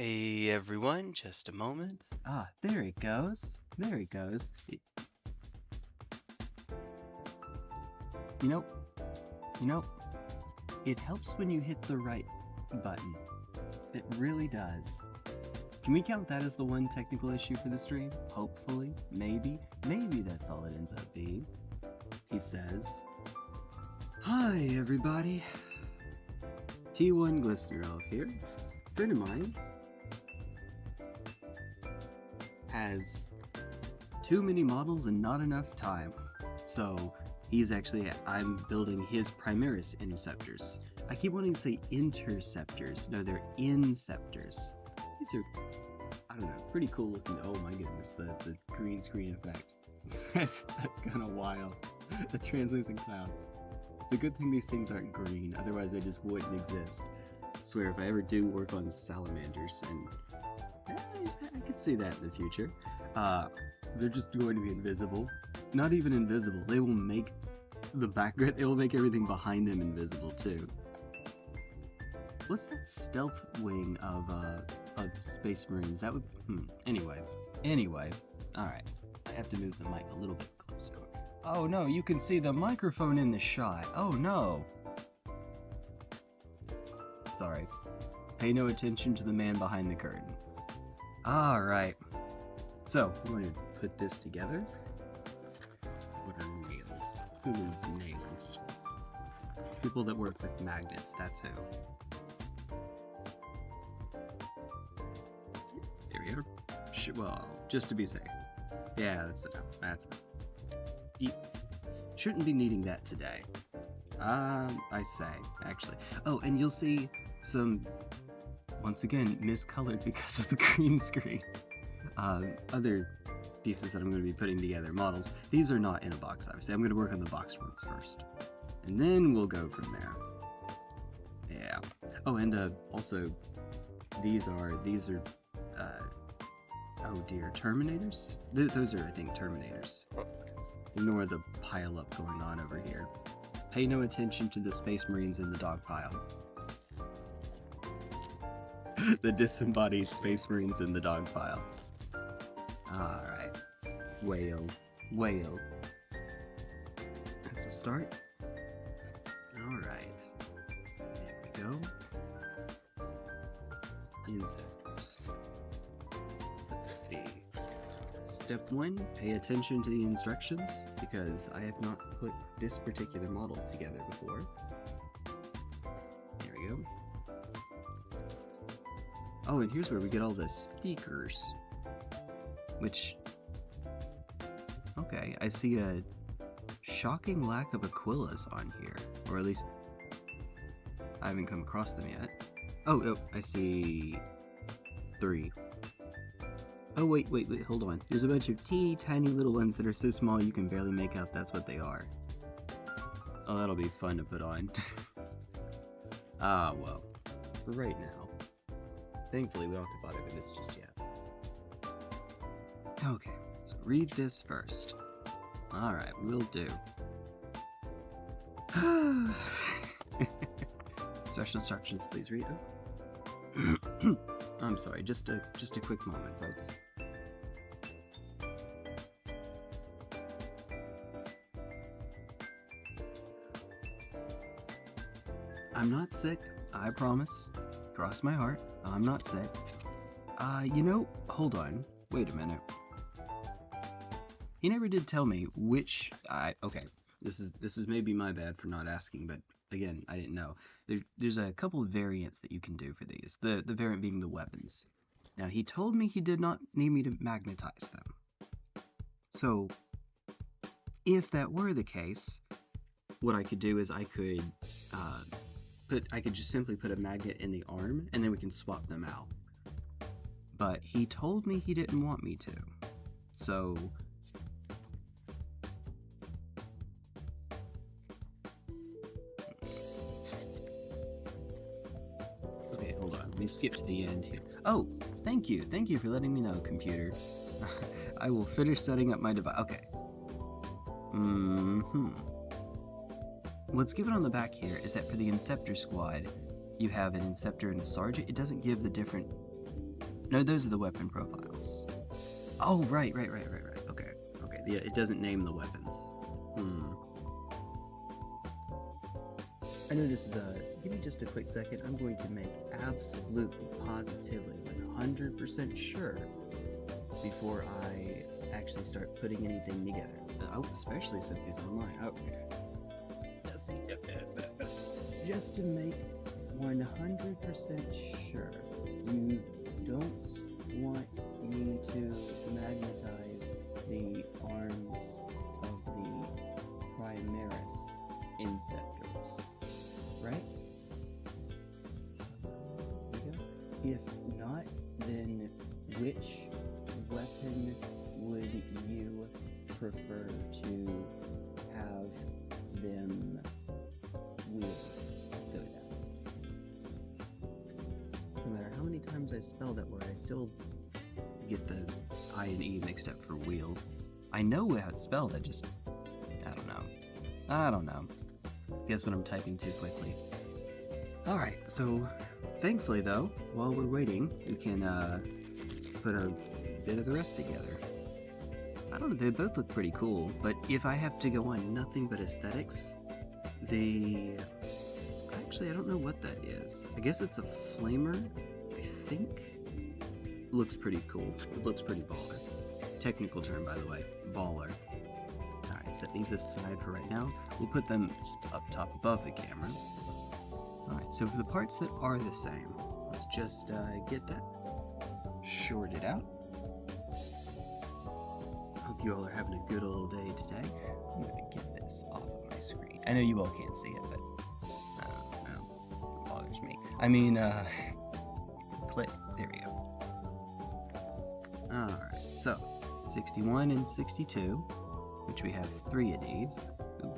Hey everyone, just a moment. Ah, there it goes. There it goes. You know, you know, it helps when you hit the right button. It really does. Can we count that as the one technical issue for the stream? Hopefully. Maybe. Maybe that's all it ends up being. He says, "Hi, everybody. T1 Glistener Elf here. Friend of mine has too many models and not enough time. So I'm building his Primaris Inceptors. I keep wanting to say interceptors. No, they're inceptors. These are, I don't know, pretty cool looking. Oh my goodness, the green screen effect. That's kind of wild. The translucent clouds. It's a good thing these things aren't green, otherwise they just wouldn't exist. I swear, if I ever do work on salamanders, and I could see that in the future, they're just going to be invisible. Not even invisible, they will make the background, they will make everything behind them invisible too. What's that stealth wing of Space Marines? That would, anyway, alright. I have to move the mic a little bit closer. Oh no, you can see the microphone in the shot. Oh no. Sorry. Pay no attention to the man behind the curtain. Alright. So, we're going to put this together. What are nails? Who needs nails? People that work with magnets, that's who. There we go. Well, just to be safe. Yeah, that's enough. That's enough. You shouldn't be needing that today. I say, actually. Oh, and you'll see some, once again, miscolored because of the green screen. Other pieces that I'm going to be putting together, models. Are not in a box, obviously. I'm going to work on the boxed ones first. And then we'll go from there. Yeah. Oh, and also, these are oh dear, Terminators? Those are, I think, Terminators. Ignore the pile-up going on over here. Pay no attention to the Space Marines in the dog pile. The disembodied Space Marines in the dog pile. Alright. Whale. That's a start. Alright. There we go. Insects. Let's see. Step 1, pay attention to the instructions, because I have not put this particular model together before. There we go. Oh, and here's where we get all the stickers. Which... okay, I see a shocking lack of Aquillas on here. Or at least, I haven't come across them yet. Oh, I see 3. Oh, wait, hold on. There's a bunch of teeny tiny little ones that are so small you can barely make out that's what they are. Oh, that'll be fun to put on. Ah, well. For right now. Thankfully, we don't have to bother with this just yet. Okay, so read this first. Alright, will do. Special instructions, please read them. I'm sorry, just a quick moment, folks. I'm not sick, I promise. Cross my heart, I'm not sick. You know, hold on, wait a minute. He never did tell me which, okay, this is maybe my bad for not asking, but again, I didn't know. There's a couple of variants that you can do for these, the variant being the weapons. Now, he told me he did not need me to magnetize them. So, if that were the case, what I could do is I could just simply put a magnet in the arm, and then we can swap them out. But he told me he didn't want me to. So... okay, hold on. Let me skip to the end here. Oh, thank you. Thank you for letting me know, computer. I will finish setting up my device. Okay. What's given on the back here is that for the Inceptor squad, you have an Inceptor and a Sergeant. It doesn't give the different No, those are the weapon profiles. Oh, right. Okay. Yeah, it doesn't name the weapons. I know this is give me just a quick second. I'm going to make absolutely, positively, 100% sure before I actually start putting anything together. Especially since he's online. Okay. Just to make 100% sure, you don't want me to magnetize the arms of the Primaris Inceptors, right? If not, then which weapon would you prefer to have them wield? Let's go with that. No matter how many times I spell that word, I still get the I and E mixed up for wield. I know how it's spelled, I don't know. Guess when I'm typing too quickly. Alright, so thankfully though, while we're waiting, we can put a bit of the rest together. I don't know, they both look pretty cool, but if I have to go on nothing but aesthetics, actually I don't know what that is. I guess it's a flamer, I think. Looks pretty cool. It looks pretty baller. Technical term, by the way, baller. Alright, set these aside for right now. We'll put them up top above the camera. Alright, so for the parts that are the same, let's just get that shorted out. Hope you all are having a good old day today. I'm gonna get this off of my screen. I know you all can't see it, but I don't know. It bothers me. I mean, click. There we go. Alright, so 61 and 62, which we have 3 of these. Ooh.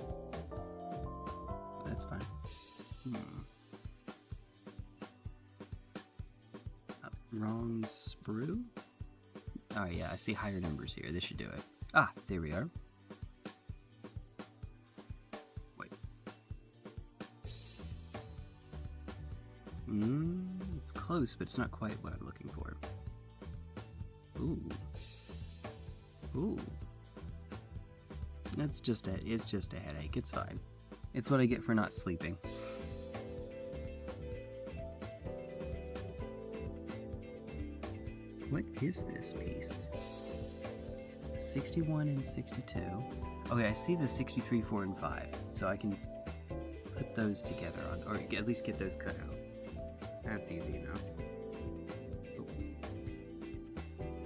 That's fine. Wrong sprue? Oh yeah, I see higher numbers here. This should do it. Ah, there we are. Wait. It's close, but it's not quite what I'm looking for. Ooh. It's just a headache. It's fine. It's what I get for not sleeping. What is this piece? 61 and 62. Okay, I see the 63, 4, and 5, so I can put those together on, or at least get those cut out. That's easy enough.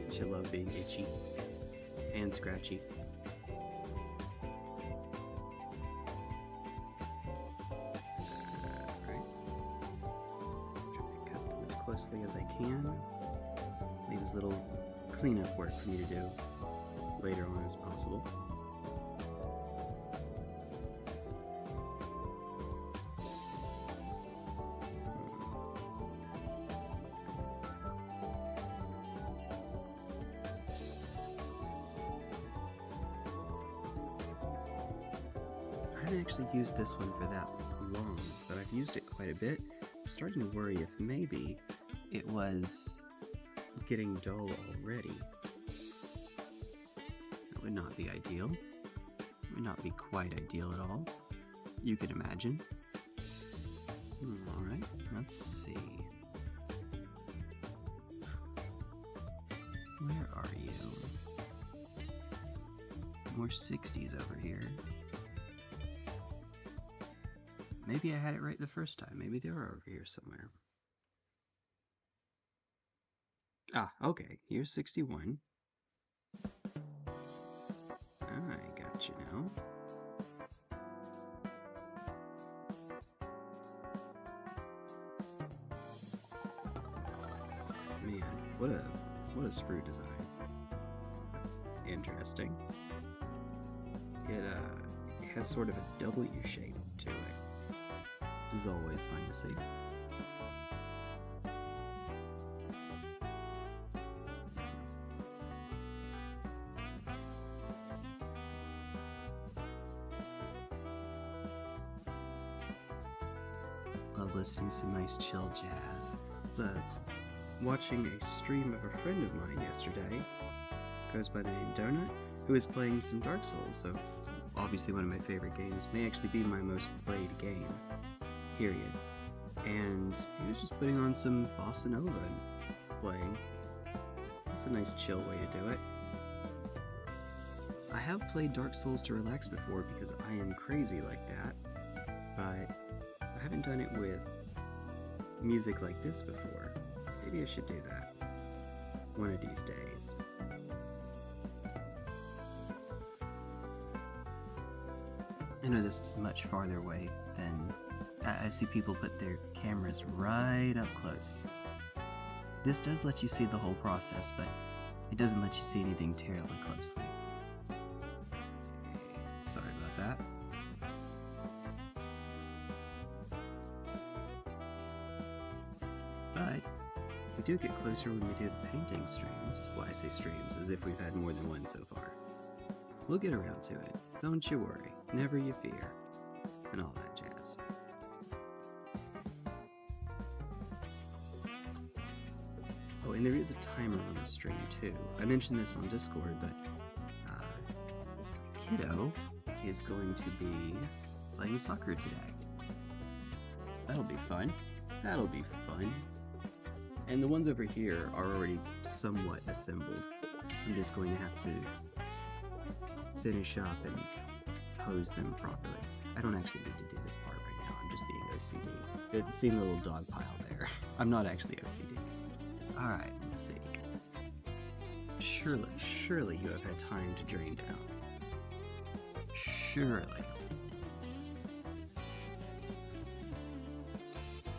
She love being itchy and scratchy. Alright. Try to cut them as closely as I can. Leave as little cleanup work for me to do later on as possible. I haven't actually used this one for that long, but I've used it quite a bit. I'm starting to worry if maybe it was getting dull already. That would not be ideal. It would not be quite ideal at all. You could imagine. Alright, let's see. Where are you? More 60s over here. Maybe I had it right the first time. Maybe they are over here somewhere. Ah, okay. Here's 61. I got you now. Man, what a sprue design. That's interesting. It has sort of a W shape to it. Which is always fun to see. Love listening to some nice chill jazz. It's a watching a stream of a friend of mine yesterday, goes by the name Donut, who is playing some Dark Souls, so obviously one of my favorite games, may actually be my most played game, period. And he was just putting on some bossa nova and playing. That's a nice chill way to do it. I have played Dark Souls to relax before because I am crazy like that, but I haven't done it with music like this before. Maybe I should do that one of these days. I know this is much farther away than I see people put their cameras right up close. This does let you see the whole process, but it doesn't let you see anything terribly closely. Sorry about that. But we do get closer when we do the painting streams. Well, I say streams as if we've had more than one so far. We'll get around to it. Don't you worry. Never you fear. And all that jazz. Oh, and there is a timer on the stream too. I mentioned this on Discord, but Kiddo is going to be playing soccer today. That'll be fun. That'll be fun. And the ones over here are already somewhat assembled. I'm just going to have to finish up and pose them properly. I don't actually need to do this part right now. I'm just being OCD. Seeing the little dog pile there. I'm not actually OCD. Alright, let's see. Surely you have had time to drain down. Surely.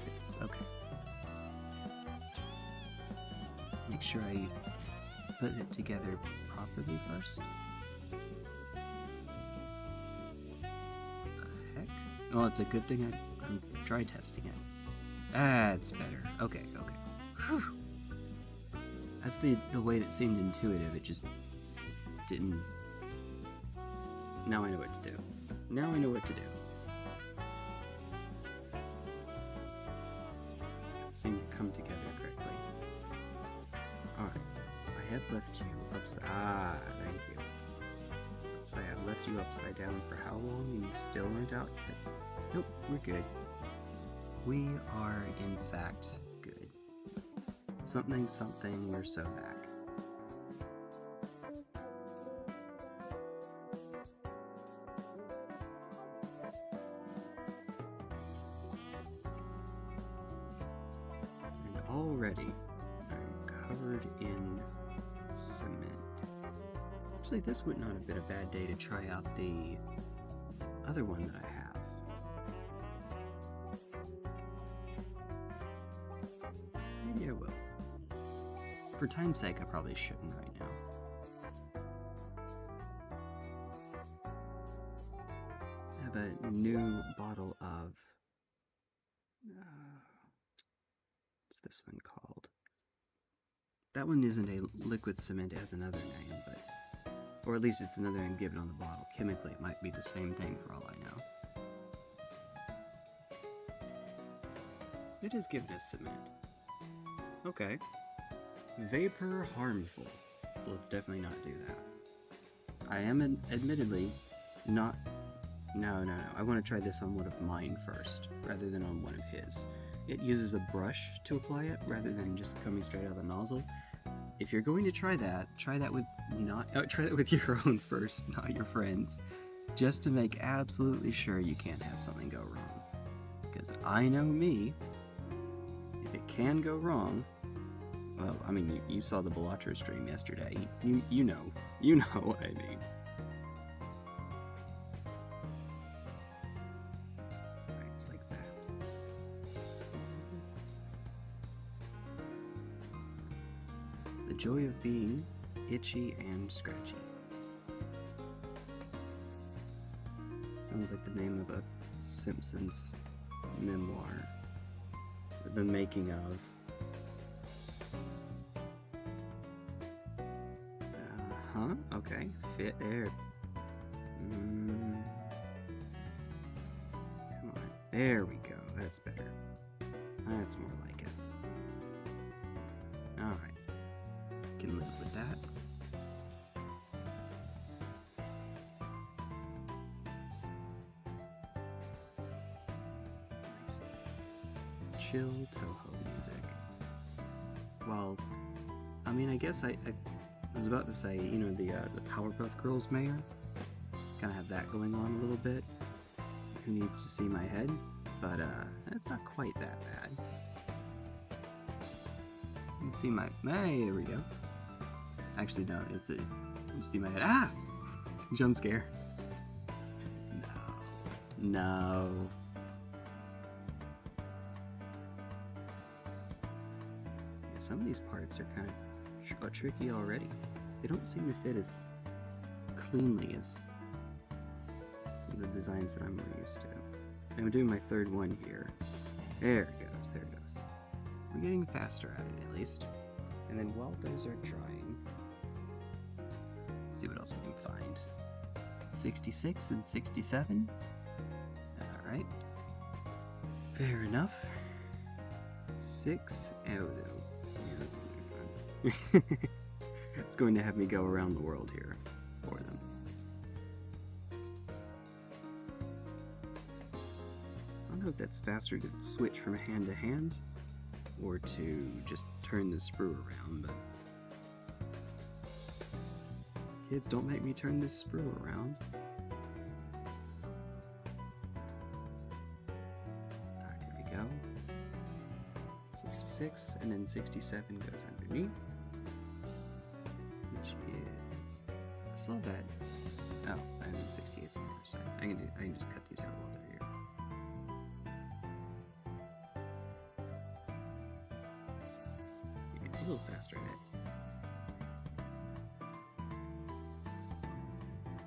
This, okay. Make sure I put it together properly first. The heck? Well, it's a good thing I'm dry testing it. That's better. Okay. Whew. That's the way that seemed intuitive. It just didn't. Now I know what to do. Now I know what to do. It seemed to come together correctly. Alright. I have left you upside. Thank you. So I have left you upside down for how long and you still weren't out yet? Nope, we're good. We are, in fact, good. Something, we're so back. And already, I'm covered in cement. Actually, this would not have been a bad day to try out the other one that I have. Maybe I will. For time's sake, I probably shouldn't right now. I have a new bottle of... what's this one called? That one isn't a liquid cement, it has another name, but... or at least it's another name given on the bottle. Chemically, it might be the same thing for all I know. It is given as cement. Okay. Vapor harmful. Let's definitely not do that. I am admittedly not... No. I want to try this on one of mine first, rather than on one of his. It uses a brush to apply it, rather than just coming straight out of the nozzle. If you're going to try that with try that with your own first, not your friends, just to make absolutely sure you can't have something go wrong. Because I know me, if it can go wrong, well, I mean, you saw the Baawa stream yesterday. You know what I mean. Right, it's like that. The joy of being itchy and scratchy. Sounds like the name of a Simpsons memoir. The making of. Okay, fit there. Come on, there we go. That's better. That's more like it. chill Toho music. Well, I mean, I guess I was about to say, you know, the Powerpuff Girls mayor. Kind of have that going on a little bit. Who needs to see my head? But it's not quite that bad. You can see my, there we go. Actually, no, it's the, you see my head. Ah! Jump scare. No. Yeah, some of these parts are kind of tricky already. They don't seem to fit as cleanly as the designs that I'm more used to. I'm doing my third one here. There it goes, there it goes. We're getting faster at it, at least. And then while those are drying, let's see what else we can find. 66 and 67. Alright. Fair enough. 6. Oh, no. Yeah, that's going to be fun. It's going to have me go around the world here for them. I don't know if that's faster to switch from hand to hand or to just turn the sprue around, but kids, don't make me turn this sprue around. Alright, here we go. 66, and then 67 goes underneath. Which is... I saw that. Oh, I mean 68's on the other side. I can just cut these out while they're here. A little faster at it.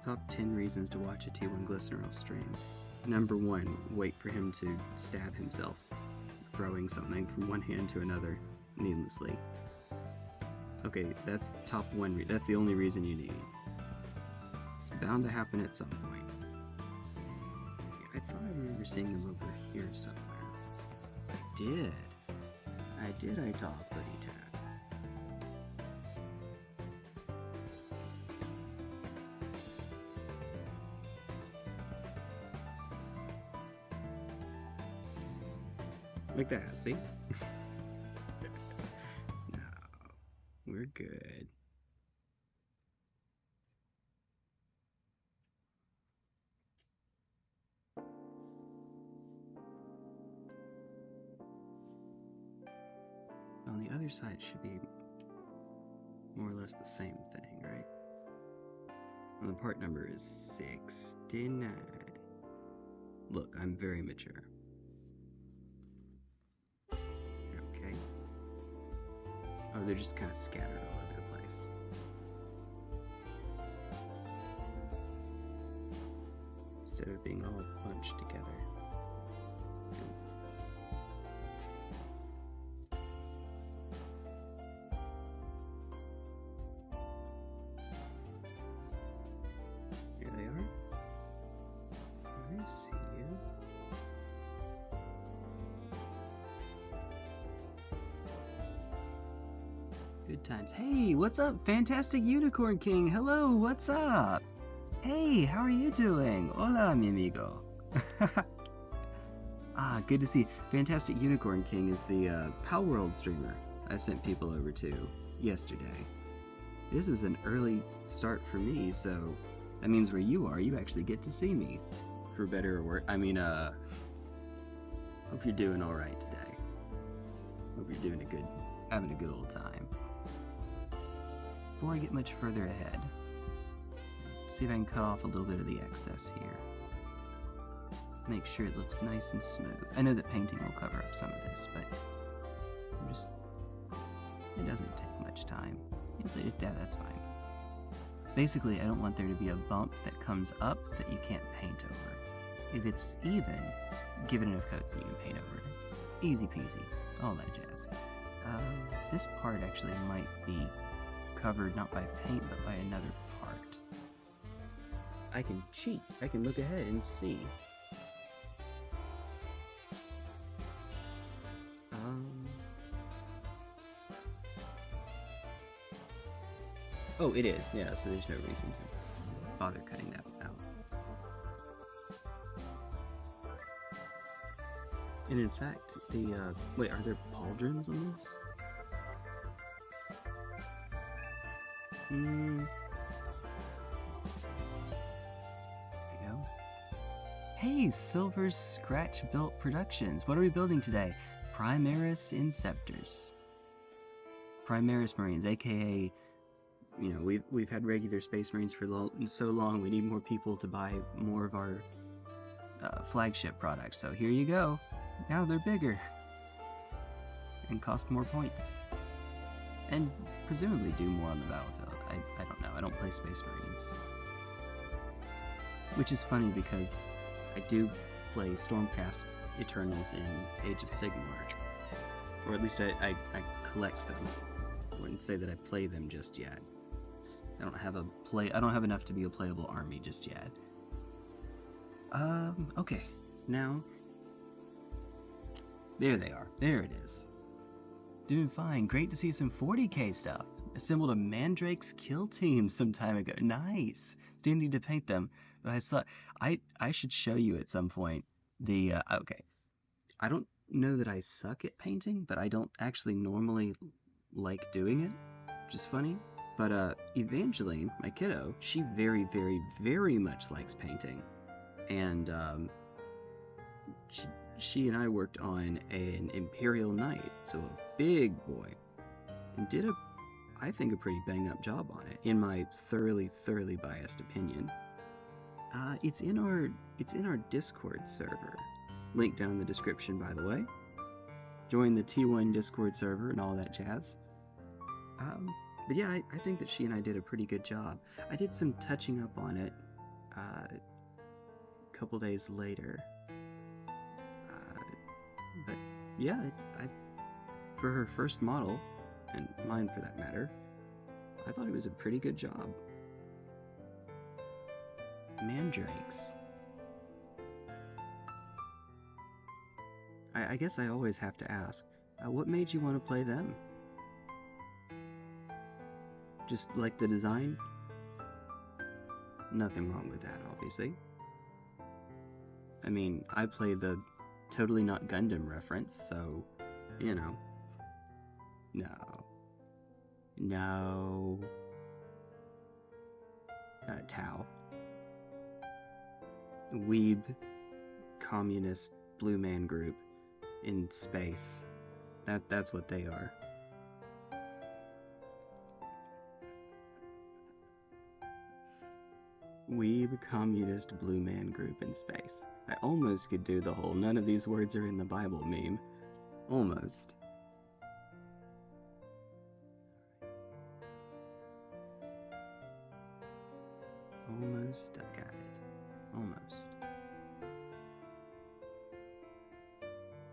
Top 10 reasons to watch a T1 Glistener stream. Number 1, wait for him to stab himself, throwing something from one hand to another needlessly. Okay, that's top 1. That's the only reason you need. It's bound to happen at some point. Yeah, I thought I remember seeing him over here somewhere. I did, I talk pretty tad. Like that, see? No, we're good. On the other side, it should be more or less the same thing, right? And the part number is 69. Look, I'm very mature. Okay. Oh, they're just kind of scattered all over the place. Instead of being all bunched together. Here they are. I see you. Good times. Hey, what's up, Fantastic Unicorn King? Hello, what's up? Hey, how are you doing? Hola, mi amigo. Ah, good to see. Fantastic Unicorn King is the Pow World streamer I sent people over to yesterday. This is an early start for me, so that means where you are, you actually get to see me. For better or worse. I mean, hope you're doing alright today. Hope you're doing having a good old time. Before I get much further ahead, see if I can cut off a little bit of the excess here. Make sure it looks nice and smooth. I know that painting will cover up some of this, but it doesn't take much time. That's fine. Basically, I don't want there to be a bump that comes up that you can't paint over. If it's even, give it enough coats that you can paint over it. Easy peasy, all that jazz. This part actually might be covered not by paint, but by another part. I can cheat. I can look ahead and see. Oh, it is, yeah, so there's no reason to bother cutting that out. And in fact, the, wait, are there pauldrons on this? There we go. Hey, Silver's Scratch Built Productions. What are we building today? Primaris Inceptors. Primaris Marines, aka, you know, we've had regular Space Marines for so long, we need more people to buy more of our flagship products. So here you go. Now they're bigger and cost more points, and presumably do more on the battlefield. I don't know. I don't play Space Marines, which is funny because I do play Stormcast Eternals in Age of Sigmar, or at least I collect them. I wouldn't say that I play them just yet. I don't have enough to be a playable army just yet. Okay, now there they are. There it is. Doing fine. Great to see some 40k stuff. Assembled a Mandrake's kill team some time ago. Nice. Still need to paint them, but I should show you at some point the okay. I don't know that I suck at painting, but I don't actually normally like doing it, which is funny. But Evangeline, my kiddo, she very, very, very much likes painting, and she and I worked on an Imperial Knight, so a big boy, and did I think a pretty bang-up job on it, in my thoroughly biased opinion. It's in our Discord server, link down in the description, by the way. Join the T1 Discord server and all that jazz. But yeah, I think that she and I did a pretty good job. I did some touching up on it a couple days later. But yeah, for her first model, and mine for that matter, I thought it was a pretty good job. Mandrakes. I guess I always have to ask, what made you want to play them? Just like the design? Nothing wrong with that, obviously. I mean, I play the totally not Gundam reference, so, you know. No. Tau. Weeb communist blue man group in space. That's what they are. Weeb communist blue man group in space. I almost could do the whole none of these words are in the Bible meme. Almost. Almost, I got it. Almost.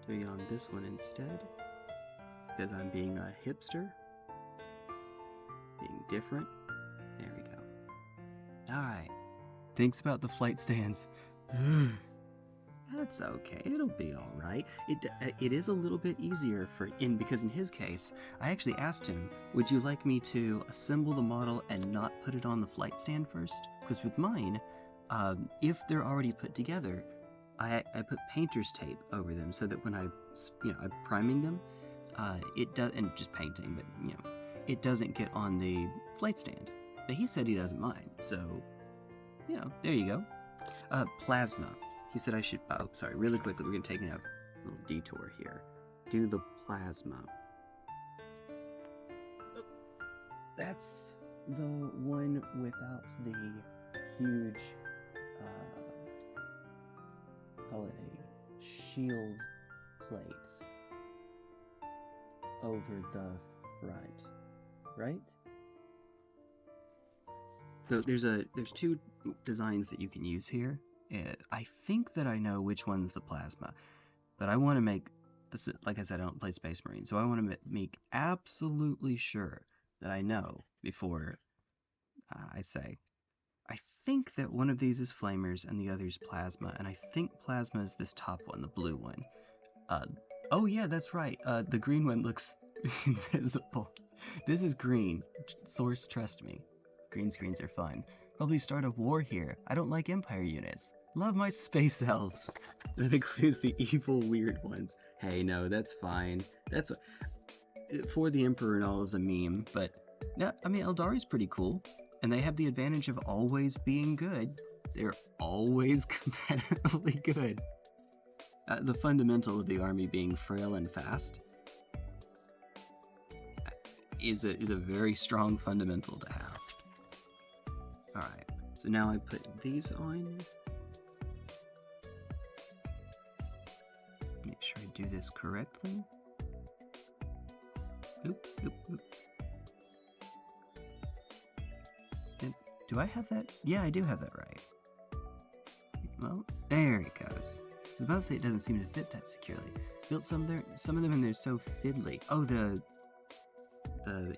Doing it on this one instead, because I'm being a hipster. Being different. There we go. Alright. Thinks about the flight stands. That's okay, it'll be alright. It is a little bit easier because in his case, I actually asked him, would you like me to assemble the model and not put it on the flight stand first? Because with mine, if they're already put together, I put painter's tape over them so that when I'm priming them, it does, and just painting, but it doesn't get on the flight stand. But he said he doesn't mind, so, there you go. Plasma. He said I should, oh, sorry, really quickly, we're going to take a little detour here. Do the plasma. That's the one without the huge, call it a shield plate over the front, right? So there's two designs that you can use here. I think that I know which one's the plasma, but I want to make, like I said, I don't play Space Marine, so I want to make absolutely sure that I know before I say. I think that one of these is flamers and the other is plasma, and I think plasma is this top one, the blue one. Oh yeah, that's right. The green one looks invisible. This is green. Source, trust me. Green screens are fun. Probably start a war here. I don't like Empire units. Love my space elves. That includes the evil, weird ones. Hey, no, that's fine. That's for the Emperor and all is a meme, but no, I mean, Eldari's pretty cool, and they have the advantage of always being good. They're always competitively good. The fundamental of the army being frail and fast is a very strong fundamental to have. Alright, so now I put these on. Make sure I do this correctly. Oop, oop, oop. And do I have that? Yeah, I do have that right. Well, there it goes. I was about to say it doesn't seem to fit that securely. Built some of them and they're so fiddly. Oh, the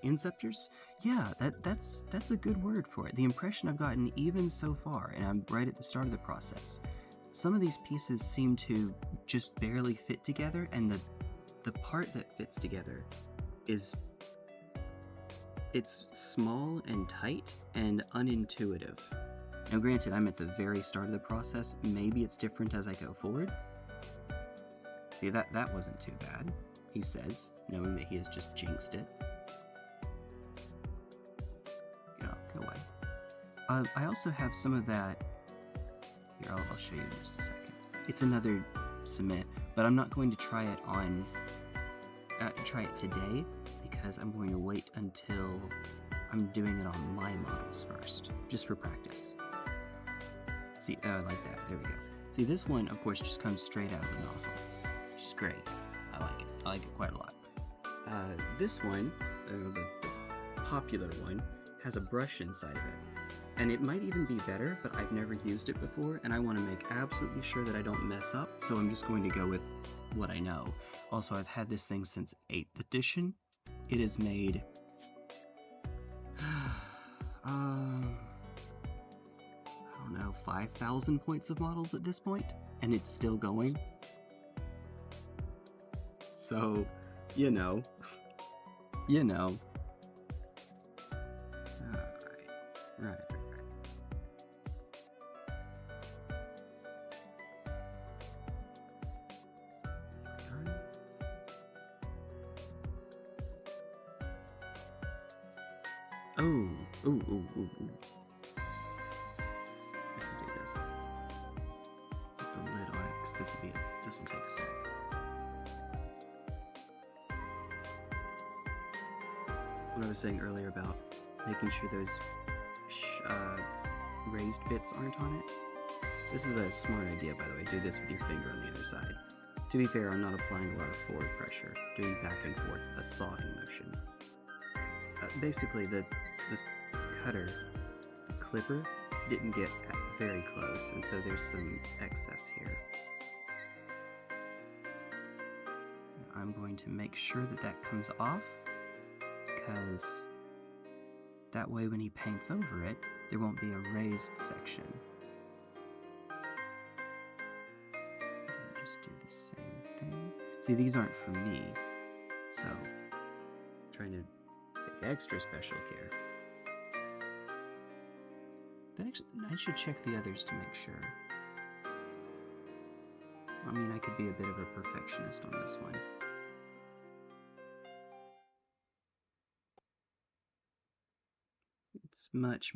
Inceptors? Yeah, that's a good word for it. The impression I've gotten even so far, and I'm right at the start of the process, some of these pieces seem to just barely fit together, and the part that fits together it's small and tight and unintuitive. Now granted, I'm at the very start of the process. Maybe it's different as I go forward. See, that wasn't too bad, he says, knowing that he has just jinxed it. Go away. I also have some of that. Here, I'll show you in just a second. It's another cement, but I'm not going to try it on. Try it today because I'm going to wait until I'm doing it on my models first, just for practice. See, like that. There we go. See, this one, of course, just comes straight out of the nozzle, which is great. I like it. I like it quite a lot. This one, the popular one, has a brush inside of it. And it might even be better, but I've never used it before, and I want to make absolutely sure that I don't mess up, so I'm just going to go with what I know. Also, I've had this thing since 8th edition. It has made... I don't know, 5,000 points of models at this point, and it's still going. So, you know. You know. Right. Ooh. I can do this. Put the lid on it, because this will be doesn't take a sec. What I was saying earlier about making sure those raised bits aren't on it. This is a smart idea, by the way. Do this with your finger on the other side. To be fair, I'm not applying a lot of forward pressure, doing back and forth, a sawing motion. Basically, this cutter, the clipper, didn't get very close, and so there's some excess here. I'm going to make sure that comes off, because that way when he paints over it, there won't be a raised section. Just do the same thing. See, these aren't for me, so I'm trying to take extra special care. I should check the others to make sure. I mean, I could be a bit of a perfectionist on this one. It's much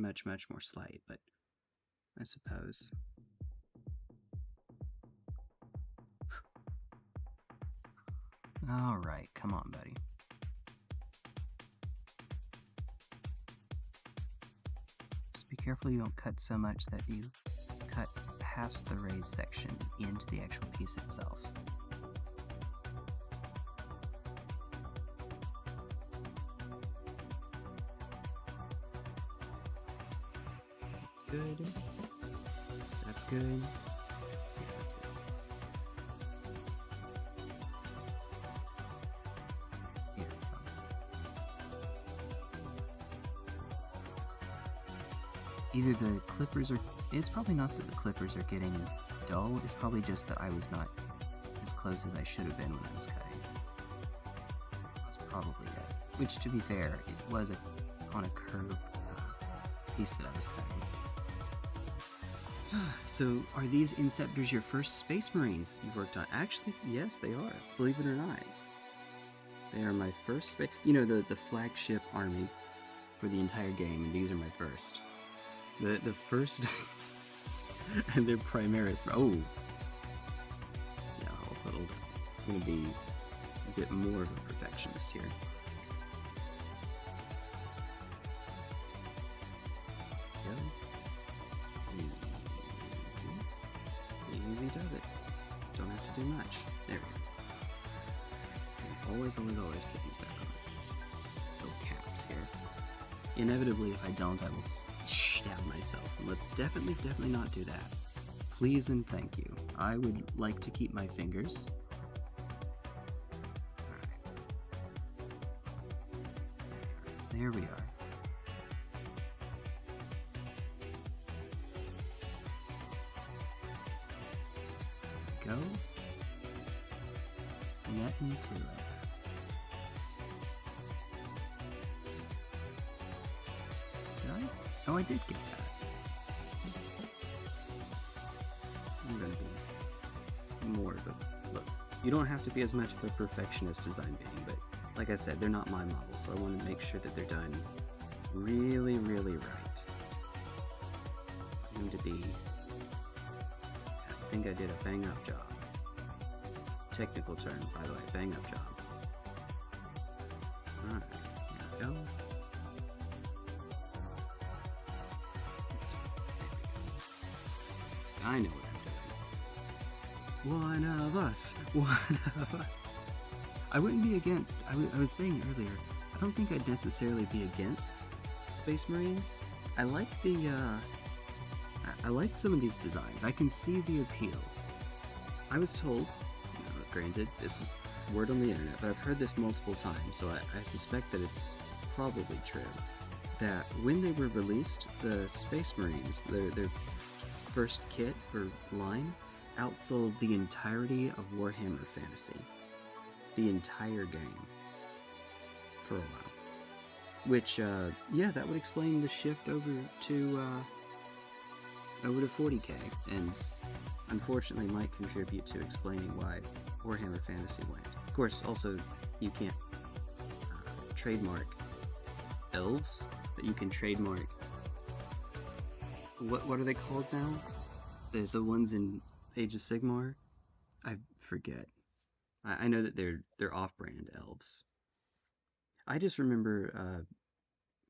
more slight, but I suppose. Alright, come on, buddy. Just be careful you don't cut so much that you cut past the raised section into the actual piece itself. That's good. That's good. Yeah, that's good. Here. Either the clippers are... It's probably not that the clippers are getting dull, it's probably just that I was not as close as I should have been when I was cutting. That's probably it. Which, to be fair, it was on a curved piece that I was cutting. So, are these Inceptors your first Space Marines you worked on? Actually, yes, they are. Believe it or not. They are my first space... You know, the flagship army for the entire game, and these are my first. The first... and they're Primaris... Oh! Yeah, hold on. I'm gonna be a bit more of a perfectionist here. Easy does it. Don't have to do much. There we go. Always put these back on. These little caps here. Inevitably, if I don't, I will stab myself. And let's definitely not do that. Please and thank you. I would like to keep my fingers. Alright. There we are. Go. Get into it. Did I? Oh, I did get that. I'm gonna be more of a... Look, you don't have to be as much of a perfectionist as I'm being, but like I said, they're not my models, so I want to make sure that they're done really right. I need to be... I think I did a bang-up job. Technical term, by the way, bang-up job. Alright, here we go. I know what I'm doing. One of us! I wouldn't be against, I was saying earlier, I don't think I'd necessarily be against Space Marines. I like the, I like some of these designs. I can see the appeal. I was told, granted, this is word on the internet, but I've heard this multiple times, so I suspect that it's probably true, that when they were released, the Space Marines, their first kit or line, outsold the entirety of Warhammer Fantasy. The entire game. For a while. Which, yeah, that would explain the shift over to 40k, and unfortunately might contribute to explaining why Warhammer Fantasy went. Of course, also, you can't trademark elves, but you can trademark... What are they called now? The ones in Age of Sigmar? I forget. I know that they're off-brand elves. I just remember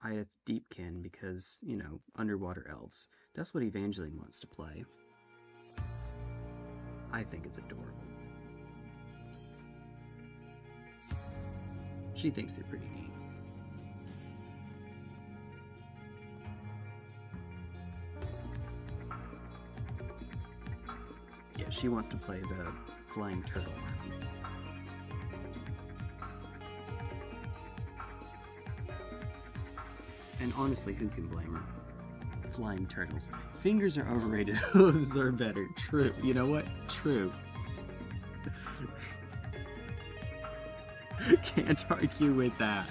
Ideth Deepkin because, you know, underwater elves. That's what Evangeline wants to play. I think it's adorable. She thinks they're pretty neat. Yeah, she wants to play the Flying Turtle army. And honestly, who can blame her? Flying turtles. Fingers are overrated, hooves are better. True. You know what? True. Can't argue with that.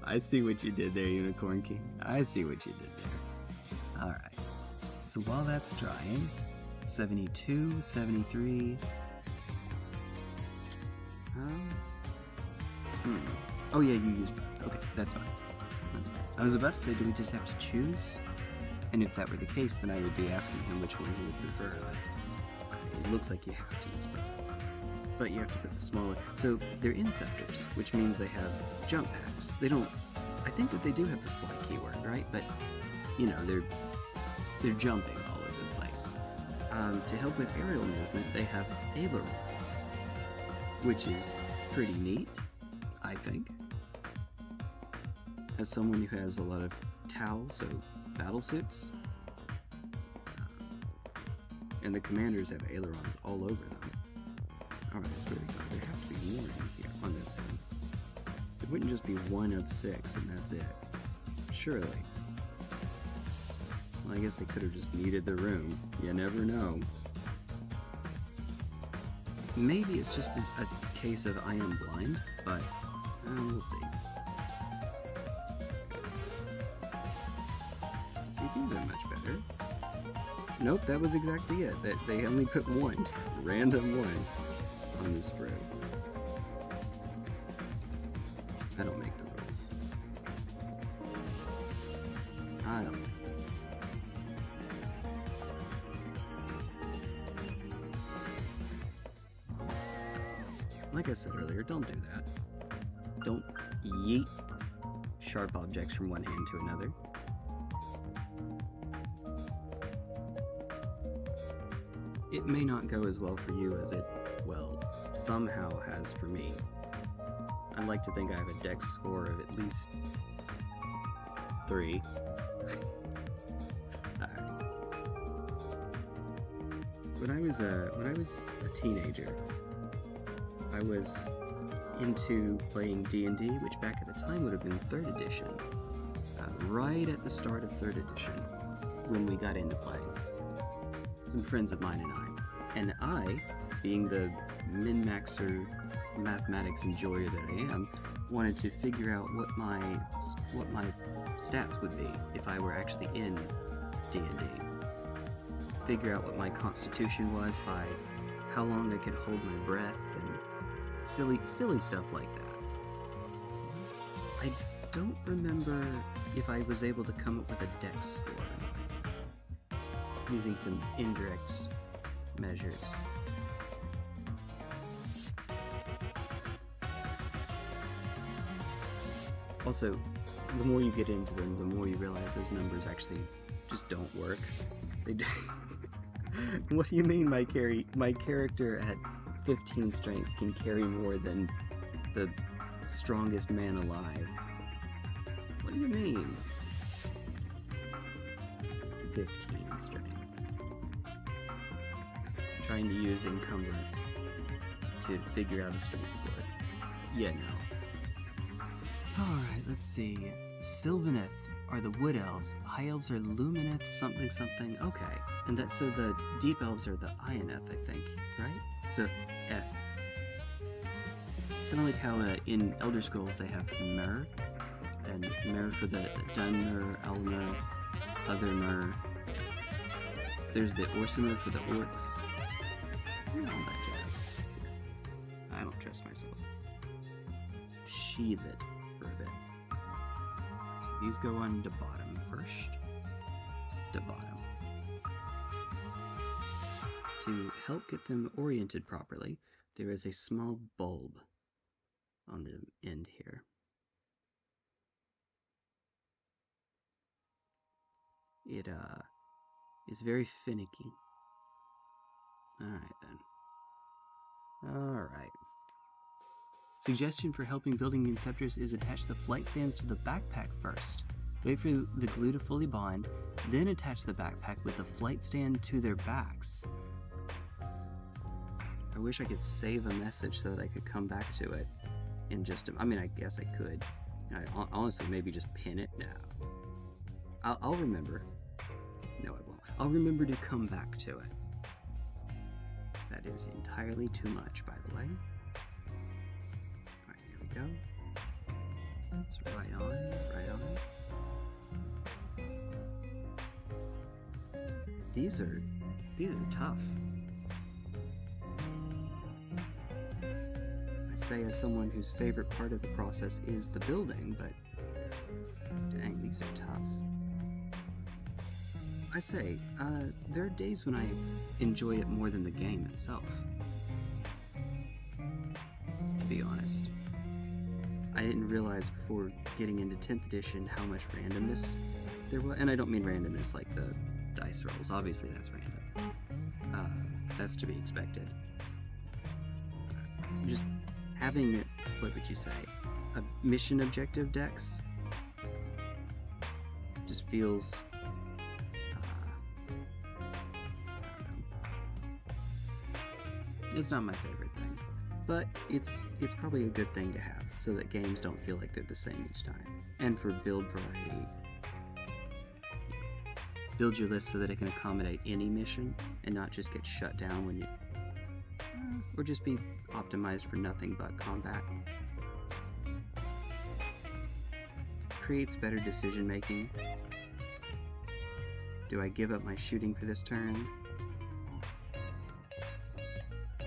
I see what you did there, Unicorn King. I see what you did there. Alright. So while that's drying, 72, 73... Oh yeah, you used both. Okay, that's fine. That's fine. I was about to say, do we just have to choose? And if that were the case, then I would be asking him which one he would prefer. But it looks like you have to use both. But you have to put the smaller... So, they're Inceptors, which means they have jump packs. They don't... I think that they do have the fly keyword, right? But, you know, they're jumping all over the place. To help with aerial movement, they have ailerons, which is pretty neat, I think. As someone who has a lot of TOW, so battle suits, and the commanders have ailerons all over them. Alright, I swear to God, there have to be more in here on this end. It wouldn't just be 1 of 6 and that's it. Surely. Well, I guess they could have just muted the room. You never know. Maybe it's just a case of I am blind, but we'll see. See, these are much better. Nope, that was exactly it. That they only put one, random one, on the sprue. I don't make the rules. I don't make the rules. Like I said earlier, don't do that. Don't yeet sharp objects from one hand to another. It may not go as well for you as it, well, somehow has for me. I'd like to think I have a dex score of at least 3. Alright. When I was a teenager, I was into playing D&D, which back at the time would have been 3rd edition. Right at the start of 3rd edition, when we got into playing. Some friends of mine and I, being the min-maxer mathematics enjoyer that I am, wanted to figure out what my stats would be if I were actually in D&D. Figure out what my constitution was by how long I could hold my breath and silly stuff like that. I don't remember if I was able to come up with a dex score or not, using some indirect measures. Also, the more you get into them, the more you realize those numbers actually just don't work. They do. What do you mean my character at 15 strength can carry more than the strongest man alive? What do you mean? 15 strength. Trying to use encumbrance to figure out a strength score. Yeah, no. Alright, let's see. Sylvaneth are the wood elves. High elves are lumineth something something. Okay. And that, so the deep elves are the Ioneth, I think, right? So, F. Kind of like how in Elder Scrolls they have Mer, and Mer for the Dunmer, Almer, Other Mer. There's the Orsimer for the orcs. All that jazz. I don't trust myself. Sheath it for a bit. So these go on to bottom first. To bottom. To help get them oriented properly, there is a small bulb on the end here. It is very finicky. Alright then. Alright. Suggestion for helping building Inceptors is attach the flight stands to the backpack first. Wait for the glue to fully bond, then attach the backpack with the flight stand to their backs. I wish I could save a message so that I could come back to it in just I mean, I guess I could. Honestly, maybe just pin it now. I'll remember. No, I won't. I'll remember to come back to it. That is entirely too much, by the way. Alright, here we go. It's right on, right on. These are tough. I say as someone whose favorite part of the process is the building, but dang, these are tough. I say, there are days when I enjoy it more than the game itself. To be honest. I didn't realize before getting into 10th edition how much randomness there was. And I don't mean randomness like the dice rolls. Obviously that's random. That's to be expected. Just having it, what would you say, a mission objective dex just feels... It's not my favorite thing, but it's probably a good thing to have, so that games don't feel like they're the same each time. And for build variety, build your list so that it can accommodate any mission, and not just get shut down when you... or just be optimized for nothing but combat. Creates better decision making. Do I give up my shooting for this turn?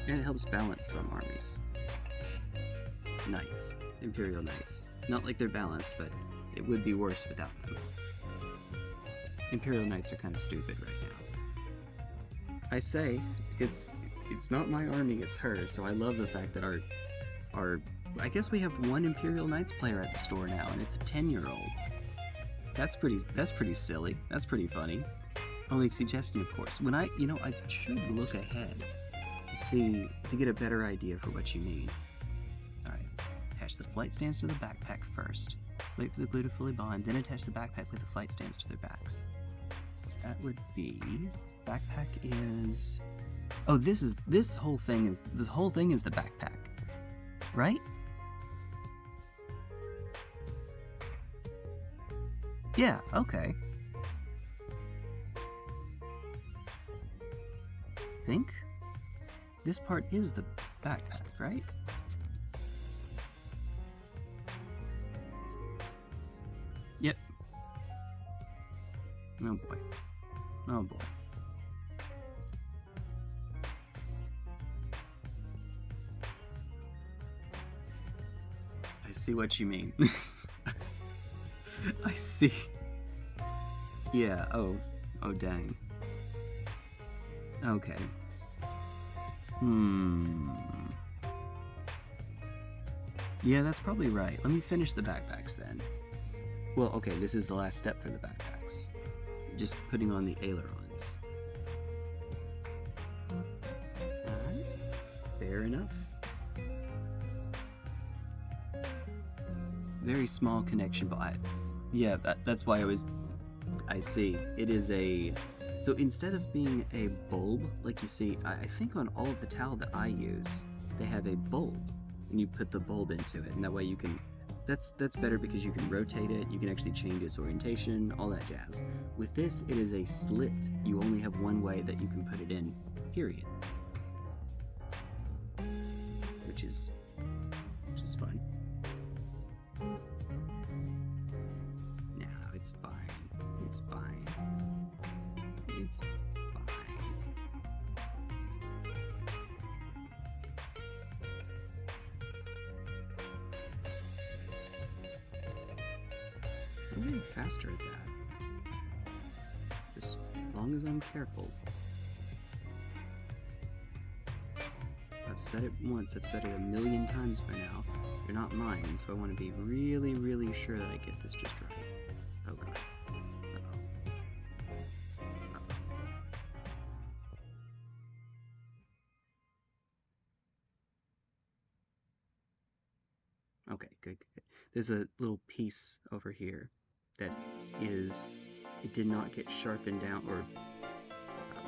And it helps balance some armies. Knights. Imperial Knights. Not like they're balanced, but it would be worse without them. Imperial Knights are kind of stupid right now. I say, it's not my army, it's hers, so I love the fact that our I guess we have one Imperial Knights player at the store now, and it's a 10-year-old. That's pretty silly. That's pretty funny. Only suggestion, of course. When I should look ahead to get a better idea for what you mean. Alright. Attach the flight stands to the backpack first. Wait for the glue to fully bond, then attach the backpack with the flight stands to their backs. So that would be backpack is oh, this whole thing is the backpack. Right? Yeah, okay. I think this part is the backpack, right? Yep. Oh boy. Oh boy. I see what you mean. I see. Yeah, oh dang. Okay. Yeah, that's probably right. Let me finish the backpacks then. Well, okay, this is the last step for the backpacks. Just putting on the ailerons. Alright, fair enough. Very small connection, but yeah, that's why I see. It is so instead of being a bulb, like you see, I think on all of the towel that I use, they have a bulb, and you put the bulb into it, and that way you can, that's better because you can rotate it, you can actually change its orientation, all that jazz. With this, it is a slit. You only have one way that you can put it in, period. Which is fun. No, it's fine. It's fine. It's fine. I'm getting faster at that. Just as long as I'm careful. I've said it once, I've said it a million times by now. You're not mine, so I want to be really, really sure that I get this just right. Oh god. Okay, good. There's a little piece over here that it did not get sharpened down or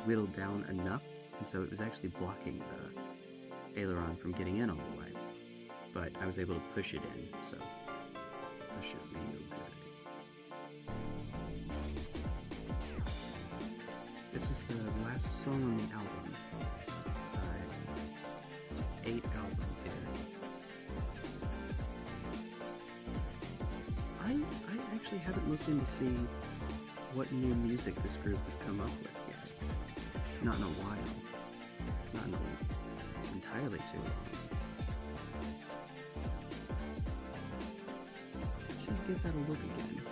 whittled down enough, and so it was actually blocking the aileron from getting in all the way. But I was able to push it in, so push it real good. This is the last song on the album. 8 albums here. I actually haven't looked in to see what new music this group has come up with yet. Not in a while. Not in entirely too long. Should give that a look again.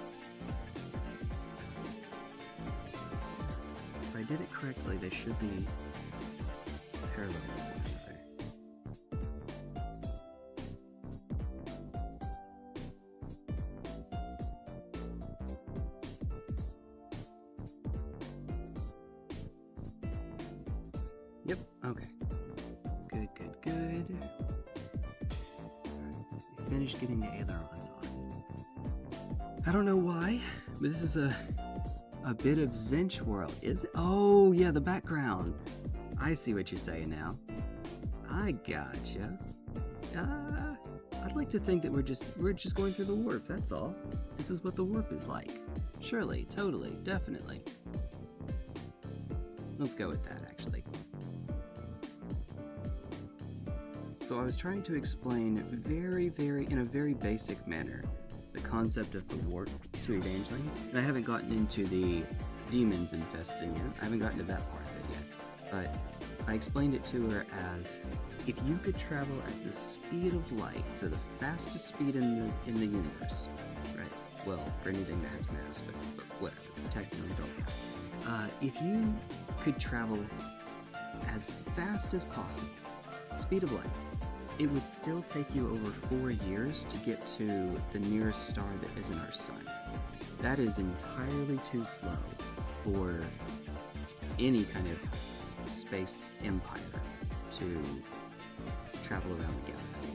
If I did it correctly, they should be parallel with one another. Yep, okay. Good. We finished getting the ailerons on. I don't know why, but this is a bit of Zinch world. Is it? Oh, yeah, the background. I see what you're saying now. I gotcha. I'd like to think that we're just going through the warp, that's all. This is what the warp is like. Surely, totally, definitely. Let's go with that, actually. So I was trying to explain in a very basic manner the concept of the warp to Evangeline, and I haven't gotten into the demons infesting it. I haven't gotten to that part of it yet, but I explained it to her as if you could travel at the speed of light, so the fastest speed in the universe, right? Well, for anything that has mass, but whatever. Technically don't matter. If you could travel as fast as possible, speed of light, it would still take you over 4 years to get to the nearest star that isn't our sun. That is entirely too slow for any kind of space empire to travel around the galaxy.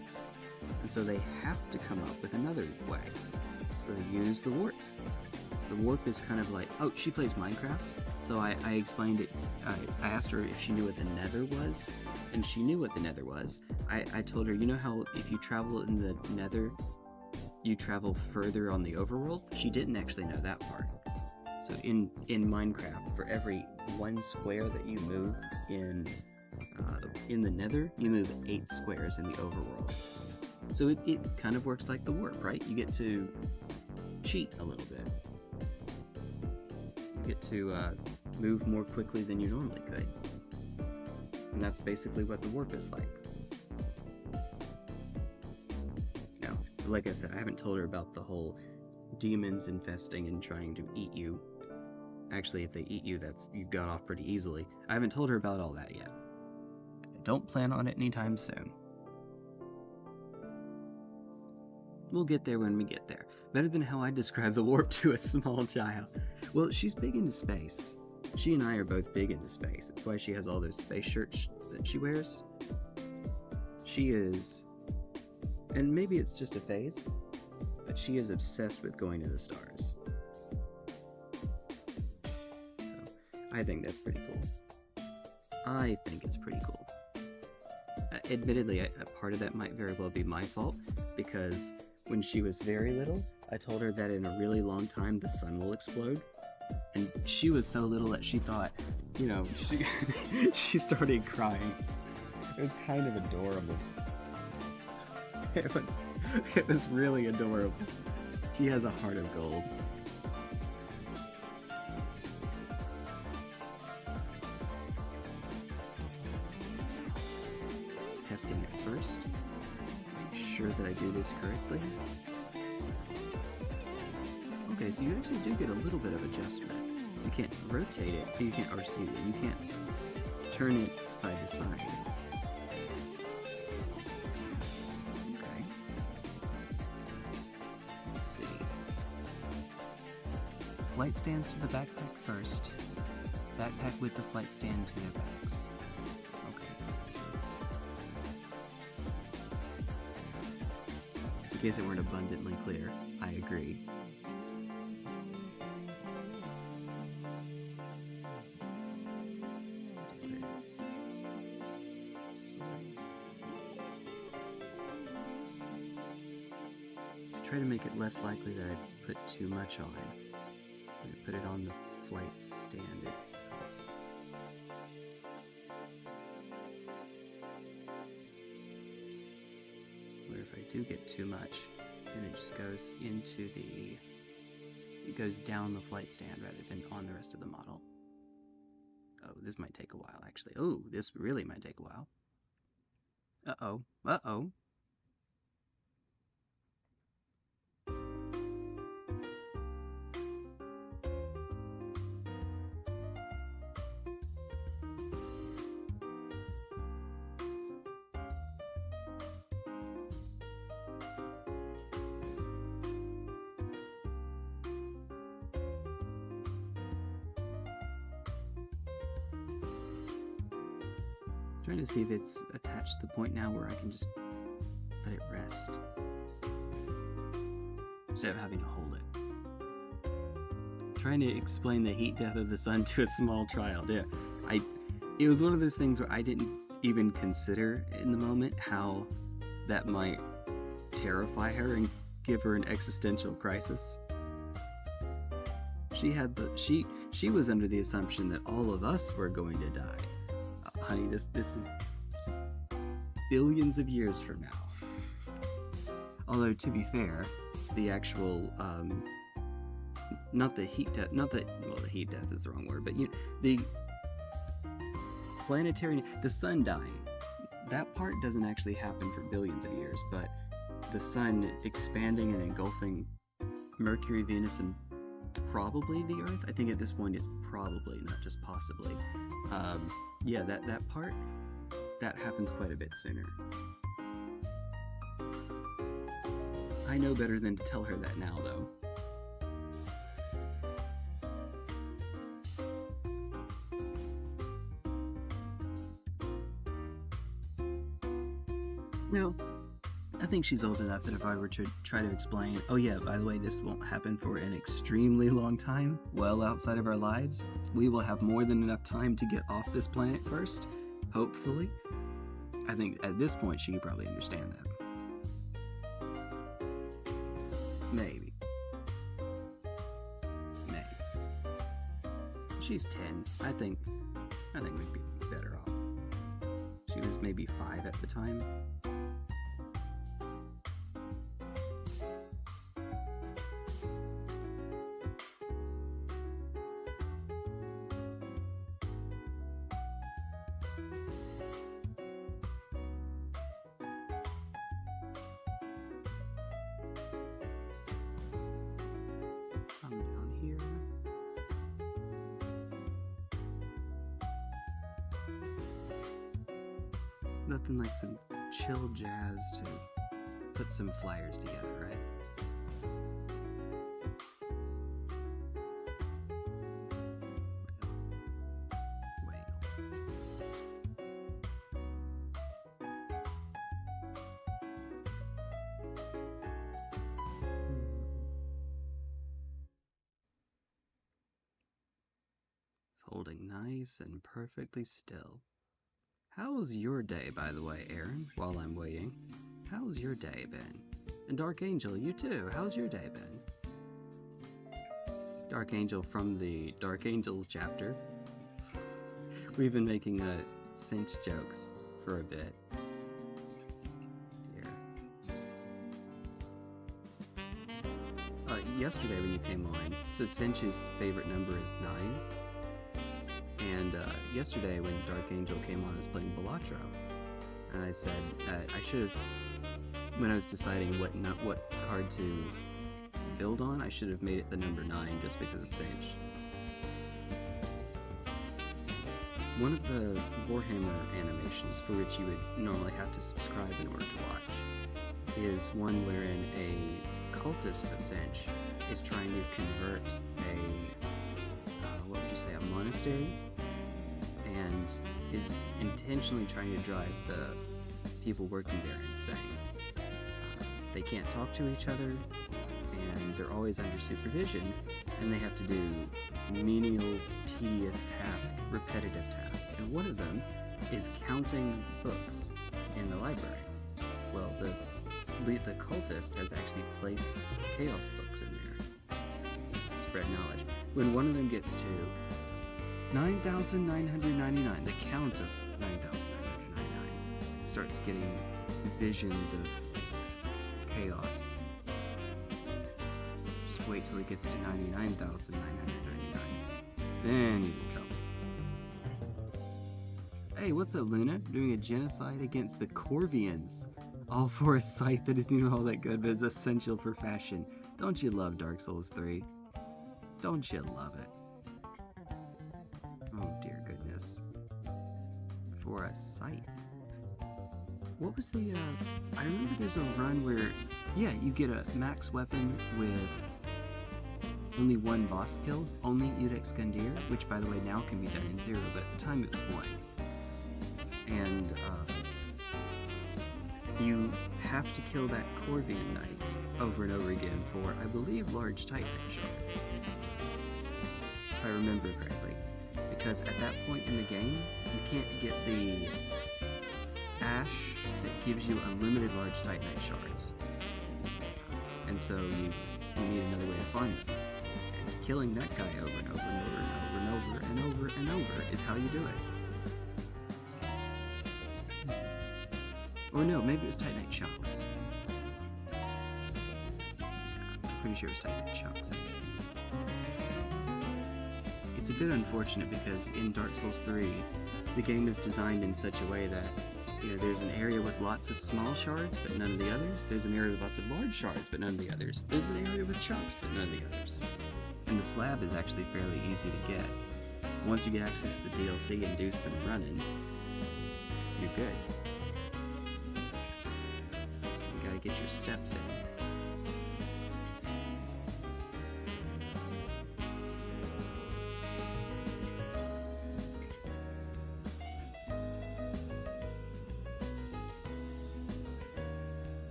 And so they have to come up with another way. So they use the warp. The warp is kind of like, oh, she plays Minecraft, so I explained it. I asked her if she knew what the nether was, and she knew what the nether was. I told her, you know how if you travel in the nether, you travel further on the overworld? She didn't actually know that part. So in Minecraft, for every 1 square that you move in the nether, you move 8 squares in the overworld. So it kind of works like the warp, right? You get to cheat a little bit. You get to move more quickly than you normally could. And that's basically what the warp is like. Now, like I said, I haven't told her about the whole demons infesting and trying to eat you. Actually, if they eat you, you got off pretty easily. I haven't told her about all that yet. I don't plan on it anytime soon. We'll get there when we get there. Better than how I describe the warp to a small child. Well, she's big into space. She and I are both big into space. That's why she has all those space shirts that she wears. She is, and maybe it's just a phase, but she is obsessed with going to the stars. So, I think that's pretty cool. I think it's pretty cool. Admittedly, a part of that might very well be my fault, because when she was very little, I told her that in a really long time the sun will explode. And she was so little that she thought, you know, she started crying. It was kind of adorable. It was really adorable. She has a heart of gold. Testing it first. Make sure that I do this correctly. Okay, so you actually do get a little bit of adjustment. You can't rotate it, you can't, or excuse me, you can't turn it side to side. Okay. Let's see. Flight stands to the backpack first. Backpack with the flight stand to their backs. Okay. In case it weren't abundantly clear, I agree. Try to make it less likely that I put too much on. I'm going to put it on the flight stand itself. Where if I do get too much, then it just goes into it goes down the flight stand rather than on the rest of the model. Oh, this might take a while actually. Oh, this really might take a while. Uh-oh, uh-oh. Trying to see if it's attached to the point now where I can just let it rest instead of having to hold it. Trying to explain the heat death of the sun to a small child. Yeah, it was one of those things where I didn't even consider in the moment how that might terrify her and give her an existential crisis. She was under the assumption that all of us were going to die. Honey, this is billions of years from now. Although, to be fair, the actual not the heat death, not the, well, the heat death is the wrong word, but the planetary, the sun dying, that part doesn't actually happen for billions of years, but the sun expanding and engulfing Mercury, Venus, and probably the Earth. I think at this point it's probably, not just possibly. Yeah, that part, that happens quite a bit sooner. I know better than to tell her that now, though. No, I think she's old enough that if I were to try to explain, oh yeah, by the way, this won't happen for an extremely long time, well outside of our lives, we will have more than enough time to get off this planet first, hopefully. I think at this point she could probably understand that. Maybe. She's 10. I think we'd be better off. She was maybe 5 at the time. Nothing like some chill jazz to put some flyers together, right? Holding nice and perfectly still. How's your day, by the way, Aaron, while I'm waiting? How's your day been? And Dark Angel, you too, how's your day been? Dark Angel from the Dark Angels chapter. We've been making Synth jokes for a bit. Here. Yesterday when you came on, so Cinch's favorite number is 9. And yesterday when Dark Angel came on, I was playing Balatro, and I said I should have, when I was deciding what card to build on, I should have made it the number 9 just because of Cinch. One of the Warhammer animations for which you would normally have to subscribe in order to watch is one wherein a cultist of Cinch is trying to convert what would you say, a monastery, and is intentionally trying to drive the people working there insane. They can't talk to each other, and they're always under supervision, and they have to do menial, tedious tasks, repetitive tasks, and one of them is counting books in the library. Well, the cultist has actually placed chaos books in there, spread knowledge. When one of them gets to 9,999, the count of 9,999, starts getting visions of chaos. Just wait till it gets to 99,999. Then he's in trouble. Hey, what's up, Luna? Doing a genocide against the Corvians. All for a site that isn't even all that good, but is essential for fashion. Don't you love Dark Souls 3? Don't you love it? Oh dear goodness. For a scythe. What was the, I remember there's a run where, yeah, you get a max weapon with only one boss killed, only Udex Gundyr, which by the way now can be done in 0, but at the time it was 1. And, you have to kill that Corvian knight over and over again for, I believe, large Titanite shards. If I remember correctly. Because at that point in the game, you can't get the ash that gives you unlimited large Titanite shards. And so you need another way to farm them. And killing that guy over and over and over and over and over and over and over is how you do it. Or no, maybe it was Titanite chunks. Yeah, I'm pretty sure it was Titanite chunks, actually. it's a bit unfortunate because in Dark Souls 3, the game is designed in such a way that, you know, there's an area with lots of small shards, but none of the others. There's an area with lots of large shards, but none of the others. There's an area with chunks, but none of the others. And the slab is actually fairly easy to get. Once you get access to the DLC and do some running, you're good. You gotta get your steps in.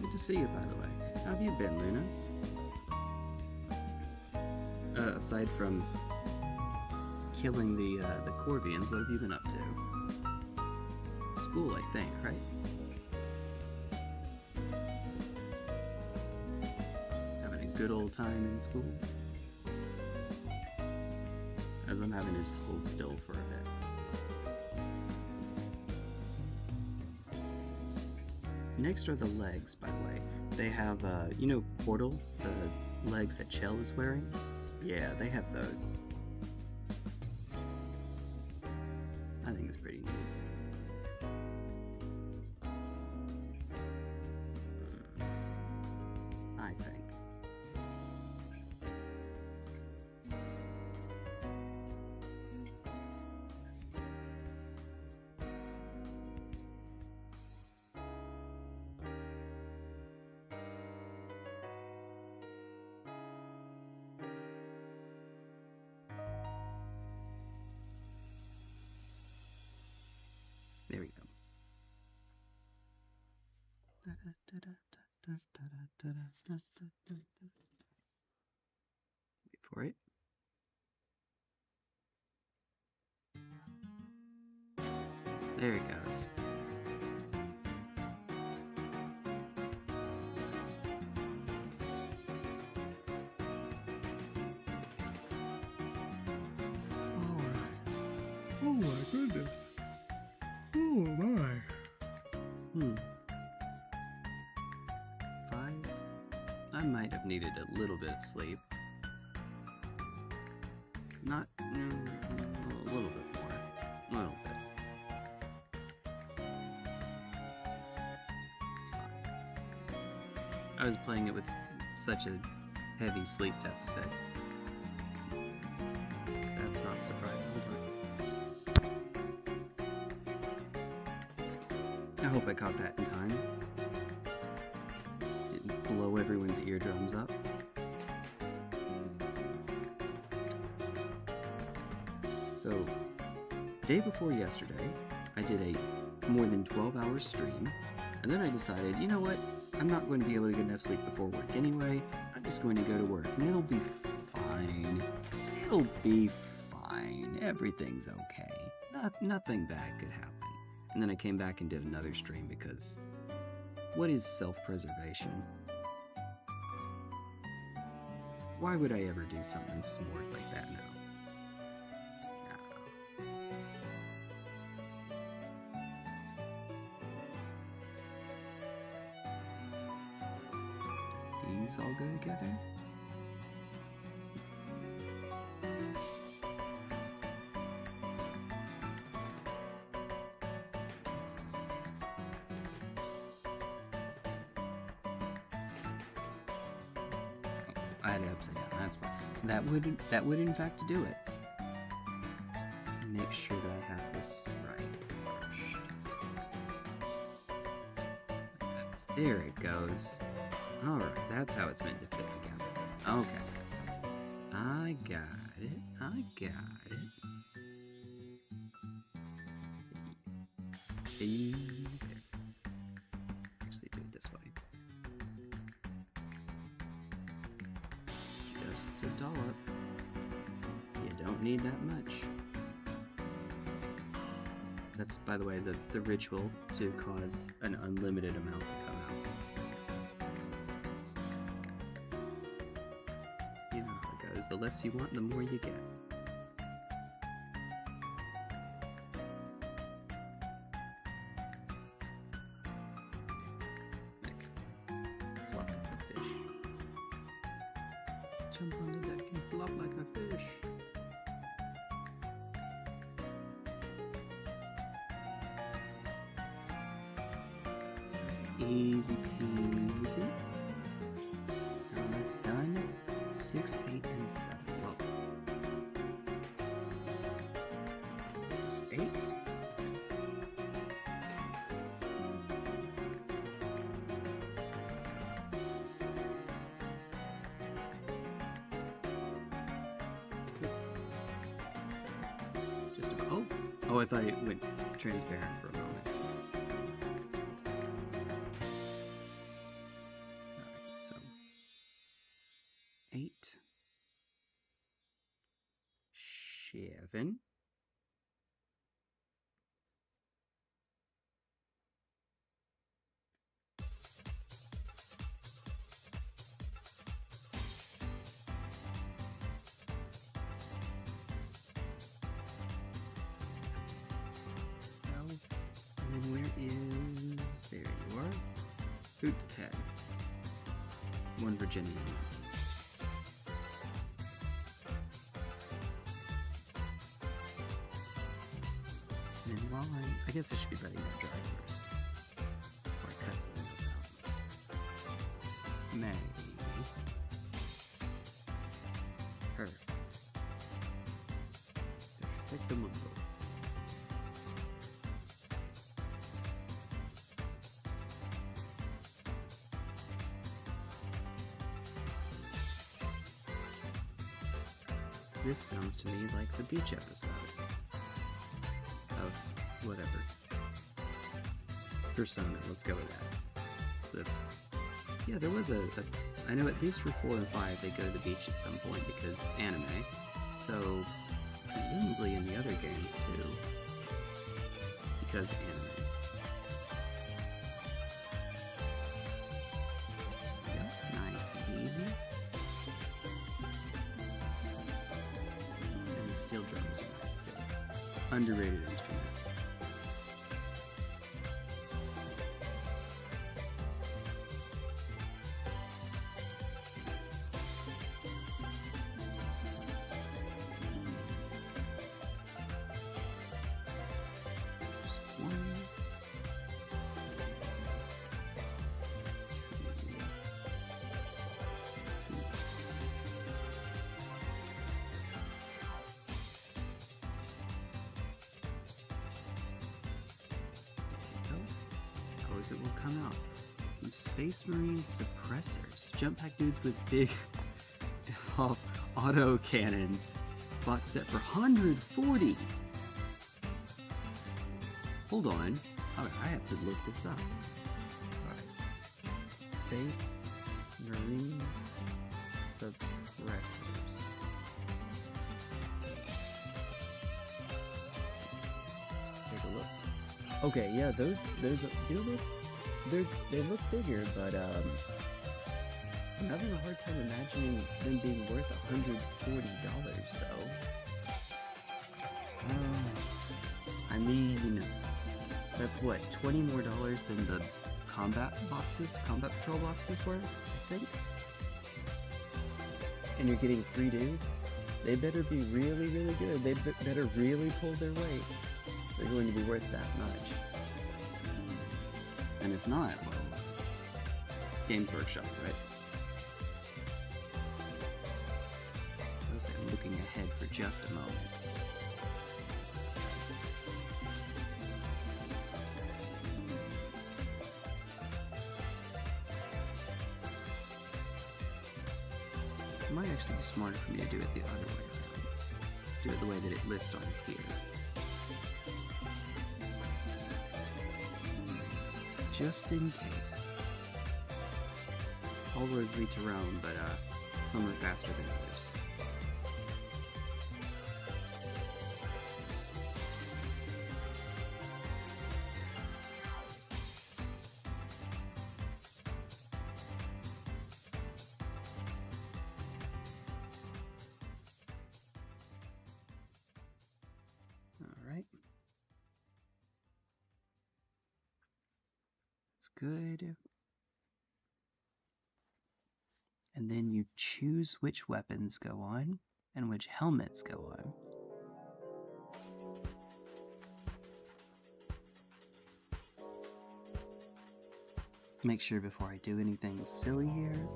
Good to see you, by the way. How have you been, Luna? Aside from killing the Corvians, what have you been up to? School, I think, right? Having a good old time in school? As I'm having to just hold still for a bit. Next are the legs, by the way. They have, you know, Portal, the legs that Chell is wearing? Yeah, they have those. I think it's pretty neat. I think. There we go. Wait for it. There it goes. Oh my goodness. Oh my. 5. I might have needed a little bit of sleep. Not, a little bit more. A little bit. It's fine. I was playing it with such a heavy sleep deficit. That's not surprising. I hope I caught that in time. Didn't blow everyone's eardrums up. So, day before yesterday, I did a more than 12-hour stream, and then I decided, you know what, I'm not going to be able to get enough sleep before work anyway, I'm just going to go to work, and it'll be fine. It'll be fine. Everything's okay. Nothing bad could happen. And then I came back and did another stream because what is self-preservation? Why would I ever do something smart like that now? These all go together? I had it upside down, that's why. That would in fact do it. Make sure that I have this right first. Like there it goes. Alright, that's how it's meant to fit together. Okay. I got it. I got it. Okay. Actually do it this way. Just a dollop. You don't need that much. That's, by the way, the ritual to cause an unlimited amount to come out. You know how it goes. The less you want, the more you get. Nice. flop like a fish. Easy peasy. Now that's done. 6, 8, and 7. Well, there's 8. Just about. Oh, I thought it went transparent for a moment. Alright, so 8, 7, 12, and then where is, there you are, Hoot 10, 1 Virginia. And then while I guess I should be letting that dry first, before I cut something else out. Maybe. Perfect. Perfecto mundo. This sounds to me like the beach episode of whatever. Persona, let's go with that. It's the, yeah, there was I know at least for 4 and 5 they go to the beach at some point because anime. So, presumably in the other games too. Because anime. Yep, nice and easy. And the steel drums are nice too. Underrated instrument. It will come out. Some Space Marine suppressors. Jump pack dudes with big auto cannons. Box set for 140. Hold on. Alright, I have to look this up. Alright. Space Marine suppressors. Take a look. Okay, yeah, those do look, they look bigger, but I'm having a hard time imagining them being worth $140 though. I mean, that's what, $20 more than the combat patrol boxes were, I think. And you're getting 3 dudes. They better be really, really good. They better really pull their weight. They're going to be worth that much. And if not, well, Games Workshop, right? I'm looking ahead for just a moment. It might actually be smarter for me to do it the other way around. Do it the way that it lists on here. Just in case. All roads lead to Rome, but some are faster than others. Alright. That's good. and then you choose which weapons go on and which helmets go on. Make sure before I do anything silly here,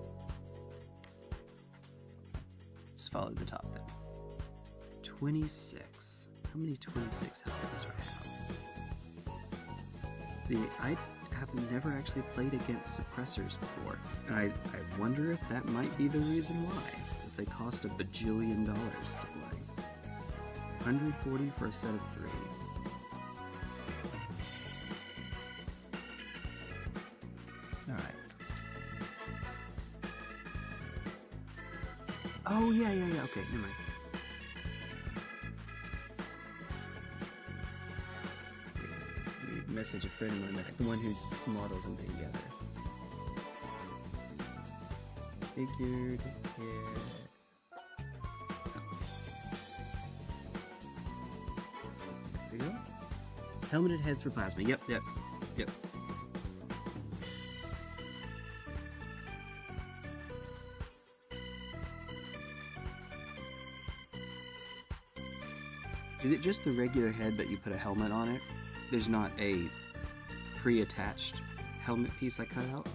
just follow the top then. 26. How many 26 helmets do I have? See, I have never actually played against suppressors before, and I wonder if that might be the reason why. If they cost $1 bajillion to play. 140 for a set of 3. Alright. Oh, yeah, okay, never mind. Message a friend of mine, the one whose models I'm putting together. Figured it. There we go. Helmeted heads for plasma. Yep. Is it just the regular head but you put a helmet on it? There's not a pre-attached helmet piece I cut out?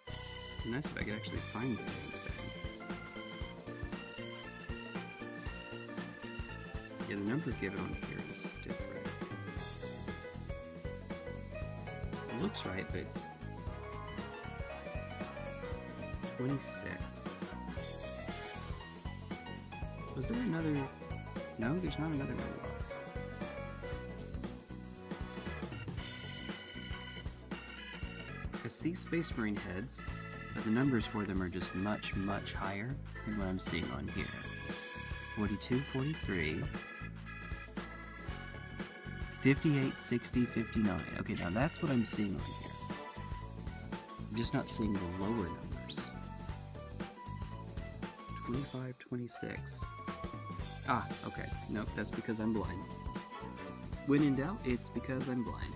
It'd be nice if I could actually find the thing. Yeah, the number given on here is different. It looks right, but it's 26. Was there another? No, there's not another Willfox. I see Space Marine heads, but the numbers for them are just much, much higher than what I'm seeing on here. 42, 43, 58, 60, 59. Okay, now that's what I'm seeing on here. I'm just not seeing the lower numbers. 25, 26. Ah, okay. Nope, that's because I'm blind. When in doubt, it's because I'm blind.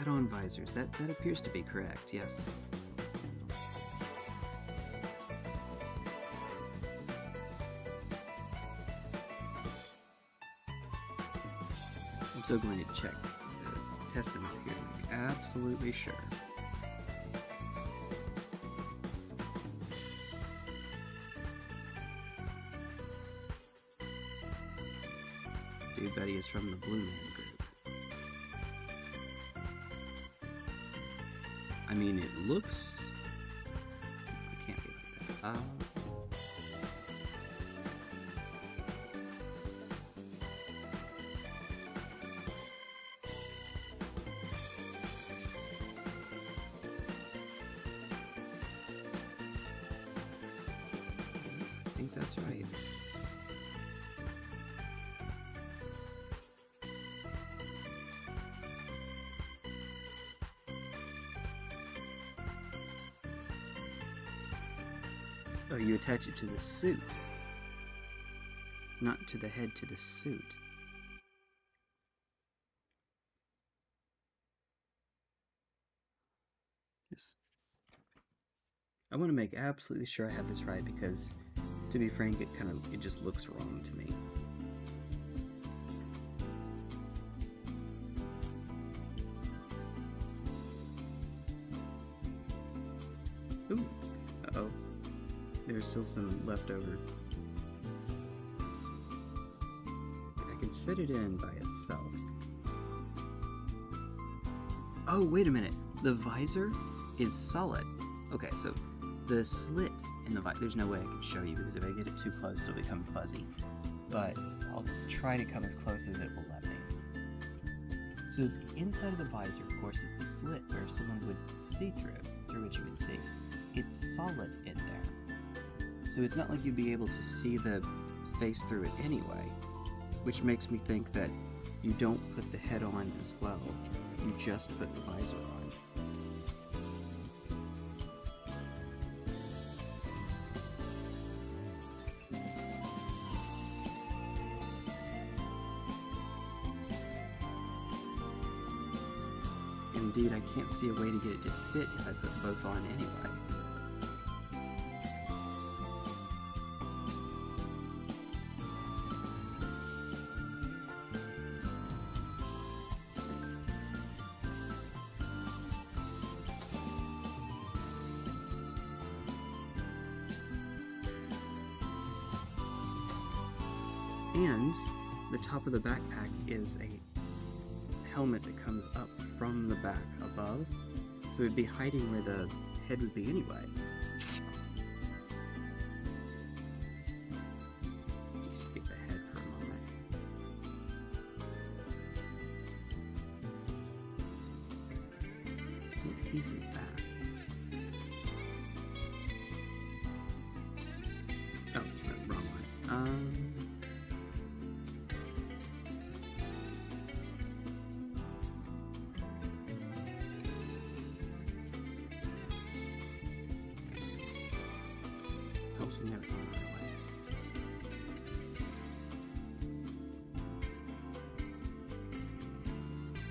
Add-on visors. That appears to be correct, yes. I'm still going to check, test them out here to make absolutely sure. Dude buddy is from the Blue Man group. I mean, it looks... It can't be like that. I think that's right. Oh, you attach it to the suit, not to the head to the suit. This. I want to make absolutely sure I have this right because, to be frank, it just looks wrong to me. Ooh, uh-oh. There's still some left over. I can fit it in by itself. Oh, wait a minute. The visor is solid. Okay, so the slit in the visor, there's no way I can show you because if I get it too close, it'll become fuzzy. But I'll try to come as close as it will let me. So inside of the visor, of course, is the slit where someone would see through which you would see. It's solid in there. So it's not like you'd be able to see the face through it anyway, which makes me think that you don't put the head on as well. You just put the visor on. Indeed, I can't see a way to get it to fit if I put both on anyway. And the top of the backpack is a helmet that comes up from the back above, so it'd be hiding where the head would be anyway. Skip ahead for a moment. What piece is that? Oh, wrong one.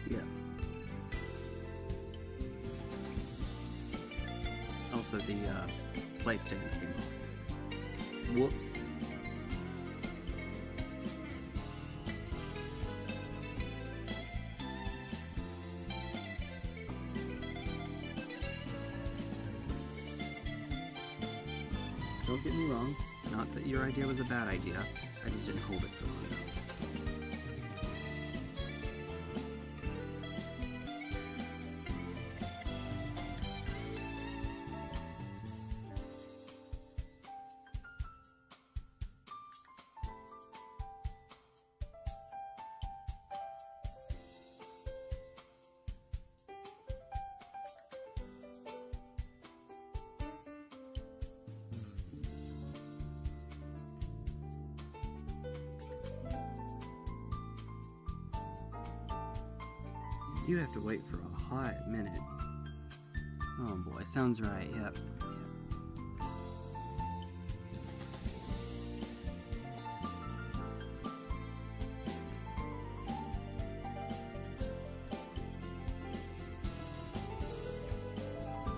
Yeah. Also, the flight stand came off. Whoops. Don't get me wrong, not that your idea was a bad idea, I just didn't hold it for long enough. You have to wait for a hot minute. Oh boy, sounds right, yep.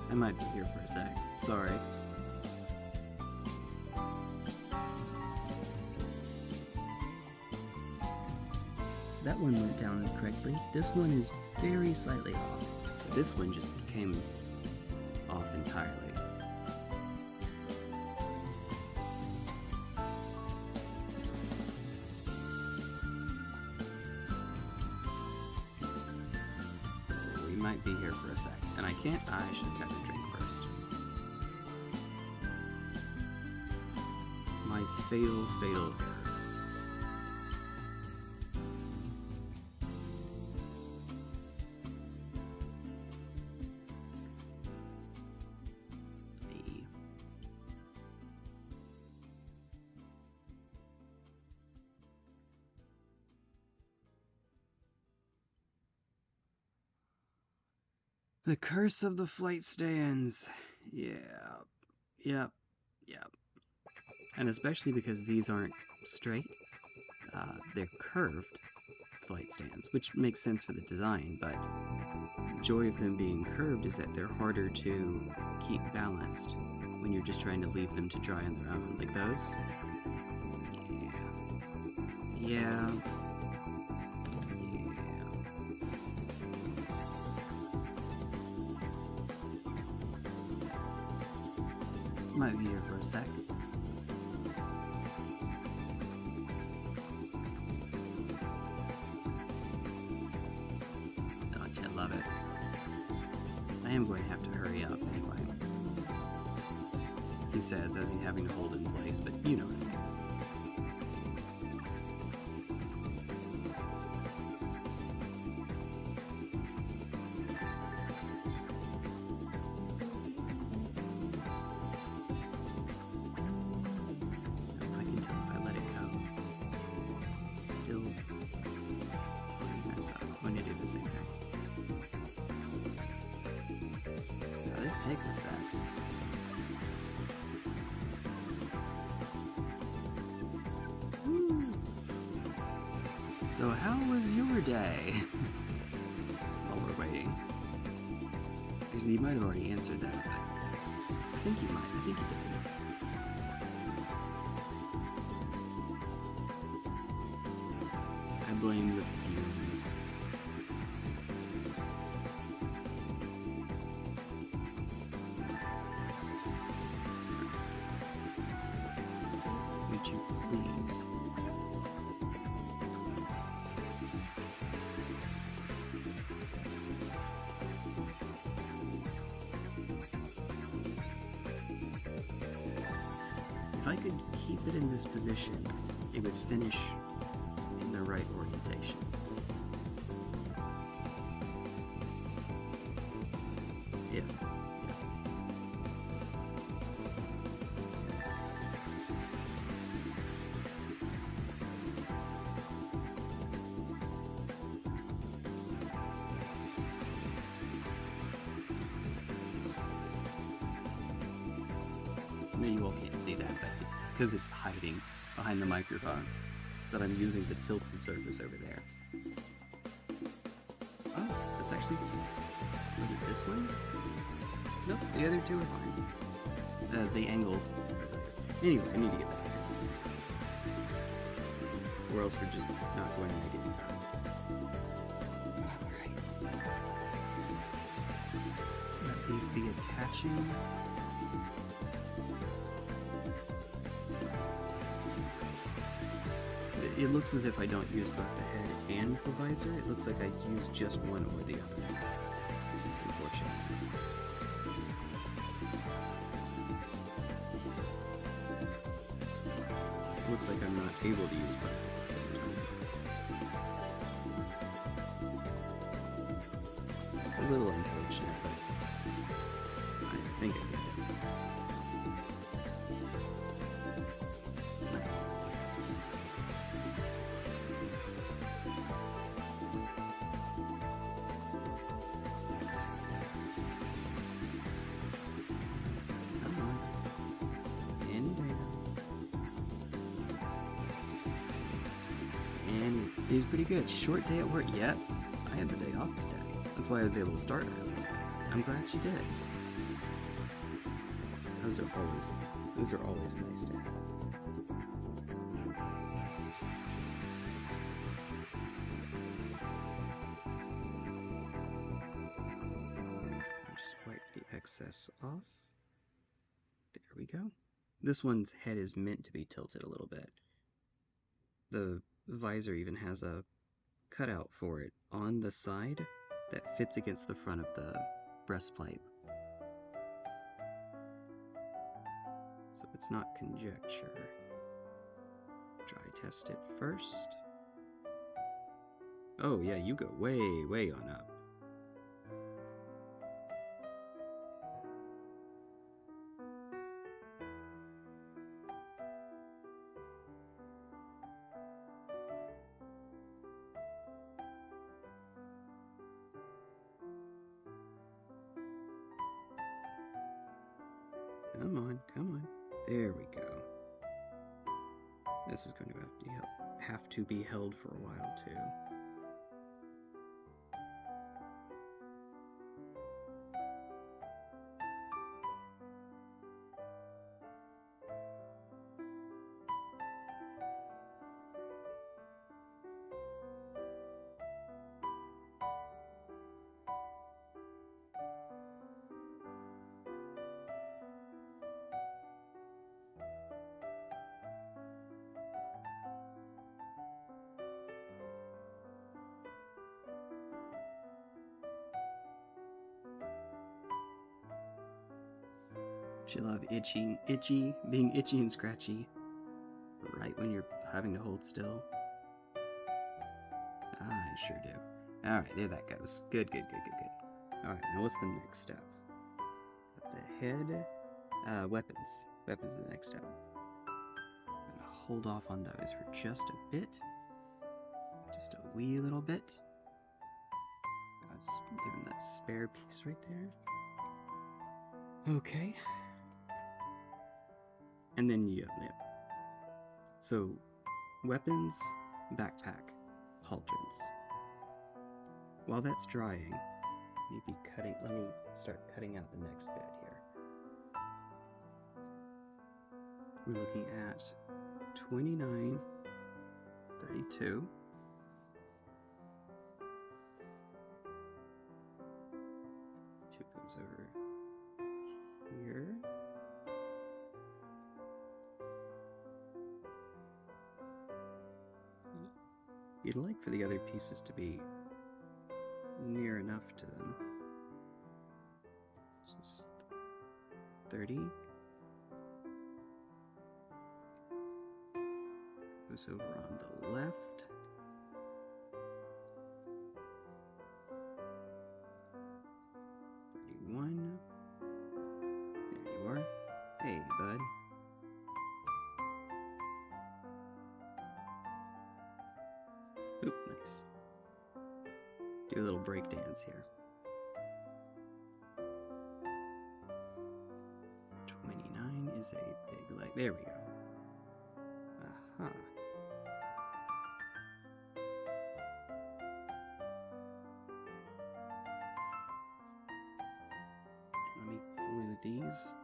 I might be here for a sec. Sorry. That one went down correctly. This one is very slightly off. This one just came off entirely. So we might be here for a sec. And I should have gotten a drink first. My fatal error. The curse of the flight stands. Yeah. Yep. And especially because these aren't straight, they're curved flight stands, which makes sense for the design, but the joy of them being curved is that they're harder to keep balanced when you're just trying to leave them to dry on their own, like those. Yeah. Might be here for a sec. Don't you love it? I am going to have to hurry up anyway. He says as he's having to hold it in place, but you know what I mean. this takes a sec. Woo. So how was your day? While we're waiting. Actually, you might have already answered that. I think you might. I think you did. I blame the fumes. Would you please? If I could keep it in this position, it would finish in the right orientation. If. Maybe you all can't see that, but because it's hiding behind the microphone, that I'm using the tilted surface over there. Oh, that's actually... Was it this one? Nope, the other two are fine. The angle... Anyway, I need to get back to it. Or else we're just not going to make it in time. Alright. Let these be attaching. It looks as if I don't use both the head and the visor. It looks like I use just one or the other. Unfortunately. It looks like I'm not able to use both at the same time. It's a little unfortunate, but I think I get it. Nice. He's pretty good. Short day at work. Yes, I had the day off today. That's why I was able to start early. I'm glad you did. Those are always nice to have. Just wipe the excess off. There we go. This one's head is meant to be tilted a little bit. The visor even has a cutout for it on the side that fits against the front of the breastplate. So it's not conjecture. Dry test it first. Oh yeah, you go way, way on up. Come on, come on. There we go. This is going to have to be held for a while too. She love being itchy and scratchy, right when you're having to hold still. I sure do. Alright, there that goes. Good. Alright, now what's the next step? Got the head. Weapons. Weapons is the next step. I'm gonna hold off on those for just a bit. Just a wee little bit. Let's give him that spare piece right there. Okay. And then yeah. So, weapons, backpack, pauldrons. While that's drying, maybe let me start cutting out the next bed here. We're looking at 29, 32. Two goes over here. You'd like for the other pieces to be near enough to them. This is 30. Goes over on the left. There you are. Hey, bud. Oop, nice. Do a little break dance here. 29 is a big leg. There we go. Aha. Let me glue these.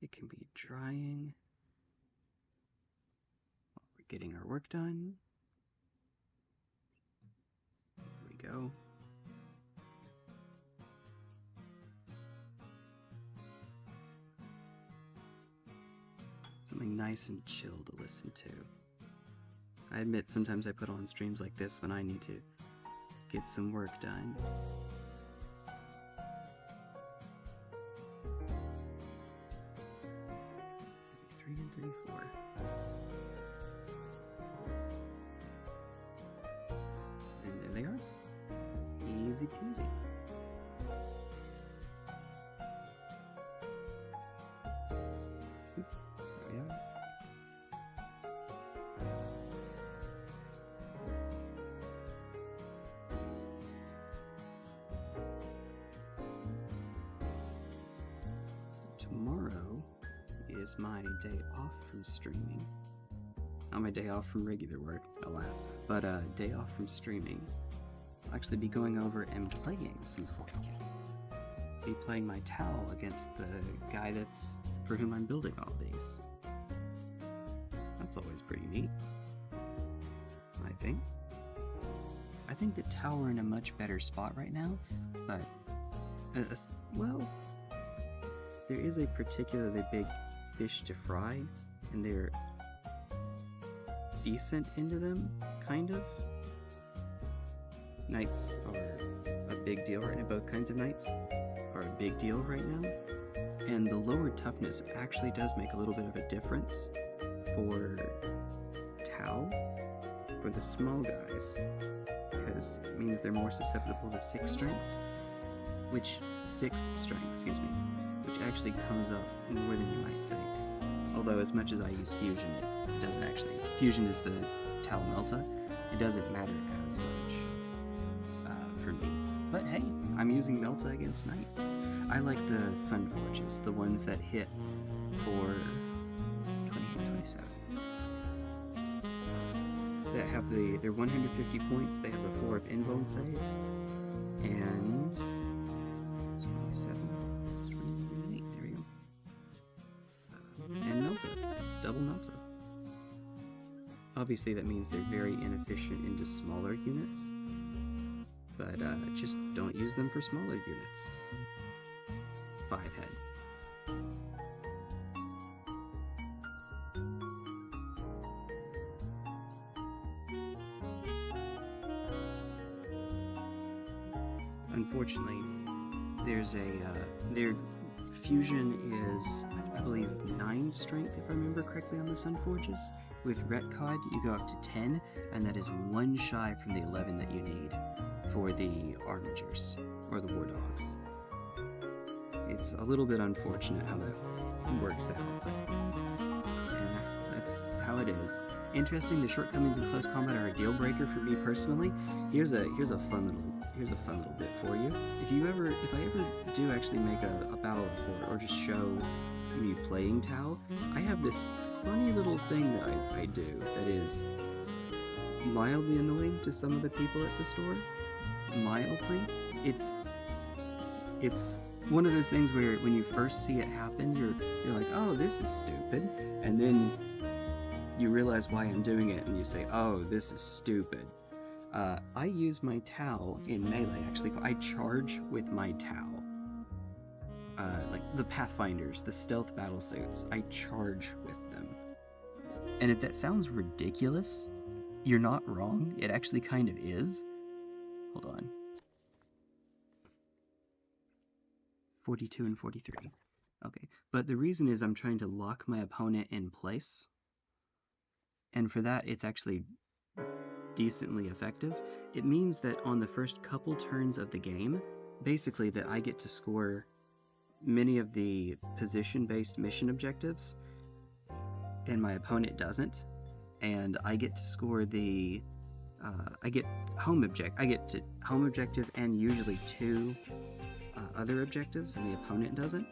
It can be drying while we're getting our work done. There we go. Something nice and chill to listen to. I admit sometimes I put on streams like this when I need to get some work done. 33 and 34. And there they are. Easy peasy. There we are. Tomorrow is my day off from streaming. Not my day off from regular work, alas, but day off from streaming. I'll actually be going over and playing some Fortnite. Be playing my Tau against the guy for whom I'm building all these. That's always pretty neat, I think. I think the Tau are in a much better spot right now, but, well, there is a particularly big fish to fry, and they're decent into them, kind of. Knights are a big deal right now. Both kinds of knights are a big deal right now. And the lower toughness actually does make a little bit of a difference for Tau, for the small guys, because it means they're more susceptible to 6 strength, which actually comes up more than you might think. Although as much as I use Fusion, it doesn't actually. Fusion is the Tau Melta. It doesn't matter as much for me. But hey, I'm using Melta against Knights. I like the Sun Forges, the ones that hit for 28, 27. That have they're 150 points. They have the 4 of Invuln save, and 27, 28. There we go. And Melta, double Melta. Obviously, that means they're very inefficient into smaller units, but just don't use them for smaller units. 5 head. Unfortunately, there's their fusion is, I believe, 9 strength, if I remember correctly, on the Sun Forges. With Retcod, you go up to 10, and that is 1 shy from the 11 that you need for the Armigers, or the War Dogs. It's a little bit unfortunate how that works out, but that's how how it is. Interesting, the shortcomings in close combat are a deal breaker for me personally. Here's a fun little bit for you. If I ever do actually make a battle report or just show me playing Tau, I have this funny little thing that I do that is mildly annoying to some of the people at the store. Mildly. It's one of those things where when you first see it happen, you're like, oh, this is stupid, and then you realize why I'm doing it, and you say, oh, this is stupid. I use my Tau in melee, actually. I charge with my Tau. Like the Pathfinders, the stealth battlesuits, I charge with them. And if that sounds ridiculous, you're not wrong. It actually kind of is. Hold on. 42 and 43. Okay, but the reason is I'm trying to lock my opponent in place. And for that, it's actually decently effective. It means that on the first couple turns of the game, basically that I get to score many of the position-based mission objectives, and my opponent doesn't. And I get to score the I get home objective and usually 2 other objectives, and the opponent doesn't.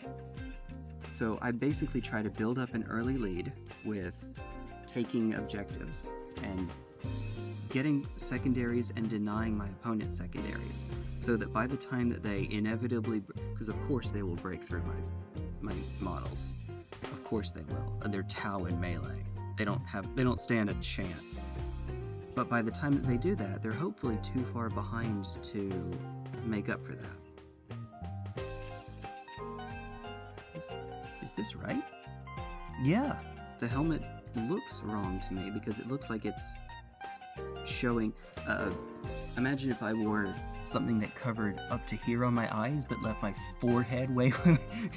So I basically try to build up an early lead with taking objectives and getting secondaries and denying my opponent's secondaries, so that by the time that they inevitably, because of course they will break through my models, of course they will, and they're Tau in melee. They don't stand a chance. But by the time that they do that, they're hopefully too far behind to make up for that. Is this right? Yeah, the helmet looks wrong to me because it looks like it's showing. Imagine if I wore something that covered up to here on my eyes but left my forehead way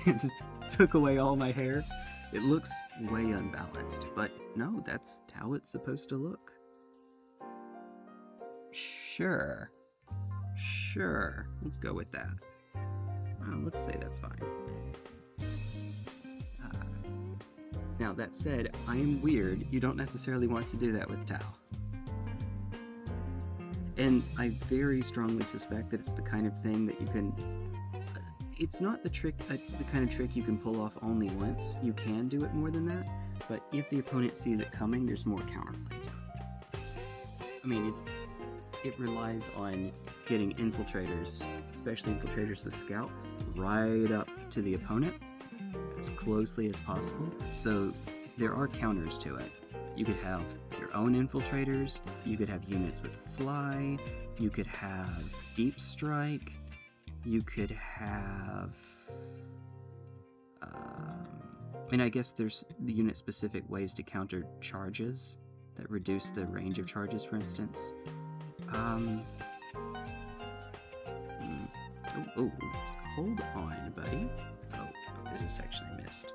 it just took away all my hair. It looks way unbalanced, but no, that's how it's supposed to look. Sure, let's go with that. Let's say that's fine. Now, that said, I am weird. You don't necessarily want to do that with Tau. And I very strongly suspect that it's the kind of thing that you can... it's not the kind of trick you can pull off only once. You can do it more than that, but if the opponent sees it coming, there's more counterplay to it. I mean, it relies on getting infiltrators, especially infiltrators with Scout, right up to the opponent, as closely as possible. So there are counters to it. You could have your own infiltrators, you could have units with Fly, you could have Deep Strike, you could have... I mean, I guess there's the unit-specific ways to counter charges that reduce the range of charges, for instance. Hold on, buddy. Oh, there's a section I missed.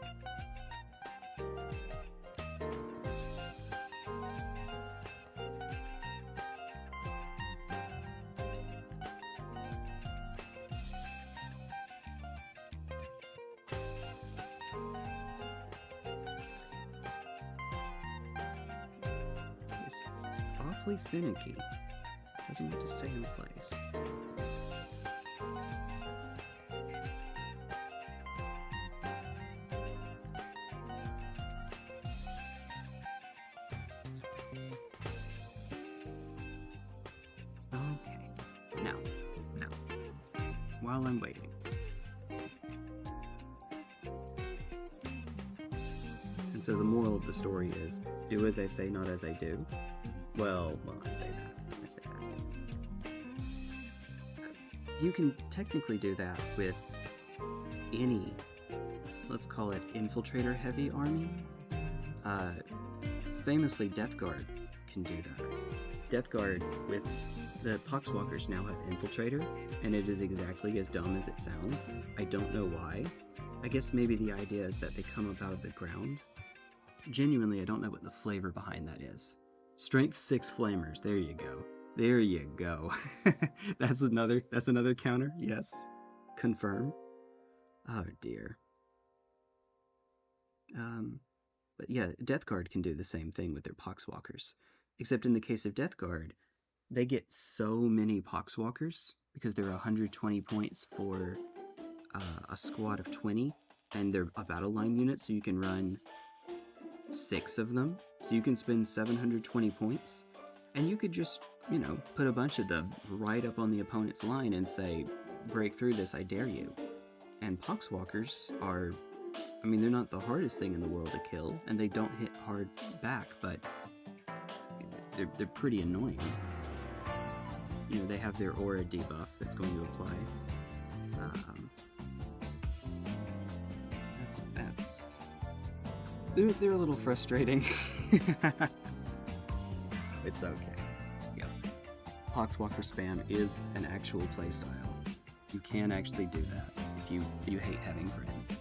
It's awfully finicky. Doesn't want to stay in place. Okay, now, while I'm waiting. And so the moral of the story is, do as I say, not as I do. Well, I say that. You can technically do that with any, let's call it infiltrator heavy army. Famously, Death Guard can do that. Death Guard with the Poxwalkers now have infiltrator, and it is exactly as dumb as it sounds. I don't know why. I guess maybe the idea is that they come up out of the ground. Genuinely, I don't know what the flavor behind that is. Strength 6 flamers, there you go. There you go. That's another counter, yes. Confirm. Oh dear. But yeah, Death Guard can do the same thing with their Poxwalkers. Except in the case of Death Guard, they get so many Poxwalkers because they're 120 points for a squad of 20, and they're a battle line unit, so you can run 6 of them. So you can spend 720 points, and you could just, you know, put a bunch of them right up on the opponent's line and say, break through this, I dare you. And Poxwalkers are, I mean, they're not the hardest thing in the world to kill, and they don't hit hard back, but they're pretty annoying. You know, they have their aura debuff that's going to apply. They're a little frustrating. It's okay. Yep. Poxwalker spam is an actual playstyle. You can actually do that if you hate having friends.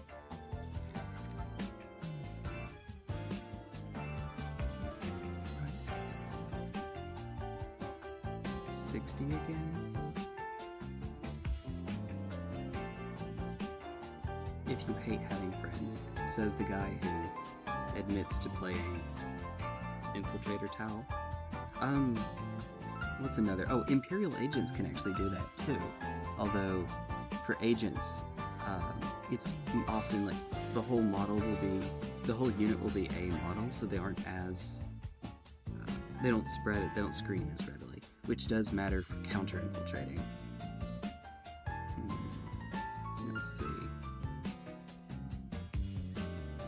Right. 60 again. If you hate having friends, says the guy who admits to playing Infiltrator Tau. What's another? Oh, Imperial Agents can actually do that too. Although, for Agents, it's often like the whole unit will be a model, so they aren't as, they don't screen as readily, which does matter for counter-infiltrating. Let's see.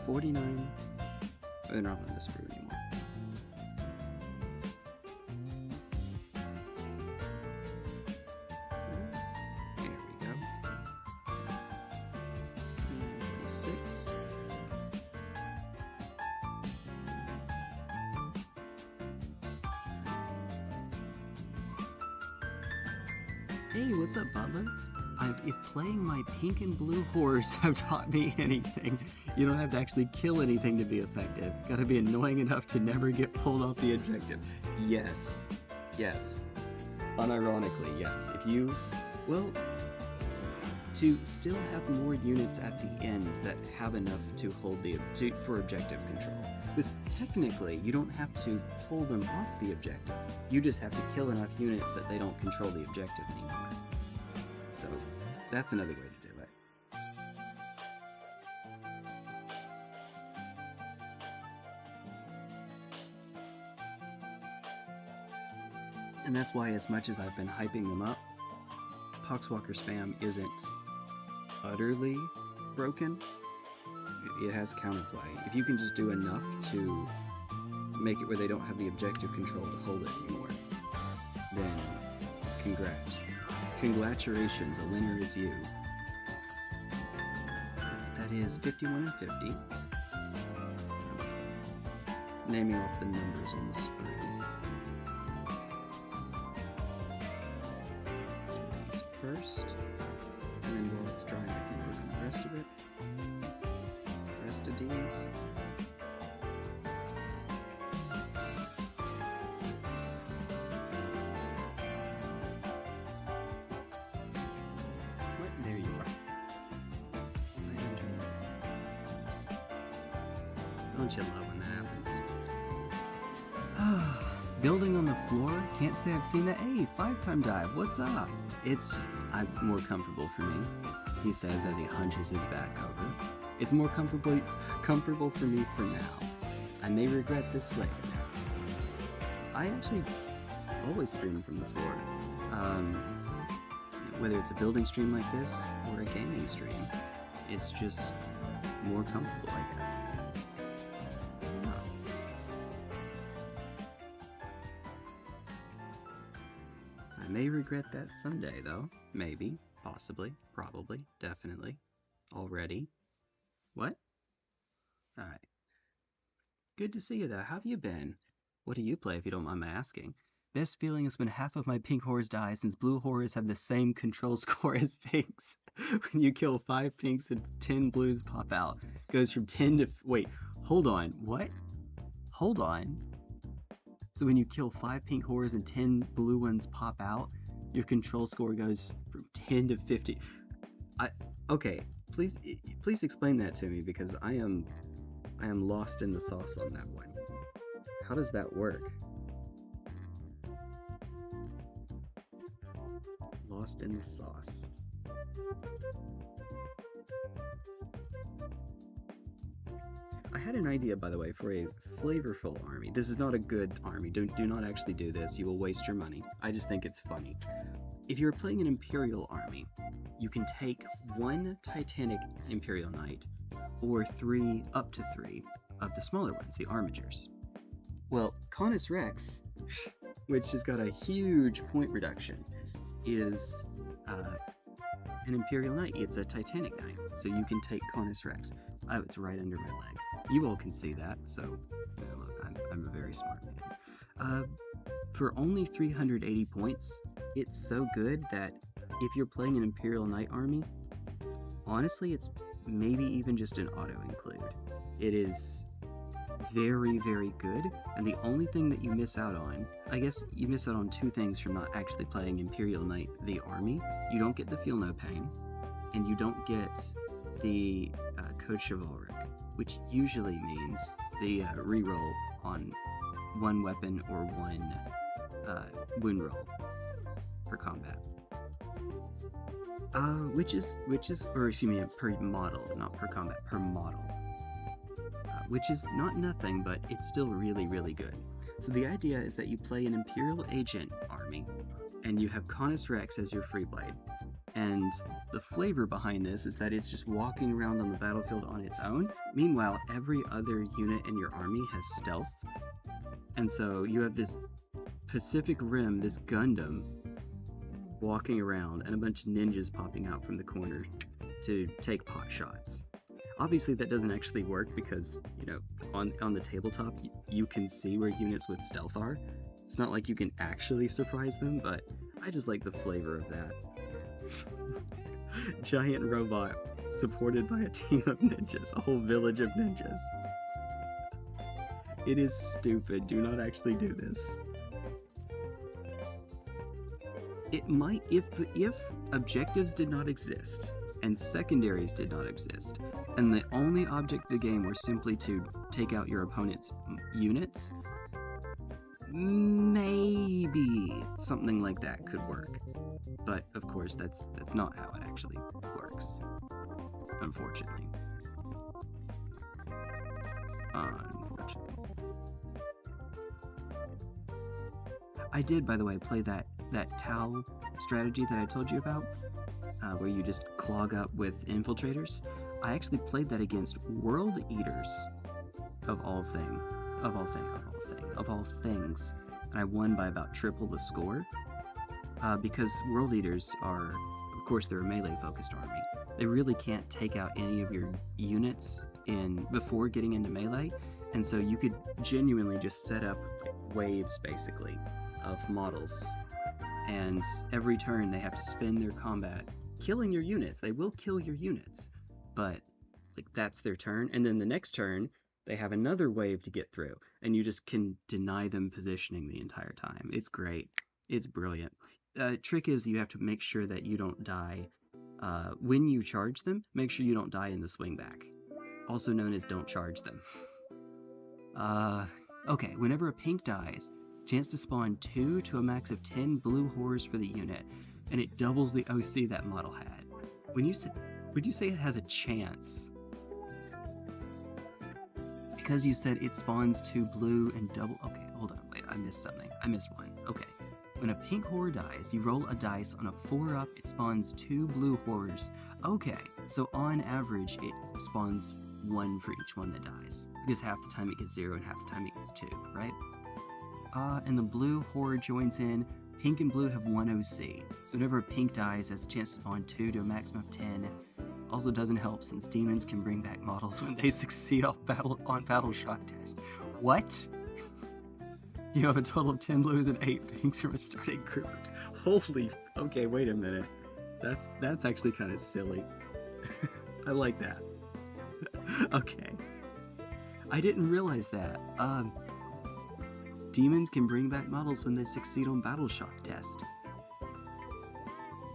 49. They're not on this route anymore. There we go. 26. Hey, what's up, Butler? If playing my pink and blue horse have taught me anything, you don't have to actually kill anything to be effective. Gotta be annoying enough to never get pulled off the objective. Yes. Yes. Unironically, yes. If you... Well, to still have more units at the end that have enough to hold for objective control. Because technically, you don't have to pull them off the objective. You just have to kill enough units that they don't control the objective anymore. So, that's another way to do it. And that's why, as much as I've been hyping them up, Poxwalker spam isn't utterly broken. It has counterplay. If you can just do enough to make it where they don't have the objective control to hold it anymore, then congrats. Congratulations, a winner is you. That is 51 and 50. Naming off the numbers on the sprue. Do these first, and then while it's drying, I can work on the rest of it. The rest of these. Don't you love when that happens? Building on the floor? Can't say I've seen that. Hey, 5-time dive, what's up? It's just, more comfortable for me, he says as he hunches his back over. It's more comfortable for me for now. I may regret this later. I actually always stream from the floor. Whether it's a building stream like this or a gaming stream, it's just more comfortable, I guess. I may regret that someday, though. Maybe, possibly, probably, definitely, already. What? Alright. Good to see you, though. How have you been? What do you play, if you don't mind my asking? Best feeling is when half of my pink horrors die, since blue horrors have the same control score as pinks. When you kill 5 pinks and 10 blues pop out. Goes from 10 to... Wait, hold on. What? Hold on. So when you kill 5 pink horrors and 10 blue ones pop out, your control score goes from 10 to 50. Okay, please explain that to me, because I am I am lost in the sauce on that one. How does that work? Lost in the sauce. I had an idea, by the way, for a flavorful army. This is not a good army. Do not actually do this. You will waste your money. I just think it's funny. If you're playing an Imperial army, you can take one Titanic Imperial Knight, or up to three of the smaller ones, the Armigers. Well, Canis Rex, which has got a huge point reduction, is an Imperial Knight. It's a Titanic Knight, so you can take Canis Rex. Oh, it's right under my leg. You all can see that, so look, I'm a very smart man. For only 380 points, it's so good that if you're playing an Imperial Knight army, honestly, it's maybe even just an auto-include. It is very, very good, and the only thing that you miss out on, I guess you miss out on two things from not actually playing Imperial Knight the army. You don't get the Feel No Pain, and you don't get the Code Chivalric, which usually means the reroll on one weapon or one wound roll for combat. Which is, or excuse me, per model, not per combat, per model. Which is not nothing, but it's still really, really good. So the idea is that you play an Imperial Agent army, and you have Canis Rex as your Freeblade. And the flavor behind this is that it's just walking around on the battlefield on its own. Meanwhile, every other unit in your army has stealth. And so you have this Pacific Rim, this Gundam, walking around, and a bunch of ninjas popping out from the corner to take pot shots. Obviously that doesn't actually work because, you know, on the tabletop you can see where units with stealth are. It's not like you can actually surprise them, but I just like the flavor of that. Giant robot supported by a team of ninjas, a whole village of ninjas. It is stupid. Do not actually do this. It might, if objectives did not exist and secondaries did not exist, and the only object of the game were simply to take out your opponent's units, maybe something like that could work. But of course, that's not how it actually works, unfortunately. I did, by the way, play that Tau strategy that I told you about, where you just clog up with infiltrators. I actually played that against World Eaters, of all things, and I won by about triple the score, because World Eaters are, of course, they're a melee-focused army. They really can't take out any of your units before getting into melee, and so you could genuinely just set up waves, basically, of models, and every turn they have to spend their combat killing your units. They will kill your units, but like that's their turn, and then the next turn they have another wave to get through, and you just can deny them positioning the entire time. It's great. It's brilliant. Trick is you have to make sure that you don't die when you charge them. Make sure you don't die in the swing back, also known as don't charge them. Okay, whenever a pink dies, chance to spawn 2 to a max of 10 blue horrors for the unit, and it doubles the OC that model had. When you say it has a chance, because you said it spawns 2 blue and double. Okay, hold on, wait, I missed something. I missed one. Okay. When a pink horror dies, you roll a dice. On a 4-up, it spawns 2 blue horrors. Okay, so on average, it spawns 1 for each one that dies, because half the time it gets 0 and half the time it gets 2, right? And the blue horror joins in. Pink and blue have 1 OC, so whenever a pink dies, it has a chance to spawn 2 to a maximum of 10. Also doesn't help since demons can bring back models when they succeed on battle shot test. What? You have a total of 10 blues and 8 pinks from a starting group. Holy, okay, wait a minute. That's actually kind of silly. I like that. Okay. I didn't realize that. Demons can bring back models when they succeed on battle shock test.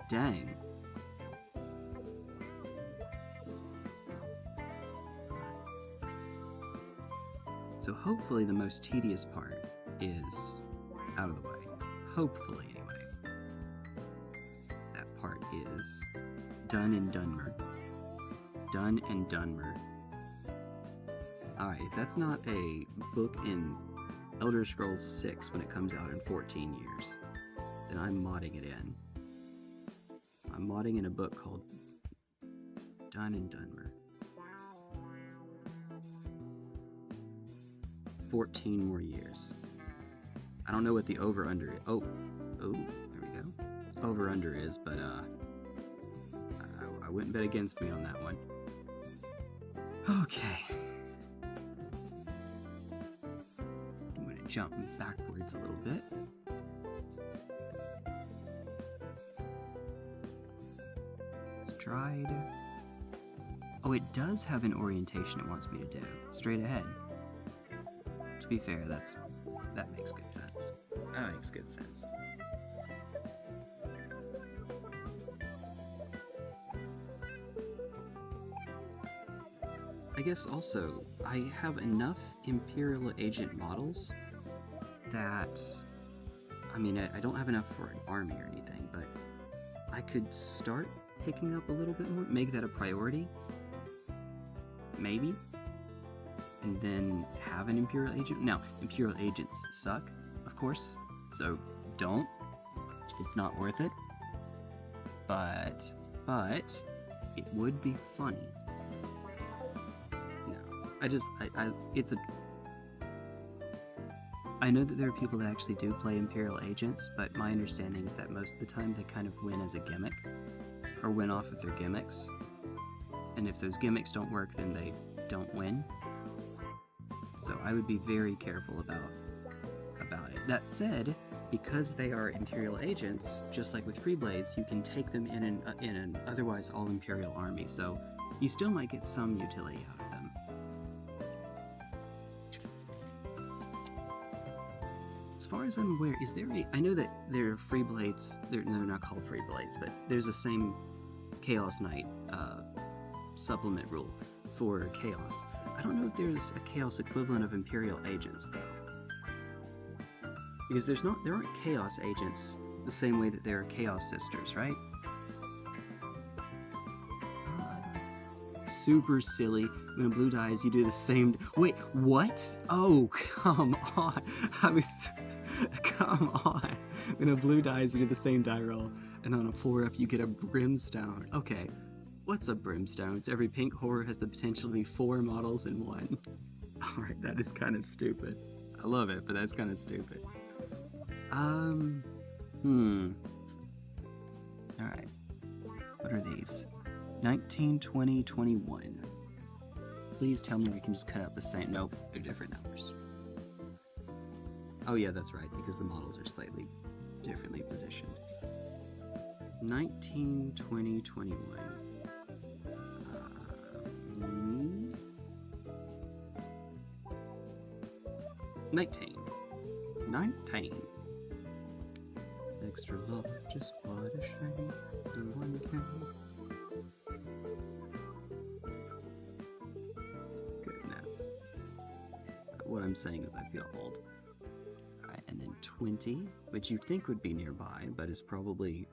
Dang. So hopefully the most tedious part is out of the way. Hopefully, anyway. That part is done and Dunmer. Done and Dunmer. Alright, if that's not a book in Elder Scrolls 6 when it comes out in 14 years, then I'm modding it in. I'm modding in a book called Done and Dunmer. 14 more years. I don't know what the over-under is. Oh, there we go. Over-under is, but I wouldn't bet against me on that one. Okay. I'm going to jump backwards a little bit. It's dried. Oh, it does have an orientation it wants me to do. Straight ahead. To be fair, that makes good sense. That makes good sense. I guess also, I have enough Imperial Agent models that, I mean, I don't have enough for an army or anything, but I could start picking up a little bit more, make that a priority, maybe, and then have an Imperial Agent. Now, Imperial Agents suck, of course, so don't. It's not worth it, but it would be funny. I know that there are people that actually do play Imperial Agents, but my understanding is that most of the time they kind of win as a gimmick, or win off of their gimmicks, and if those gimmicks don't work, then they don't win. So I would be very careful about it. That said, because they are Imperial Agents, just like with Freeblades, you can take them in an otherwise all-Imperial army, so you still might get some utility out of them. As far as I'm aware, is there I know that there are Freeblades, they're not called Freeblades, but there's the same Chaos Knight supplement rule for Chaos. I don't know if there's a Chaos equivalent of Imperial Agents, though. Because there aren't Chaos Agents the same way that there are Chaos Sisters, right? Super silly. When a blue dies, you do the same... Wait, what? Oh, come on. Come on. When a blue dies, you do the same die roll, and on a 4-up, you get a Brimstone. Okay, what's a Brimstone? It's every pink horror has the potential to be 4 models in one. Alright, that is kind of stupid. I love it, but that's kind of stupid. Alright. What are these? 19, 20, 21. Please tell me I can just cut out the same. Nope, they're different numbers. Oh yeah, that's right, because the models are slightly differently positioned. 19, 20, 21. 19. Extra love, just what a shame. No one can. Goodness. What I'm saying is I feel old. Alright, and then 20, which you'd think would be nearby, but is probably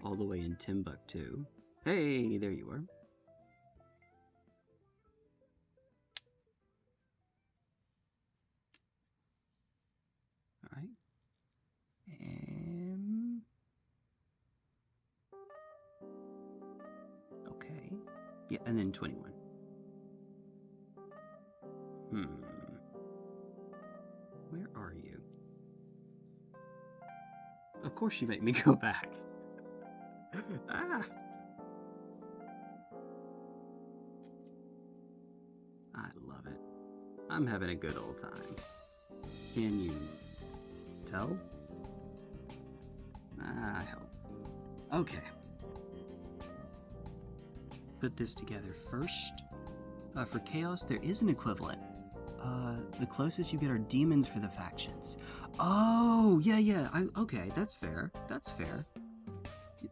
all the way in Timbuktu. Hey, there you are. Alright. Okay. Yeah, and then 21. Where are you? Of course you make me go back. Ah! I love it. I'm having a good old time. Can you tell? I hope. Okay. Put this together first. For Chaos, there is an equivalent. The closest you get are demons for the factions. Oh, yeah. Okay, that's fair. That's fair.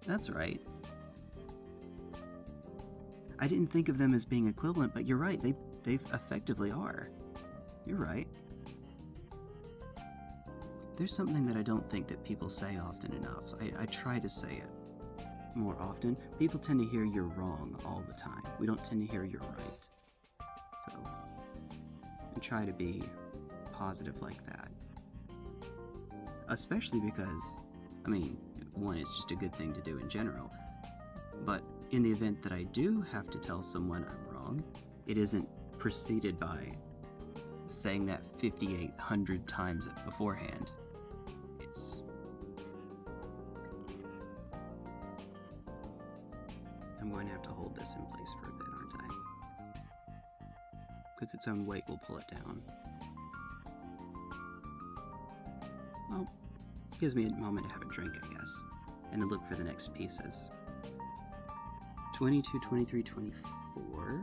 That's right. I didn't think of them as being equivalent, but you're right. They effectively are. You're right. There's something that I don't think that people say often enough. I try to say it more often. People tend to hear you're wrong all the time. We don't tend to hear you're right. So, I try to be positive like that. Especially because, I mean, one, it's just a good thing to do in general. But in the event that I do have to tell someone I'm wrong, it isn't preceded by saying that 5,800 times beforehand. I'm going to have to hold this in place for a bit, aren't I? With its own weight, will pull it down. Well, gives me a moment to have a drink, I guess, and to look for the next pieces. 22, 23, 24.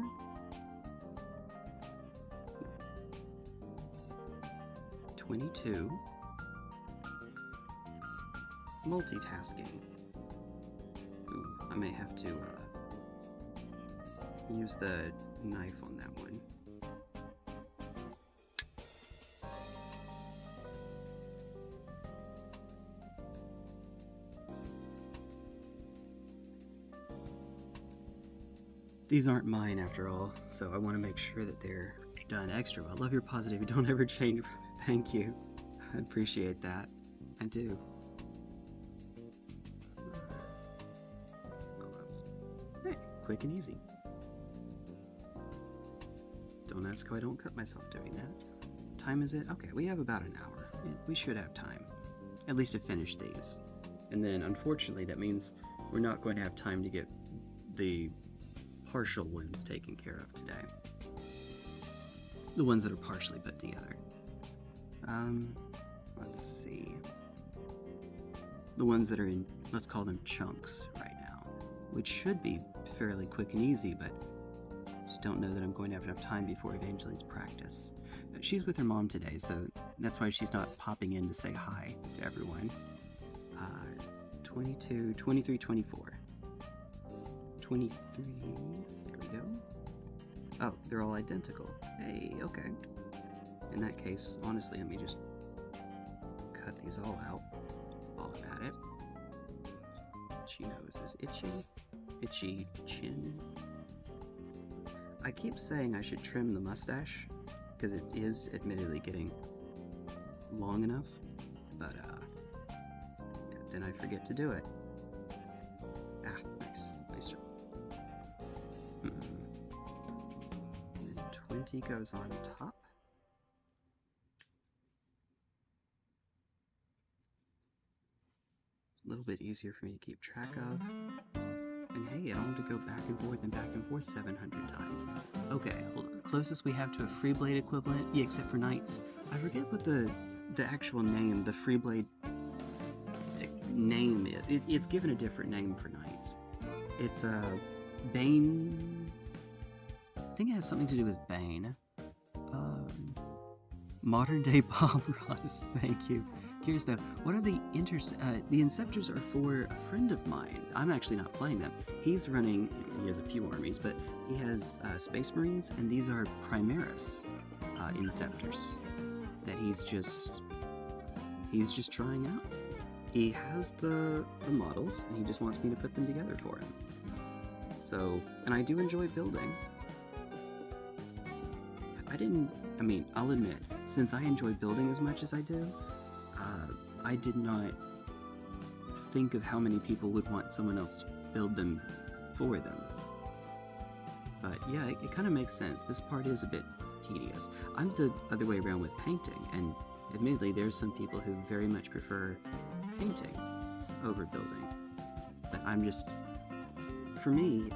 22. Multitasking. Ooh, I may have to use the knife on that one. These aren't mine after all, so I want to make sure that they're done extra well. Love your positivity, don't ever change. Thank you. I appreciate that. I do. Hey, quick and easy. Don't ask how I don't cut myself doing that. Time is it? Okay, we have about an hour. We should have time. At least to finish these. And then, unfortunately, that means we're not going to have time to get the partial ones taken care of today. The ones that are partially put together. Let's see. The ones that are in, let's call them chunks right now, which should be fairly quick and easy, but just don't know that I'm going to have enough time before Evangeline's practice. She's with her mom today, so that's why she's not popping in to say hi to everyone. 22, 23, 24. 23, there we go. Oh, they're all identical. Hey, okay. In that case, honestly, let me just cut these all out while I'm at it. Itchy nose is itchy. Itchy chin. I keep saying I should trim the mustache, because it is admittedly getting long enough, but then I forget to do it. Ah, nice. Nice job. And 20 goes on top. A little bit easier for me to keep track of. And hey, I don't want to go back and forth 700 times. Okay, hold on. Closest we have to a free blade equivalent, yeah, except for knights. I forget what the actual name, the free blade name is. It's given a different name for knights. It's Bane. I think it has something to do with Bane. Modern day Bob Ross. Thank you. Curious though, what are the the Inceptors are for a friend of mine. I'm actually not playing them. He's running, he has a few armies, but he has Space Marines, and these are Primaris Inceptors that he's just trying out. He has the models, and he just wants me to put them together for him. So, and I do enjoy building. I mean, I'll admit, since I enjoy building as much as I do, I did not think of how many people would want someone else to build them for them. But yeah, it kind of makes sense. This part is a bit tedious. I'm the other way around with painting, and admittedly there's some people who very much prefer painting over building. But I'm just, for me,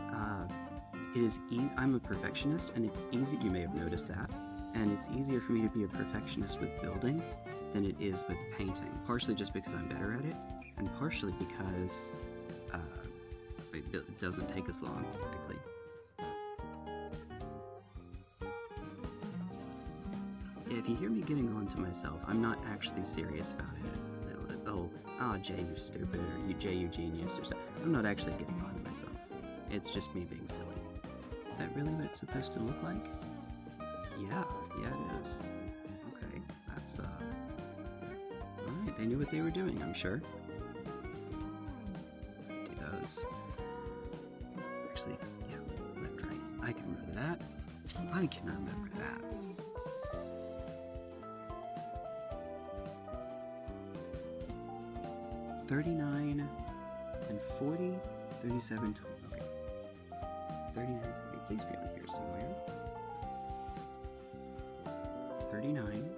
it is I'm a perfectionist, and it's easy, you may have noticed that, and it's easier for me to be a perfectionist with building than it is with painting, partially just because I'm better at it, and partially because it doesn't take as long, frankly. If you hear me getting on to myself, I'm not actually serious about it. Oh, Jay, you stupid, or Jay, you genius, or something. I'm not actually getting on to myself. It's just me being silly. Is that really what it's supposed to look like? Yeah, it is. Let's, alright, they knew what they were doing, I'm sure. Do those. Actually, yeah, left, right. I can remember that. I can remember that. $39 and 40, 37, 20. Okay. 39, please be on here somewhere. 39.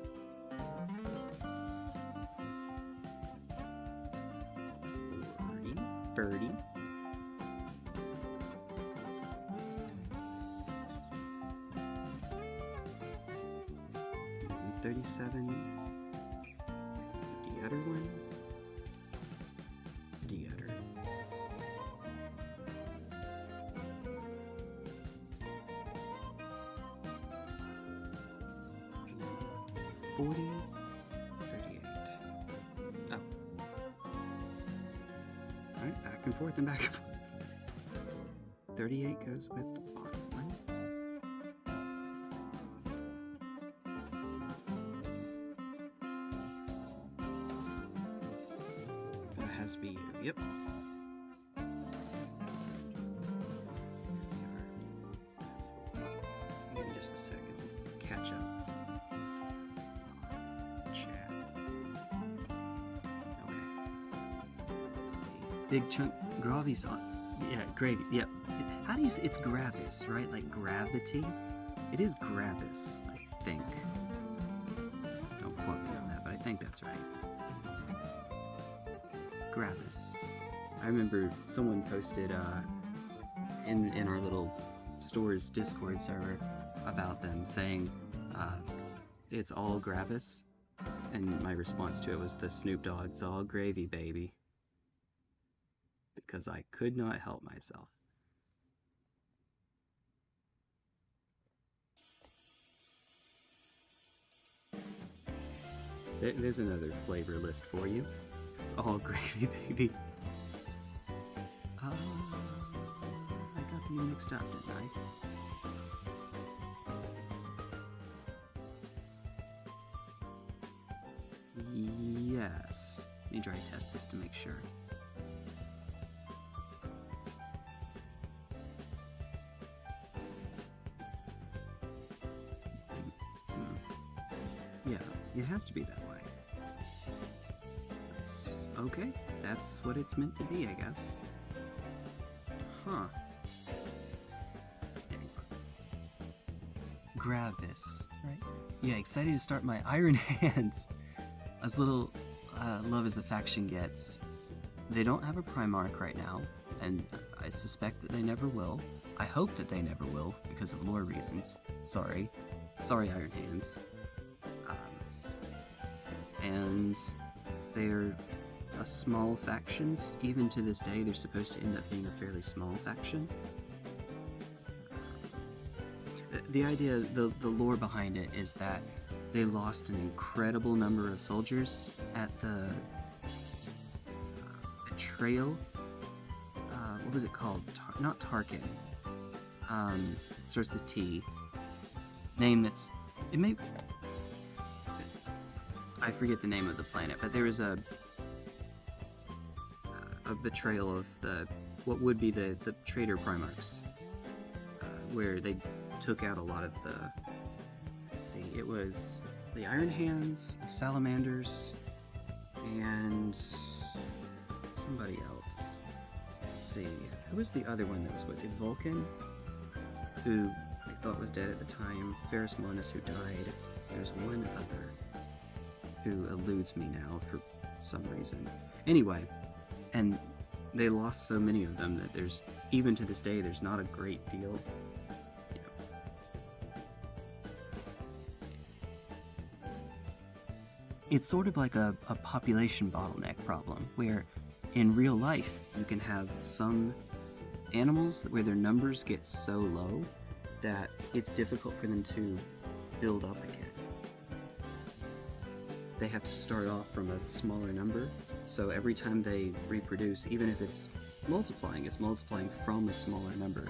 40, 30. 37. The other one. The other. 40, 38. Oh. Alright, back and forth and back and forth. 38 goes with the bottom one. That has to be you. Yep. Give me just a second. Catch up. Chat. Okay. Let's see. Big chunk gravy on. Yeah, gravy. Yep. How do you say it's gravis, right? Like gravity? It is gravis, I think. Don't quote me on that, but I think that's right. Gravis. I remember someone posted in our little store's Discord server about them saying it's all gravis, and my response to it was the Snoop Dogg, it's all gravy, baby. Because I could not help myself. There's another flavor list for you. It's all gravy, baby. I got them mixed up, didn't I? Yes. Let me dry test this to make sure. Yeah, it has to be that way. Okay, that's what it's meant to be, I guess. Huh. Gravis, right? Yeah, excited to start my Iron Hands. As little love as the faction gets, they don't have a Primarch right now, and I suspect that they never will. I hope that they never will, because of lore reasons. Sorry. Sorry, Iron Hands. And they're a small faction. Even to this day, they're supposed to end up being a fairly small faction. The idea, the lore behind it is that they lost an incredible number of soldiers at the betrayal. What was it called? Not Tarkin. Starts with T. Name that's... It may... I forget the name of the planet, but there was a betrayal of what would be the traitor Primarchs, where they took out a lot of the, let's see, it was the Iron Hands, the Salamanders, and somebody else. Let's see, who was the other one that was with it? Vulcan, who I thought was dead at the time, Ferrus Monus, who died. There's one other who eludes me now for some reason. Anyway, and they lost so many of them that there's, even to this day, there's not a great deal. You know. It's sort of like a population bottleneck problem, where in real life you can have some animals where their numbers get so low that it's difficult for them to build up again. They have to start off from a smaller number, so every time they reproduce, even if it's multiplying from a smaller number.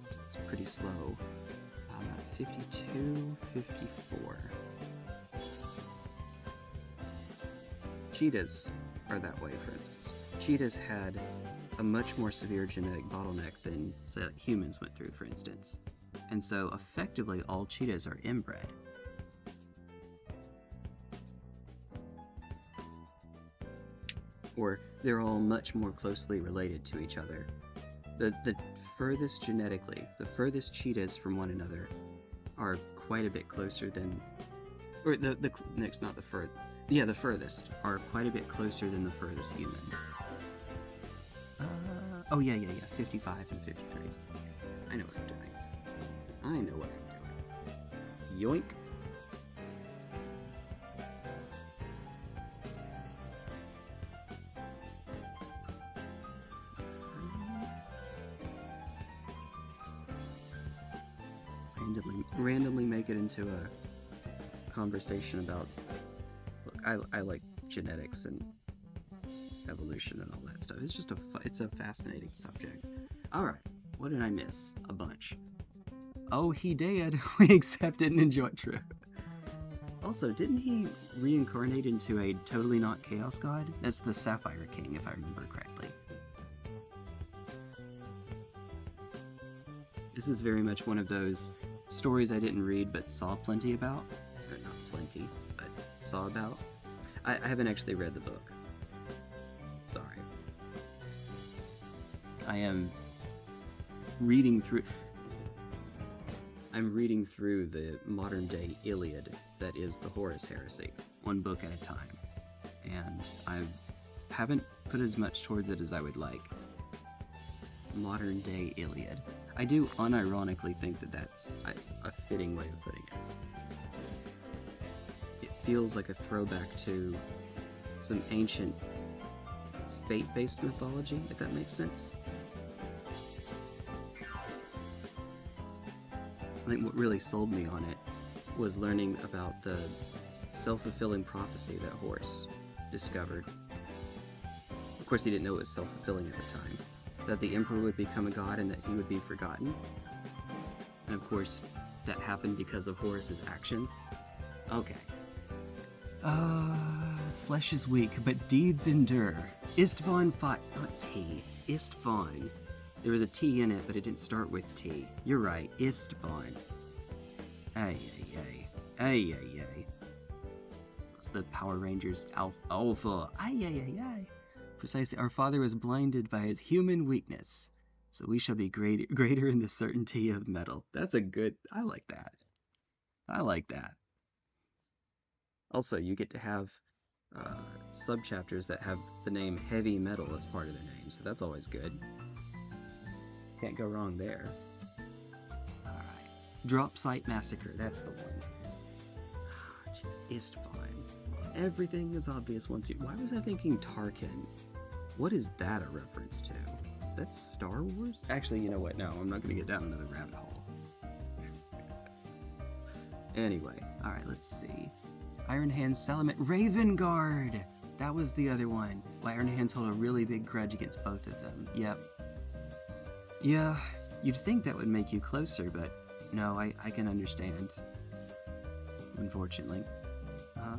So it's pretty slow. 52, 54. cheetahs are that way, for instance. Cheetahs had a much more severe genetic bottleneck than, say, like humans went through, for instance. And so, effectively, all cheetahs are inbred. Or they're all much more closely related to each other. The furthest genetically, the furthest cheetahs from one another are quite a bit closer than, or the next, not the furthest, yeah, the furthest are quite a bit closer than the furthest humans. Oh yeah, 55 and 53. I know what I'm doing. I know what I'm doing. Yoink. Randomly make it into a conversation about, look, I like genetics and evolution and all that stuff. It's just it's a fascinating subject. Alright, what did I miss? A bunch. Oh, he did. We accepted and enjoyed. True. Also, didn't he reincarnate into a totally not chaos god? That's the Sapphire King, if I remember correctly. This is very much one of those stories I didn't read but saw plenty about. Or not plenty, but saw about. I haven't actually read the book. Sorry. I am reading through... I'm reading through the modern-day Iliad that is the Horus Heresy, one book at a time. And I haven't put as much towards it as I would like. Modern-day Iliad. I do unironically think that that's a fitting way of putting it. It feels like a throwback to some ancient fate-based mythology, if that makes sense. I think what really sold me on it was learning about the self-fulfilling prophecy that Horus discovered. Of course, he didn't know it was self-fulfilling at the time. That the Emperor would become a god and that he would be forgotten. And of course, that happened because of Horus's actions. Okay. Flesh is weak, but deeds endure. Istvan fought, not T, Istvan. There was a T in it, but it didn't start with T. You're right, Istvan. Ay. It's the Power Rangers Alpha. Ay. Precisely, our father was blinded by his human weakness, so we shall be greater in the certainty of metal. That's a good... I like that. I like that. Also, you get to have subchapters that have the name heavy metal as part of their name, so that's always good. Can't go wrong there. Alright. Drop Site Massacre, that's the one. Jeez, Istvan. Everything is obvious once you... Why was I thinking Tarkin? What is that a reference to? Is that Star Wars? Actually, you know what? No, I'm not going to get down another rabbit hole. Anyway, alright, let's see. Iron Hands Salamat... Raven Guard! That was the other one. Well, Iron Hands hold a really big grudge against both of them. Yep. Yeah, you'd think that would make you closer, but no, I can understand. Unfortunately. Yeah,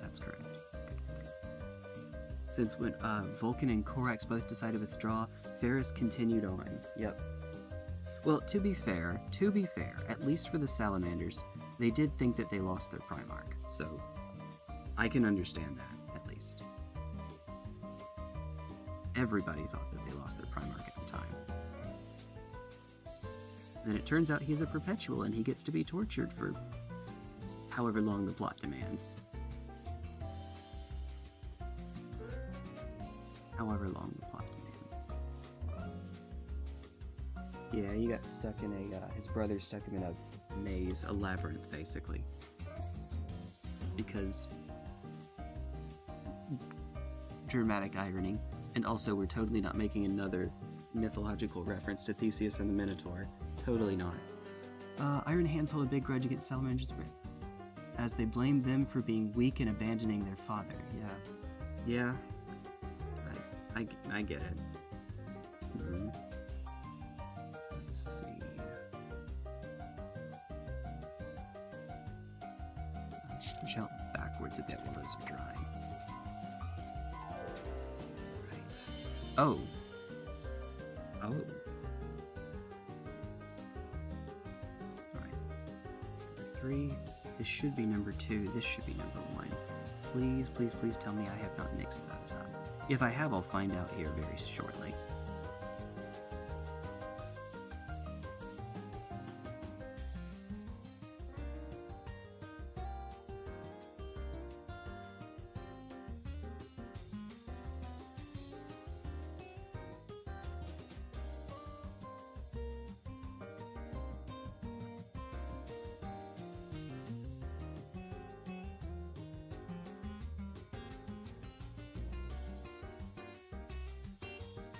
that's correct. Since when Vulcan and Korax both decided to withdraw, Ferris continued on. Yep. Well, to be fair, at least for the Salamanders, they did think that they lost their Primarch, so I can understand that, at least. Everybody thought that they lost their Primarch at the time. And it turns out he's a Perpetual and he gets to be tortured for however long the plot demands. However long the plot demands. Yeah, he got stuck in a, his brother stuck him in a maze, a labyrinth, basically. Because... dramatic irony. And also, we're totally not making another mythological reference to Theseus and the Minotaur. Totally not. Iron Hands hold a big grudge against Salamanders, as they blame them for being weak and abandoning their father. Yeah. I get it. Let's see. I'll just jump backwards a bit while those are drying. Oh. Oh. Alright. Number 3. This should be number 2. This should be number 1. Please, please, please tell me I have not mixed those up. If I have, I'll find out here very shortly.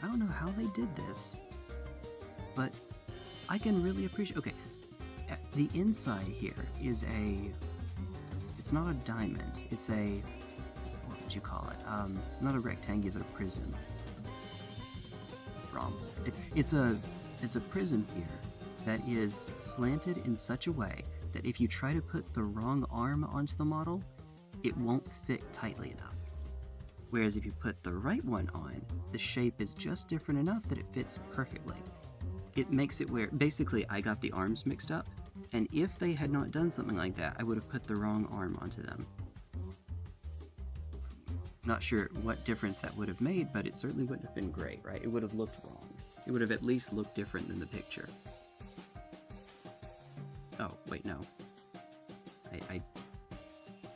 I don't know how they did this, but I can really appreciate. Okay, the inside here is it's not a diamond. It's a, what would you call it? It's not a rectangular prism. Wrong. It's a prism here that is slanted in such a way that if you try to put the wrong arm onto the model, it won't fit tightly enough. Whereas if you put the right one on, the shape is just different enough that it fits perfectly. It makes it where, basically, I got the arms mixed up, and if they had not done something like that, I would have put the wrong arm onto them. Not sure what difference that would have made, but it certainly wouldn't have been great, right? It would have looked wrong. It would have at least looked different than the picture. Oh, wait, no.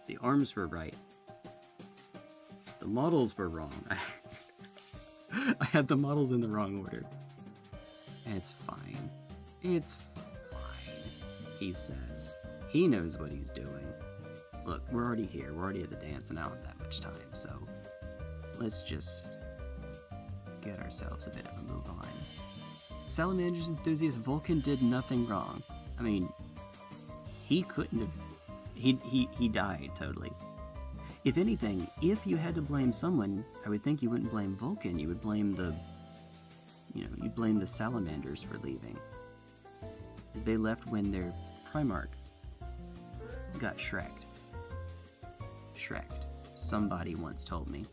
The arms were right. The models were wrong. I had the models in the wrong order. It's fine. It's fine, he says. He knows what he's doing. Look, we're already here. We're already at the dance, and I don't have that much time, so let's just get ourselves a bit of a move on. Salamander's enthusiast Vulcan did nothing wrong. I mean, he couldn't have... He died, totally. If anything, if you had to blame someone, I would think you wouldn't blame Vulcan, you would blame the... you'd blame the Salamanders for leaving. Because they left when their Primarch got Shrek'd. Shrek'd. Somebody once told me.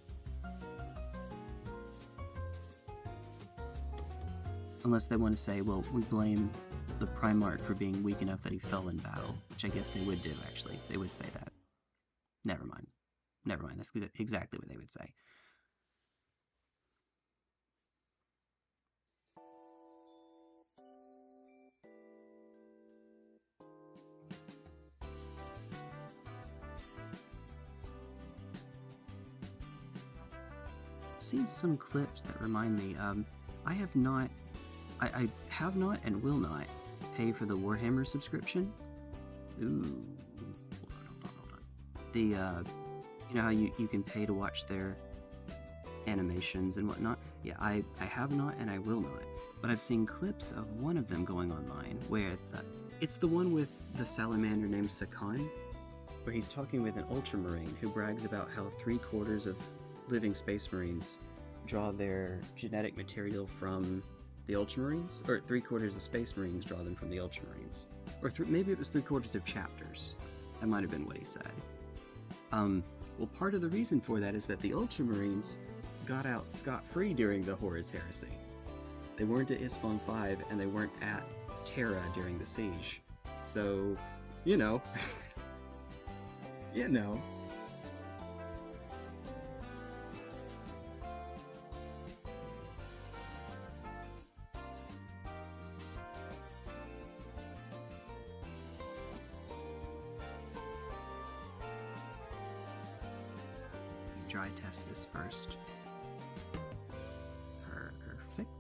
Unless they want to say, well, we blame the Primarch for being weak enough that he fell in battle, which I guess they would do, actually. They would say that. Never mind. Never mind, that's exactly what they would say. I've seen some clips that remind me, I have not and will not pay for the Warhammer subscription. Ooh. Hold on. The, you know how you can pay to watch their animations and whatnot? Yeah, I have not and I will not. But I've seen clips of one of them going online where it's the one with the salamander named Sakan, where he's talking with an Ultramarine who brags about how 3/4 of living Space Marines draw their genetic material from the Ultramarines, or 3/4 of Space Marines draw them from the Ultramarines. Or maybe it was 3/4 of chapters. That might have been what he said. Well, part of the reason for that is that the Ultramarines got out scot-free during the Horus Heresy. They weren't at Isfon 5, and they weren't at Terra during the siege. So, you know. You know. Dry test this first. Perfect.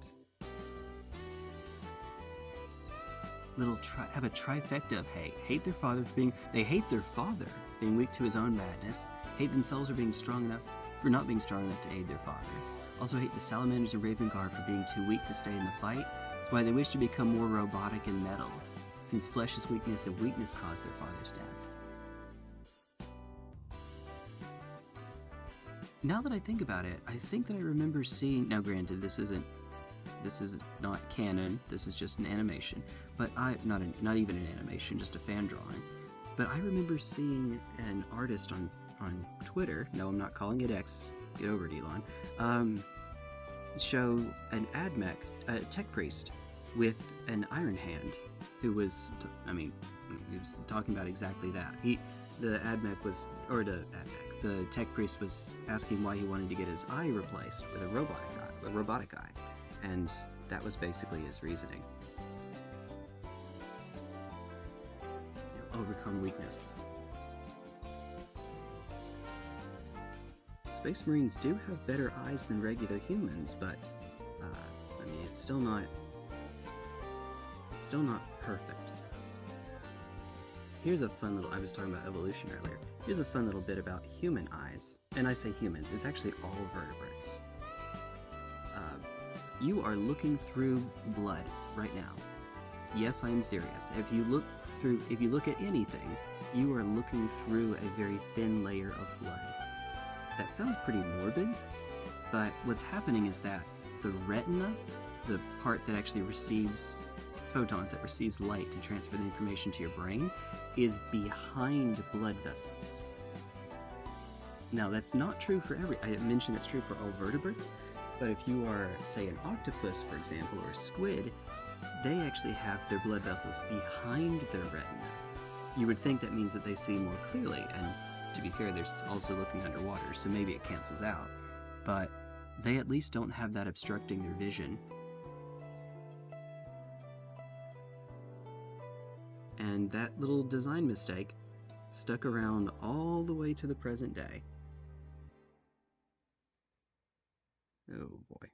Have a trifecta of hate. Hate their father for being... They hate their father being weak to his own madness. Hate themselves for being strong enough... For not being strong enough to aid their father. Also hate the Salamanders and Raven Guard for being too weak to stay in the fight. That's why they wish to become more robotic and metal, since flesh's weakness and weakness caused their father's death. Now that I think about it, I think that I remember seeing... Now granted, this is not canon, this is just an animation, but not even an animation, just a fan drawing. But I remember seeing an artist on Twitter, no, I'm not calling it X, get over it, Elon, show an admech, a tech priest, with an iron hand, who was, he was talking about exactly that. The tech priest was asking why he wanted to get his eye replaced with a robotic eye, and that was basically his reasoning. Overcome weakness. Space Marines do have better eyes than regular humans, but it's still not perfect. Here's a fun little, I was talking about evolution earlier. Here's a fun little bit about human eyes. And I say humans, it's actually all vertebrates. You are looking through blood right now. Yes, I am serious. If you look at anything, you are looking through a very thin layer of blood. That sounds pretty morbid, but what's happening is that the retina, the part that actually receives photons, that receives light to transfer the information to your brain, is behind blood vessels. Now, that's not true for I mentioned it's true for all vertebrates, but if you are, say, an octopus, for example, or a squid, they actually have their blood vessels behind their retina. You would think that means that they see more clearly, and to be fair, they're also looking underwater, so maybe it cancels out. But they at least don't have that obstructing their vision. And that little design mistake stuck around all the way to the present day. Oh boy.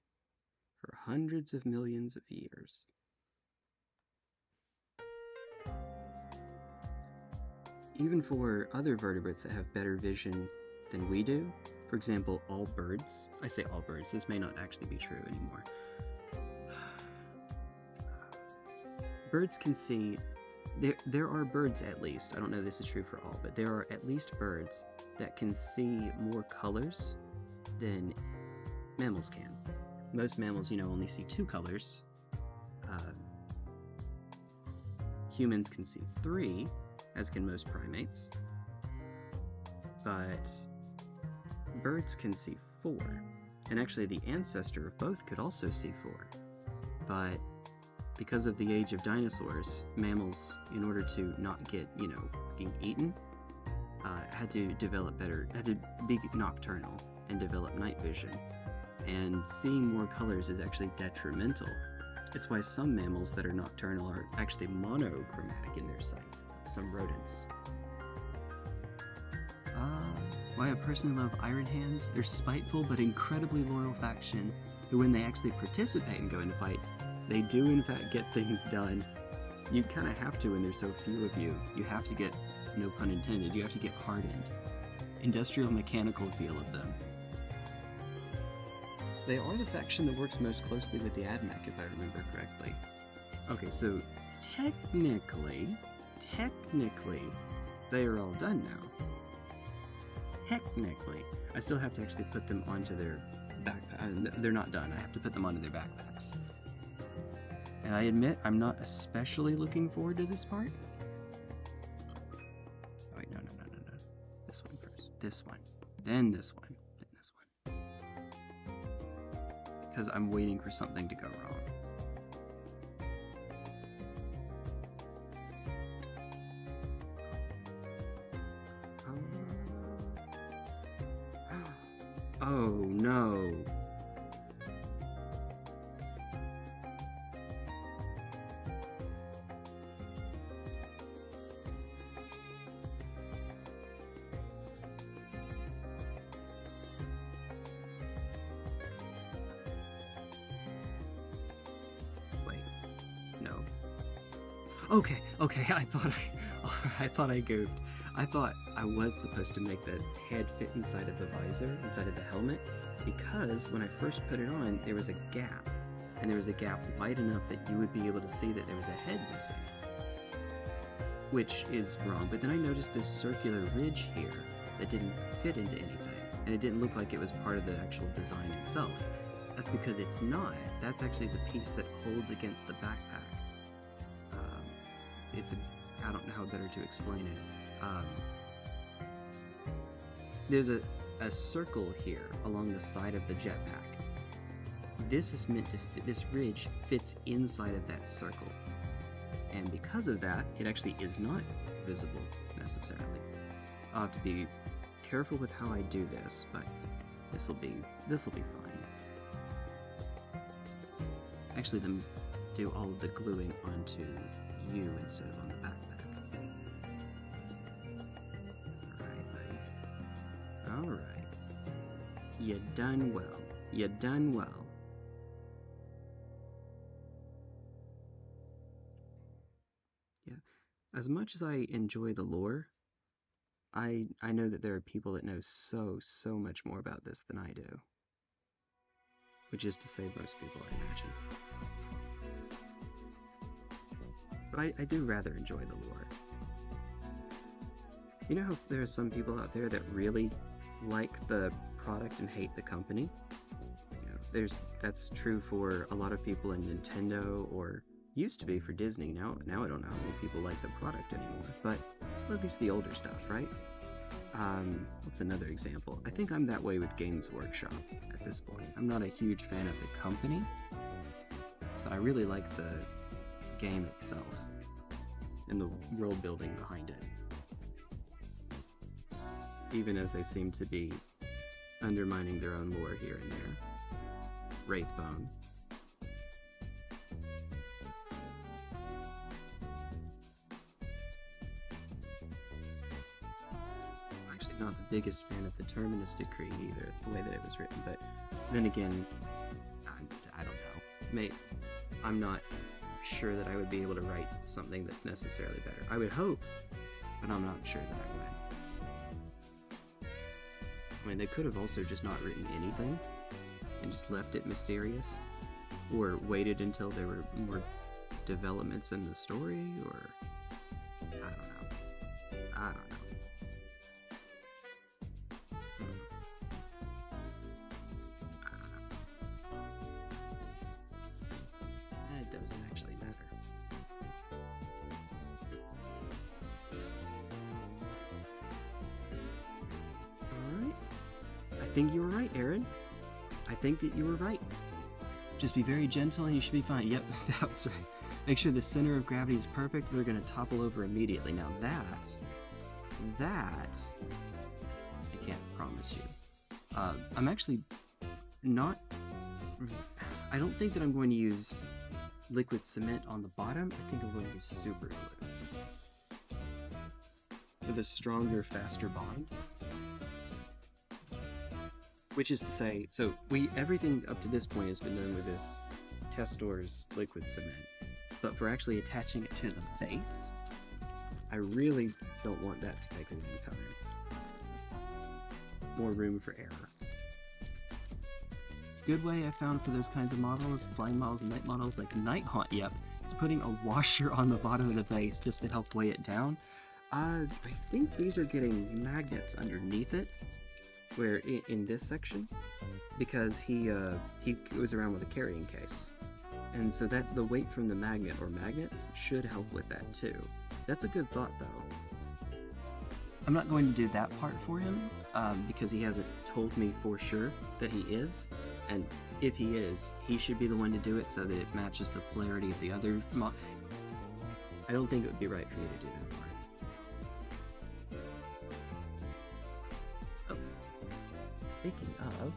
For hundreds of millions of years. Even for other vertebrates that have better vision than we do, for example, all birds, I say all birds, this may not actually be true anymore. Birds can see, there are birds at least, I don't know if this is true for all, but there are at least birds that can see more colors than mammals can. Most mammals, only see 2 colors. Humans can see 3, as can most primates, but birds can see 4, and actually the ancestor of both could also see 4, but because of the age of dinosaurs, mammals, in order to not get, getting eaten, had to be nocturnal and develop night vision, and seeing more colors is actually detrimental. It's why some mammals that are nocturnal are actually monochromatic in their sight. Some rodents. Why I personally love Iron Hands. They're spiteful but incredibly loyal faction who, when they actually participate and go into fights, they do in fact get things done. You kind of have to when there's so few of you. You have to get, no pun intended, you have to get hardened. Industrial mechanical feel of them. They are the faction that works most closely with the AdMech, if I remember correctly. Okay, so technically, they are all done now. Technically. I still have to actually put them onto their backpack. They're not done. I have to put them onto their backpacks. And I admit, I'm not especially looking forward to this part. Oh, wait, no. This one first. This one. Then this one. Then this one. Because I'm waiting for something to go wrong. Oh no. Wait. No. Okay, I thought I goofed. I thought I was supposed to make the head fit inside of the visor, inside of the helmet, because when I first put it on, there was a gap, and there was a gap wide enough that you would be able to see that there was a head missing, which is wrong. But then I noticed this circular ridge here that didn't fit into anything, and it didn't look like it was part of the actual design itself. That's because it's not. That's actually the piece that holds against the backpack. I don't know how better to explain it. There's a circle here along the side of the jetpack this is meant to fit, this ridge fits inside of that circle. And because of that, it actually is not visible necessarily. I'll have to be careful with how I do this, but this'll be fine. Actually, then do all of the gluing onto you instead of on the backpack. Alright, buddy. Alright. You done well. You done well. Yeah. As much as I enjoy the lore, I know that there are people that know so much more about this than I do. Which is to say most people, I imagine. But I do rather enjoy the lore. You know how there are some people out there that really like the product and hate the company? You know, that's true for a lot of people in Nintendo, or used to be for Disney. Now I don't know how many people like the product anymore, but well, at least the older stuff, right? What's another example? I think I'm that way with Games Workshop at this point. I'm not a huge fan of the company, but I really like the game itself and the world building behind it. Even as they seem to be undermining their own lore here and there. Wraithbone. Not the biggest fan of the Terminus Decree either, the way that it was written, but then again, I don't know. I'm not sure that I would be able to write something that's necessarily better. I would hope, but I'm not sure that I would. I mean, they could have also just not written anything and just left it mysterious, or waited until there were more developments in the story, or I don't know. It doesn't actually matter. Alright. I think you were right, Aaron. I think that you were right. Just be very gentle and you should be fine. Yep, that's right. Make sure the center of gravity is perfect, they're going to topple over immediately. Now that, I can't promise you. I'm actually not, I don't think that I'm going to use liquid cement on the bottom. I think I'm going to use super glue with a stronger, faster bond. Which is to say, so everything up to this point has been done with this Testor's liquid cement. But for actually attaching it to the face, I really don't want that to take a long time. More room for error. Good way I found for those kinds of models, flying models and night models, like Nighthaunt, yep, is putting a washer on the bottom of the face just to help weigh it down. I think these are getting magnets underneath it, where in this section, because he goes around with a carrying case. And so that the weight from the magnet or magnets should help with that too. That's a good thought though. I'm not going to do that part for him, because he hasn't told me for sure that he is. And if he is, he should be the one to do it so that it matches the polarity of the other I don't think it would be right for me to do that part. Oh. Speaking of,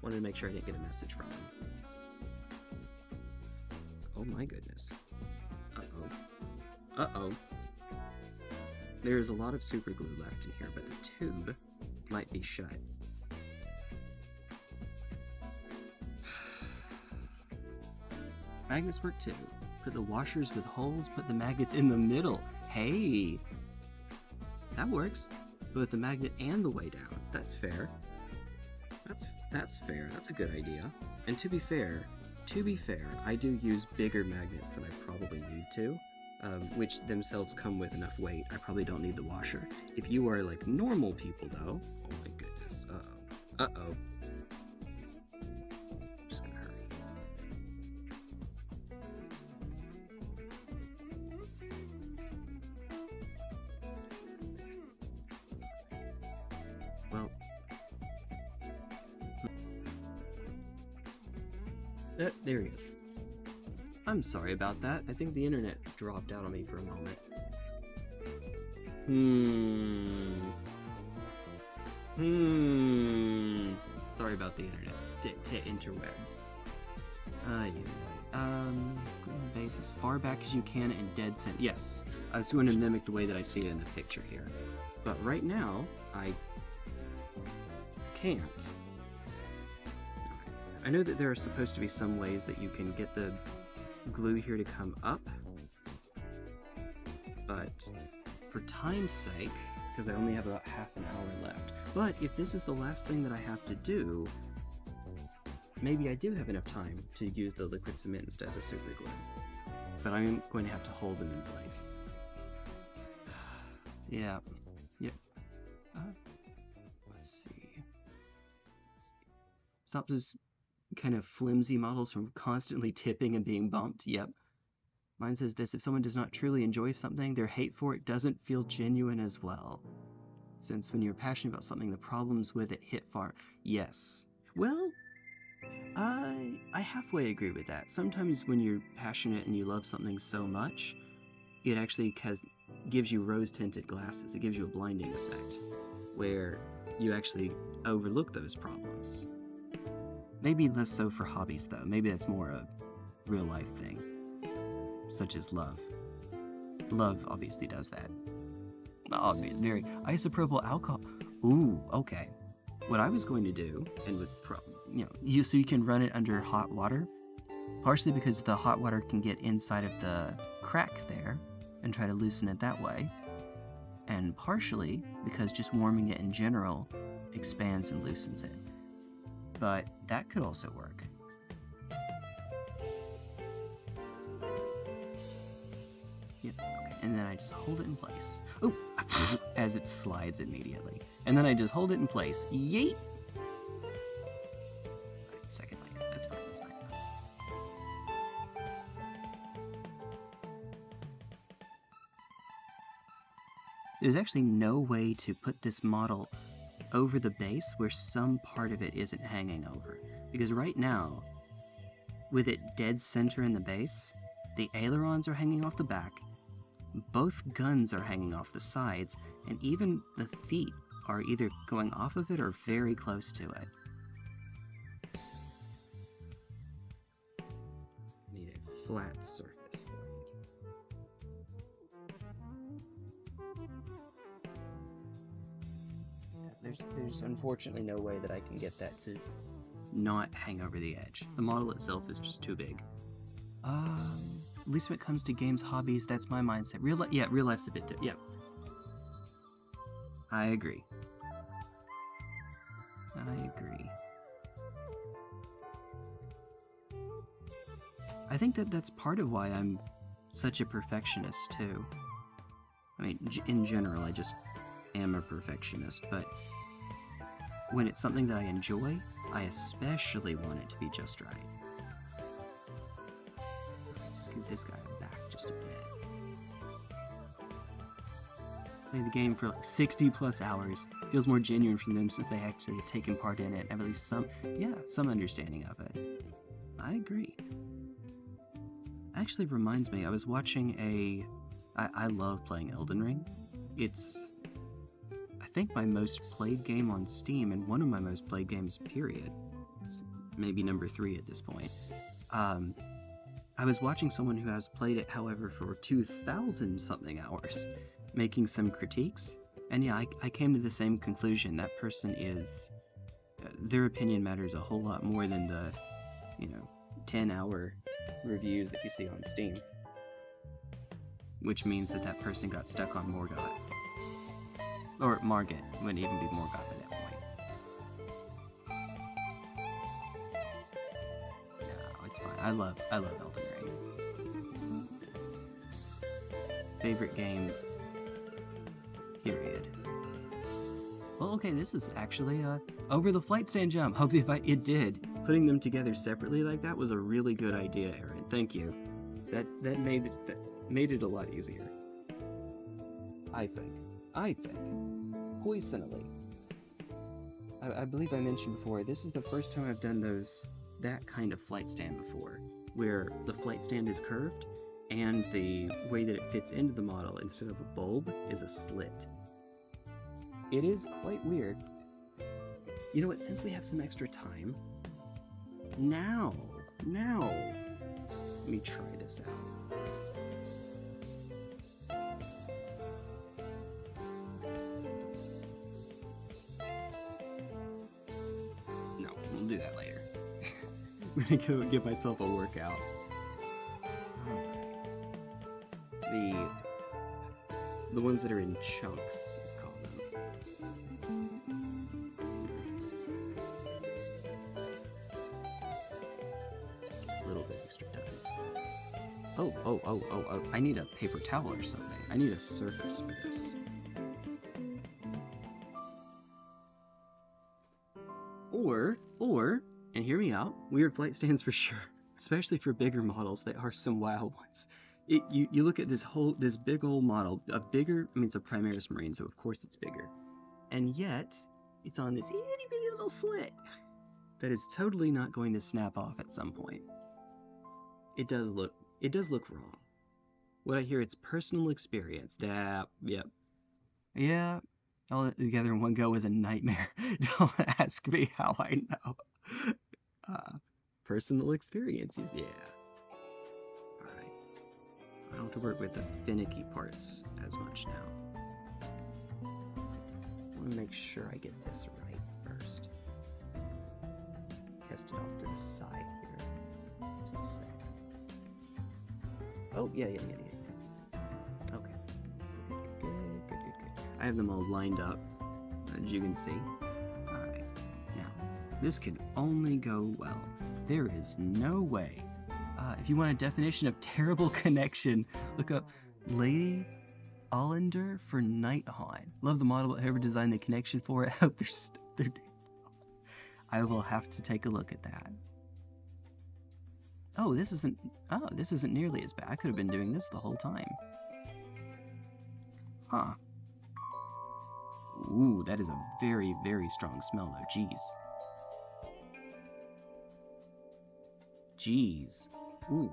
wanted to make sure I didn't get a message from him. Oh my goodness. Uh-oh. Uh-oh. There's a lot of super glue left in here, but the tube might be shut. Magnets work too. Put the washers with holes, put the magnets in the middle. Hey! That works. Both the magnet and the way down. That's fair. That's fair. That's a good idea. And to be fair, I do use bigger magnets than I probably need to, which themselves come with enough weight. I probably don't need the washer. If you are like normal people though, oh my goodness, uh-oh. Uh-oh. I'm just gonna hurry. Well, There he is. I'm sorry about that. I think the internet dropped out on me for a moment. Sorry about the internet. Interwebs. Base as far back as you can and dead center. Yes, I was going to mimic the way that I see it in the picture here. But right now, I can't. I know that there are supposed to be some ways that you can get the glue here to come up, but for time's sake, because I only have about half an hour left, but if this is the last thing that I have to do, maybe I do have enough time to use the liquid cement instead of the super glue. But I'm going to have to hold them in place. Yeah. Yep. Let's see. Stop those kind of flimsy models from constantly tipping and being bumped. Yep. Mine says this: if someone does not truly enjoy something, their hate for it doesn't feel genuine as well. Since when you're passionate about something, the problems with it hit far. Yes. Well, I halfway agree with that. Sometimes when you're passionate and you love something so much, it actually gives you rose-tinted glasses. It gives you a blinding effect, where you actually overlook those problems. Maybe less so for hobbies, though. Maybe that's more a real-life thing, such as love. Love obviously does that. Very isopropyl alcohol. Ooh, okay. What I was going to do, and with so you can run it under hot water, partially because the hot water can get inside of the crack there and try to loosen it that way, and partially because just warming it in general expands and loosens it. But that could also work. Yep, okay, and then I just hold it in place. Oh, as it slides immediately. And then I just hold it in place. Yeet! Second layer, that's fine, that's fine. There's actually no way to put this model over the base where some part of it isn't hanging over. Because right now, with it dead center in the base, the ailerons are hanging off the back, both guns are hanging off the sides, and even the feet are either going off of it or very close to it. Need a flat surface for it. There's unfortunately no way that I can get that to not hang over the edge. The model itself is just too big. At least when it comes to games, hobbies, that's my mindset. Real life's a bit different. Yeah. I agree. I think that's part of why I'm such a perfectionist, too. I mean, in general, I just am a perfectionist, but when it's something that I enjoy, I especially want it to be just right. Scoot this guy back just a bit. Played the game for like 60 plus hours. Feels more genuine from them since they actually have taken part in it. Have at least some understanding of it. I agree. Actually reminds me, I was watching I love playing Elden Ring. It's, I think, my most played game on Steam, and one of my most played games, period. It's maybe number 3 at this point. I was watching someone who has played it, however, for 2,000 something hours, making some critiques, and yeah, I came to the same conclusion. That person is, their opinion matters a whole lot more than the, 10-hour reviews that you see on Steam. Which means that person got stuck on Morgoth. Or Margit, wouldn't even be Morgoth at that point. No, it's fine. I love Elden Ring. Favorite game, period. Well, okay, this is actually over the flight stand jump. Hope it did. Putting them together separately like that was a really good idea, Aaron. Thank you. That made it a lot easier. I think. Poisonally. I believe I mentioned before, this is the first time I've done that kind of flight stand before, where the flight stand is curved, and the way that it fits into the model instead of a bulb is a slit. It is quite weird. You know what, since we have some extra time, now, let me try this out. No, we'll do that later. I'm gonna go give myself a workout. Alright. The ones that are in chunks, let's call them. A little bit extra time. Oh, I need a paper towel or something. I need a surface for this. Or, and hear me out, weird flight stands for sure, especially for bigger models. They are some wild ones. You look at this big old model, it's a Primaris Marine, so of course it's bigger, and yet it's on this itty bitty little slit that is totally not going to snap off at some point. It does look wrong. What I hear, it's personal experience. Yeah, all together in one go is a nightmare. Don't ask me how I know. Personal experiences, yeah. Alright. I don't have to work with the finicky parts as much now. I want to make sure I get this right first. Test it off to the side here. Just a sec. Oh, yeah. Okay. Good. I have them all lined up, as you can see. Alright. Now, this could only go well. There is no way. If you want a definition of terrible connection, look up Lady Allender for Nighthawk. Love the model, but whoever designed the connection for it, I hope they're dead. I will have to take a look at that. Oh, this isn't nearly as bad. I could have been doing this the whole time. Huh. Ooh, that is a very, very strong smell though. Jeez. Ooh.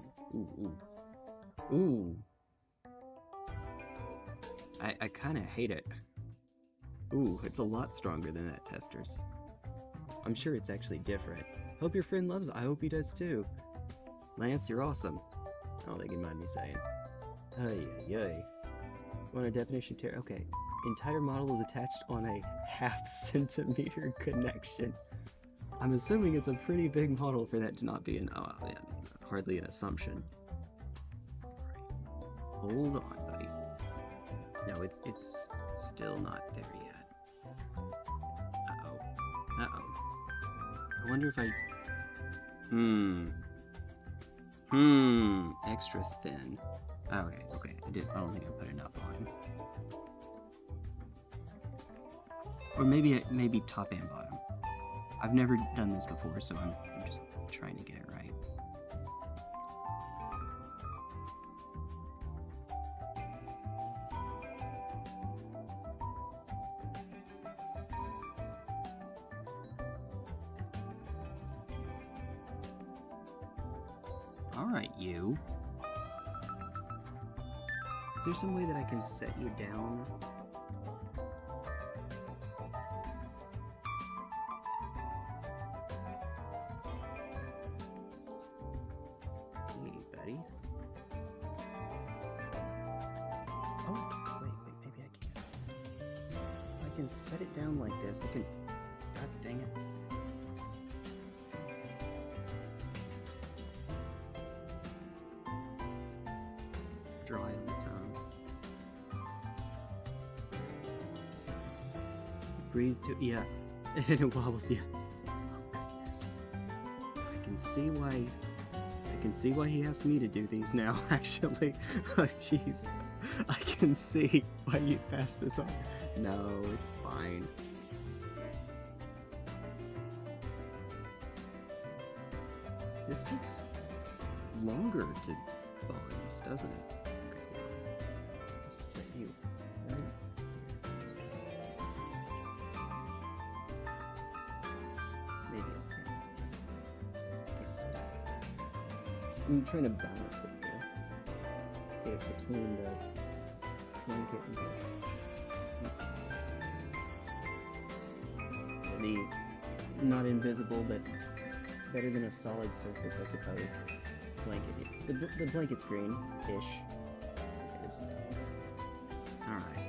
I kind of hate it. Ooh, it's a lot stronger than that, testers. I'm sure it's actually different. Hope your friend loves it. I hope he does too. Lance, you're awesome. I don't think you mind me saying. Ay. Want a definition tear? Okay. Entire model is attached on a 1/2 centimeter connection. I'm assuming it's a pretty big model for that to not be hardly an assumption. Alright. Hold on, buddy. No, it's still not there yet. Uh-oh. I wonder if I... Extra thin. Okay. I don't think I put enough on. Or maybe top and bottom. I've never done this before, so I'm just trying to get it right. Alright, you. Is there some way that I can set you down? Hey, buddy. Oh, wait, maybe I can't. I can set it down like this. I can... God dang it. Dry on its own. Breathe to... Yeah. And it wobbles, yeah. Oh, goodness. I can see why he asked me to do these now, actually. Oh, jeez. I can see why you passed this on. No, it's fine. This takes longer to bond, doesn't it? Set you right here. Just a second. Maybe okay. I'm trying to balance it here. Get it between the blanket and the not invisible, but better than a solid surface, I suppose. Blanket. The blanket's green-ish. It is. Alright.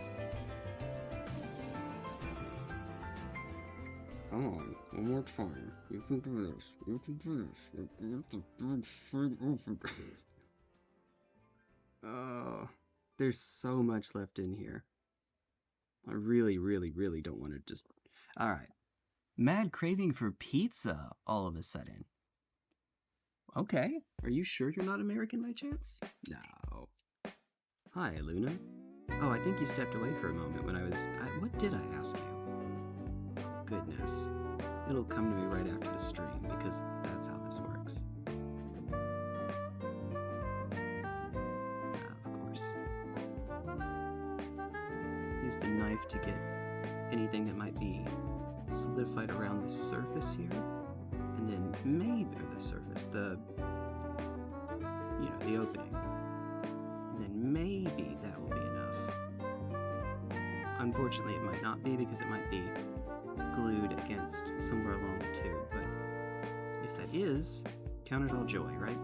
Come on, one more time. You can do this. You can do this. You have to do it straight over. Oh, there's so much left in here. I really, really, really don't want to just... Alright. Mad craving for pizza all of a sudden. Okay. Are you sure you're not American by chance? No. Hi, Luna. Oh, I think you stepped away for a moment when I was... what did I ask you? Goodness. It'll come to me right after the stream, because that's how this works. Of course. Use the knife to get anything that might be solidified around the surface here. And then maybe, or the surface, the opening. And then maybe that will be enough. Unfortunately, it might not be, because it might be glued against somewhere along the tube, but if that is, count it all joy, right?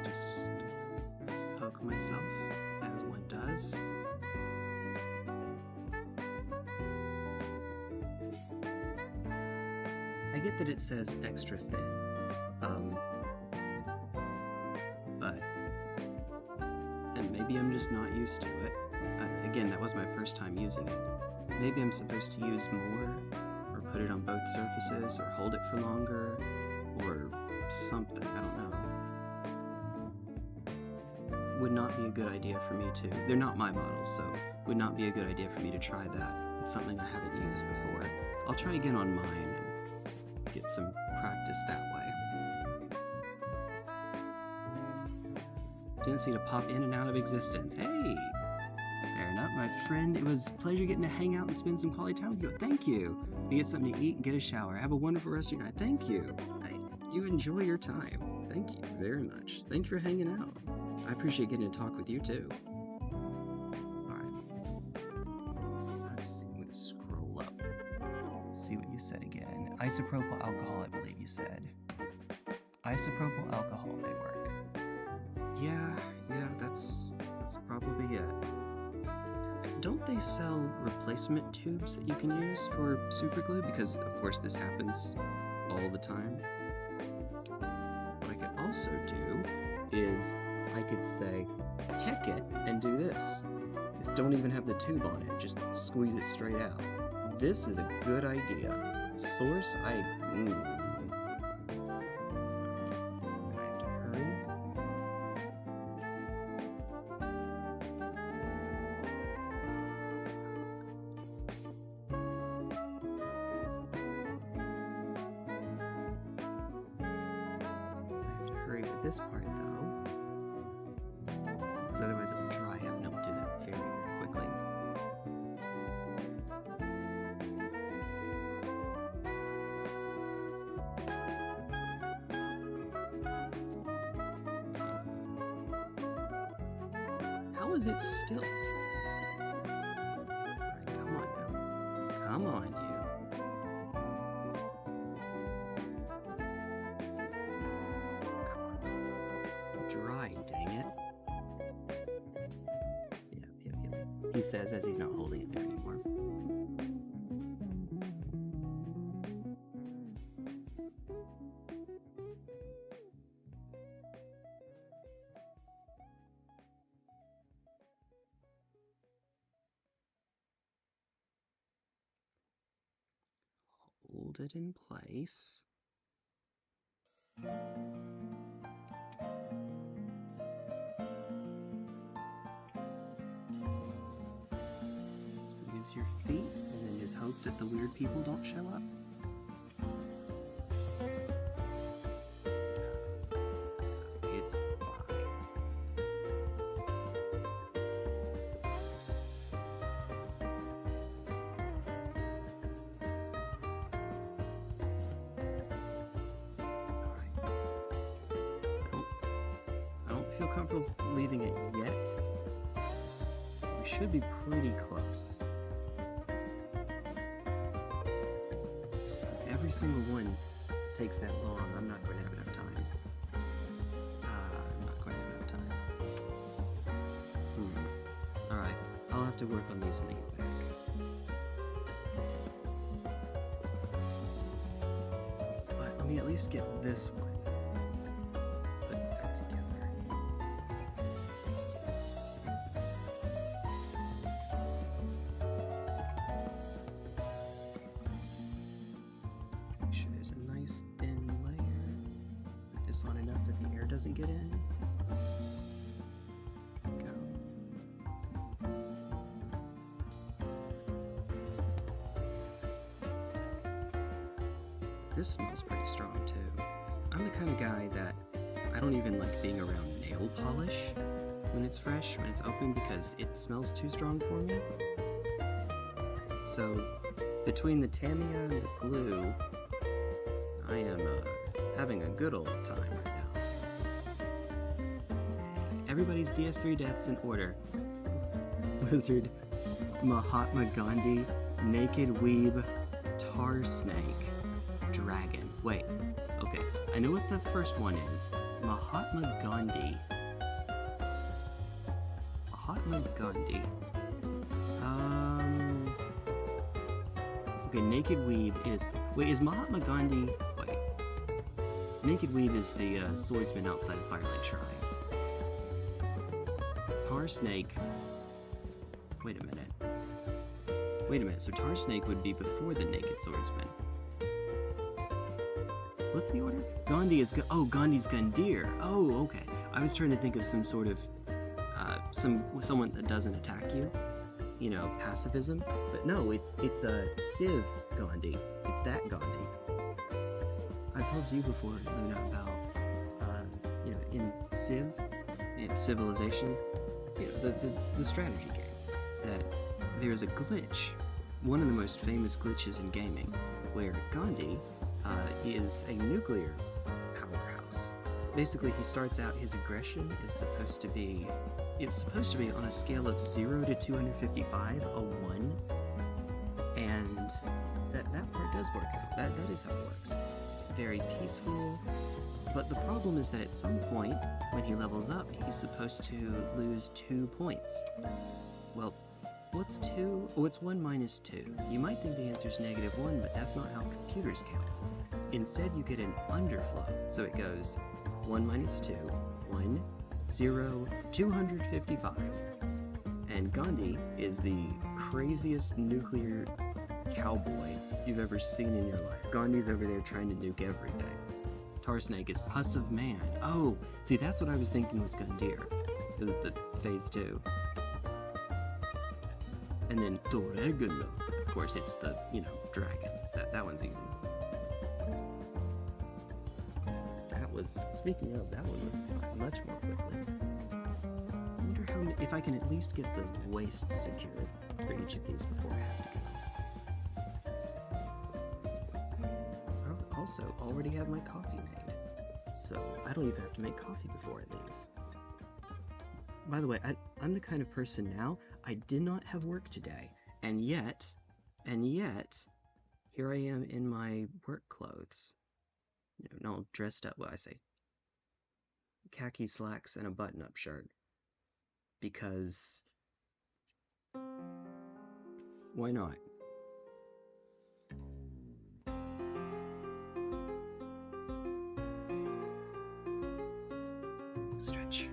Just poke myself, as one does. I get that it says extra thin, but maybe I'm just not used to it. Again, that was my first time using it. Maybe I'm supposed to use more, or put it on both surfaces, or hold it for longer, or something, I don't know. Would not be a good idea for me to... They're not my models, so would not be a good idea for me to try that. It's something I haven't used before. I'll try again on mine and get some practice that way. Tendency to pop in and out of existence. Hey! Fair enough, my friend. It was a pleasure getting to hang out and spend some quality time with you. Thank you. You get something to eat and get a shower. Have a wonderful rest of your night. Thank you. You enjoy your time. Thank you very much. Thanks for hanging out. I appreciate getting to talk with you, too. Alright. Let's see. I'm going to scroll up. See what you said again. Isopropyl alcohol, I believe you said. Isopropyl alcohol may work. Yeah, that's probably it. Don't they sell replacement tubes that you can use for super glue? Because, of course, this happens all the time. What I could also do is I could say, heck it, and do this. Just don't even have the tube on it. Just squeeze it straight out. This is a good idea. Source, I have to hurry. This part though, because otherwise it will dry out and it will do that very, very quickly. How is it still? Alright, come on now. Come on, you. He says as he's not holding it there anymore. Hold it in place. Your feet and then just hope that the weird people don't show up. It's fine. feel comfortable leaving it yet. We should be pretty close. If every single one takes that long, I'm not going to have enough time. I'm not going to have enough time. Alright, I'll have to work on these when I get back. But let me at least get this one put back together. Make sure there's a nice thin layer. Put this on enough that the air doesn't get in. Go. This smells pretty strong too. I'm the kind of guy that I don't even like being around nail polish when it's fresh, when it's open, because it smells too strong for me. So between the Tamiya and the glue, I am having a good old time right now. Everybody's DS3 deaths in order. Wizard, Mahatma Gandhi, Naked Weeb, Tar Snake, Dragon. Wait, okay, I know what the first one is. Mahatma Gandhi. Mahatma Gandhi. Okay, Naked Weeb is... Wait, is Mahatma Gandhi... Wait. Naked Weeb is the swordsman outside of Firelight Shrine. Tar Snake... Wait a minute. Wait a minute, so Tar Snake would be before the Naked Swordsman. What's the order? Gandhi is... Oh, Gandhi's Gundyr. Oh, okay. I was trying to think of some sort of... someone that doesn't attack you. You know, pacifism. But no, it's Civ Gandhi. It's that Gandhi. I've told you before, Luna, about, you know, in Civ, in Civilization, you know, the strategy game, that there's a glitch, one of the most famous glitches in gaming, where Gandhi is a nuclear powerhouse. Basically, he starts out, his aggression is supposed to be, it's supposed to be on a scale of 0 to 255, a 1, and that part does work out. That is how it works. It's very peaceful, but the problem is that at some point, when he levels up, he's supposed to lose 2 points. Well, what's 2? Oh, it's 1 minus 2. You might think the answer is -1, but that's not how computers count. Instead, you get an underflow, so it goes 1 minus 2, 1, 0, 255. And Gandhi is the craziest nuclear cowboy you've ever seen in your life. Gandhi's over there trying to nuke everything. Tar Snake is Pussive Man. Oh, see, that's what I was thinking was Gundyr. Is it the phase 2? And then Dragon. Of course, it's the, you know, dragon. That one's easy. That was, speaking of, that one went much more quickly. I wonder how if I can at least get the waist secured for each of these before I have to go. I also already have my coffee made, so I don't even have to make coffee before I leave. By the way, I'm the kind of person now, I did not have work today, and yet, here I am in my work clothes. You know, not all dressed up, well, I say khaki slacks and a button-up shirt. Because... why not? Stretch.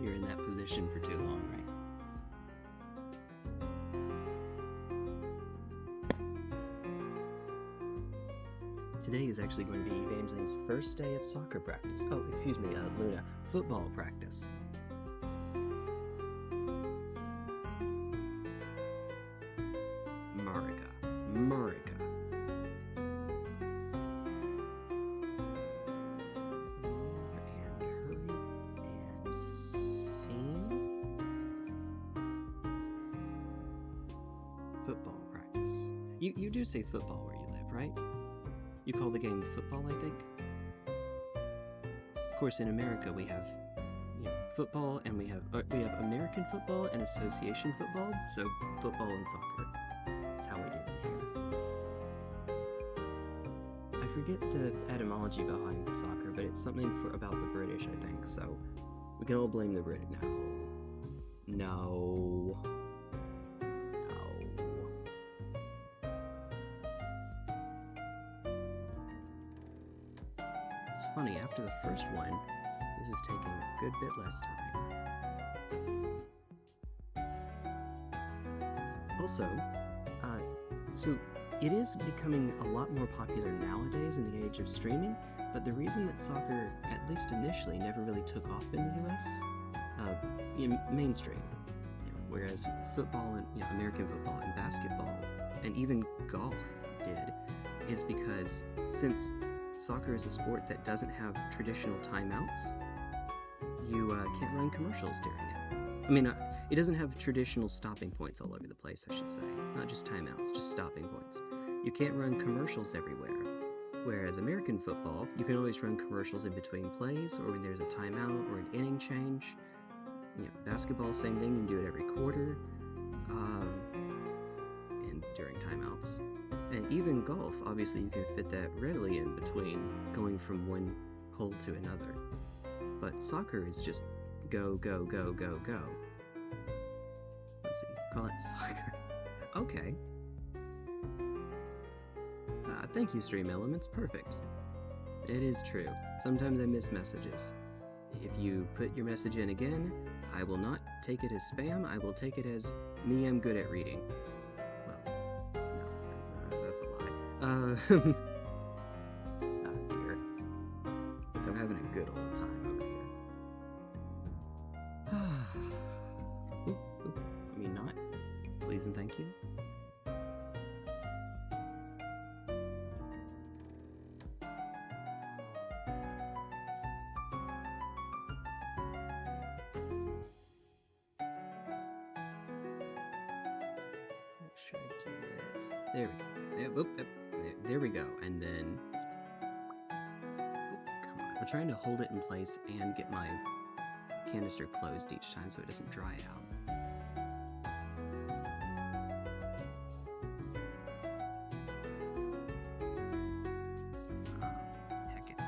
You're in that position for too long, right? Today is actually going to be Evangeline's first day of soccer practice. Oh, excuse me, Luna, football practice. Marika. And hurry and sing. Football practice. You do say football where you live, right? You call the game football, I think? course, in America we have football, and we have American football and association football. So football and soccer. That's how we do it here. I forget the etymology behind soccer, but it's something about the British, I think. So we can all blame the British. No. It's funny, after the first one, this is taking a good bit less time. Also, so it is becoming a lot more popular nowadays in the age of streaming, but the reason that soccer, at least initially, never really took off in the US, in mainstream, whereas football and American football and basketball and even golf did, is because since soccer is a sport that doesn't have traditional timeouts, you can't run commercials during it. I mean, it doesn't have traditional stopping points all over the place, I should say. Not just timeouts, just stopping points. You can't run commercials everywhere. Whereas American football, you can always run commercials in between plays, or when there's a timeout or an inning change. Basketball, same thing, you can do it every quarter, and during timeouts. And even golf, obviously you can fit that readily in between going from one hole to another. But soccer is just go, go, go, go, go. Let's see, call it soccer. Okay. Thank you, Stream Elements, perfect. It is true. Sometimes I miss messages. If you put your message in again, I will not take it as spam, I will take it as me, I'm good at reading. Well, no, that's a lie. Oh dear. Look, I'm having a good old time over here. I mean, not. Please and thank you. There we go. There we go. And then, come on. I'm trying to hold it in place and get my canister closed each time so it doesn't dry out. Heck it.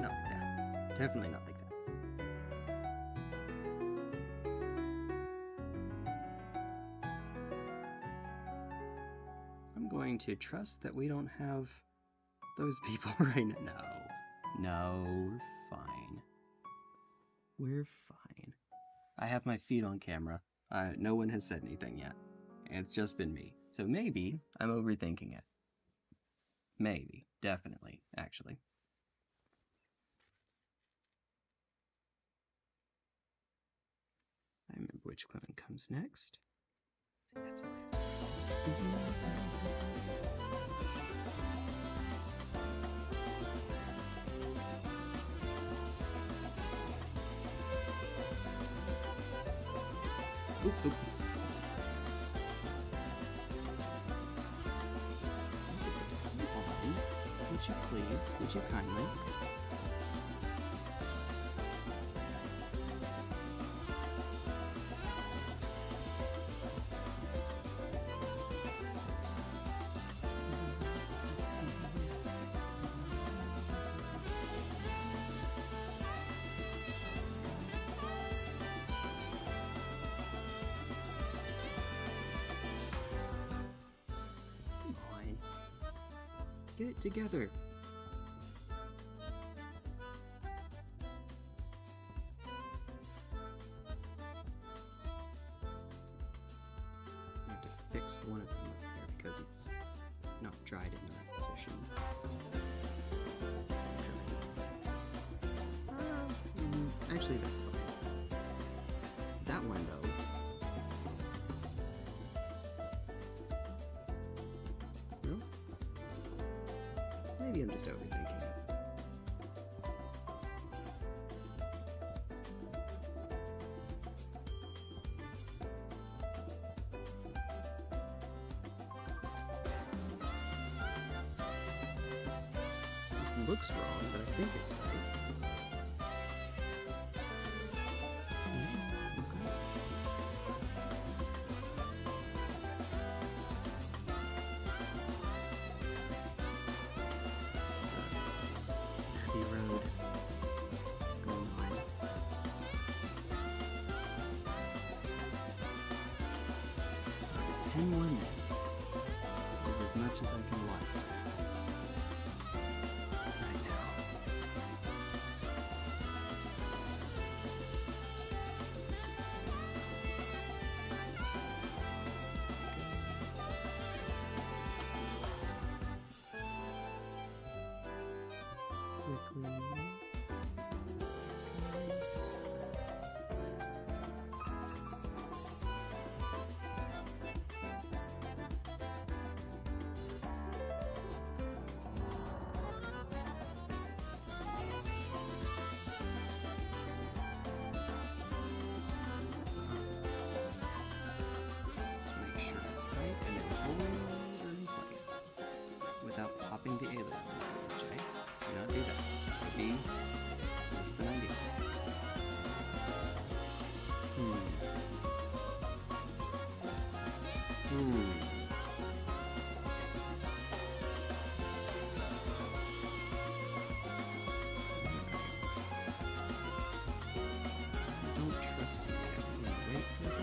Not like that. Definitely not like that. To trust that we don't have those people right now. No, we're fine. We're fine. I have my feet on camera. No one has said anything yet. It's just been me. So maybe I'm overthinking it. Maybe. Definitely, actually. I remember which one comes next. I think that's all I have. Oop, oop. Would you please? Would you kindly? Get it together. I have to fix one of them up there because it's not dried in the right position. Actually, that's fine. That one, though. No? Maybe I'm just overthinking it. looks wrong, but I think it's right. Yeah, okay. Abbey Road going on. 10 more minutes is as much as I can watch this right now. Quickly. Without popping the alien modules, Jay. Do not do that. It'd be less than ideal. Don't trust you yet. I'm gonna wait for it.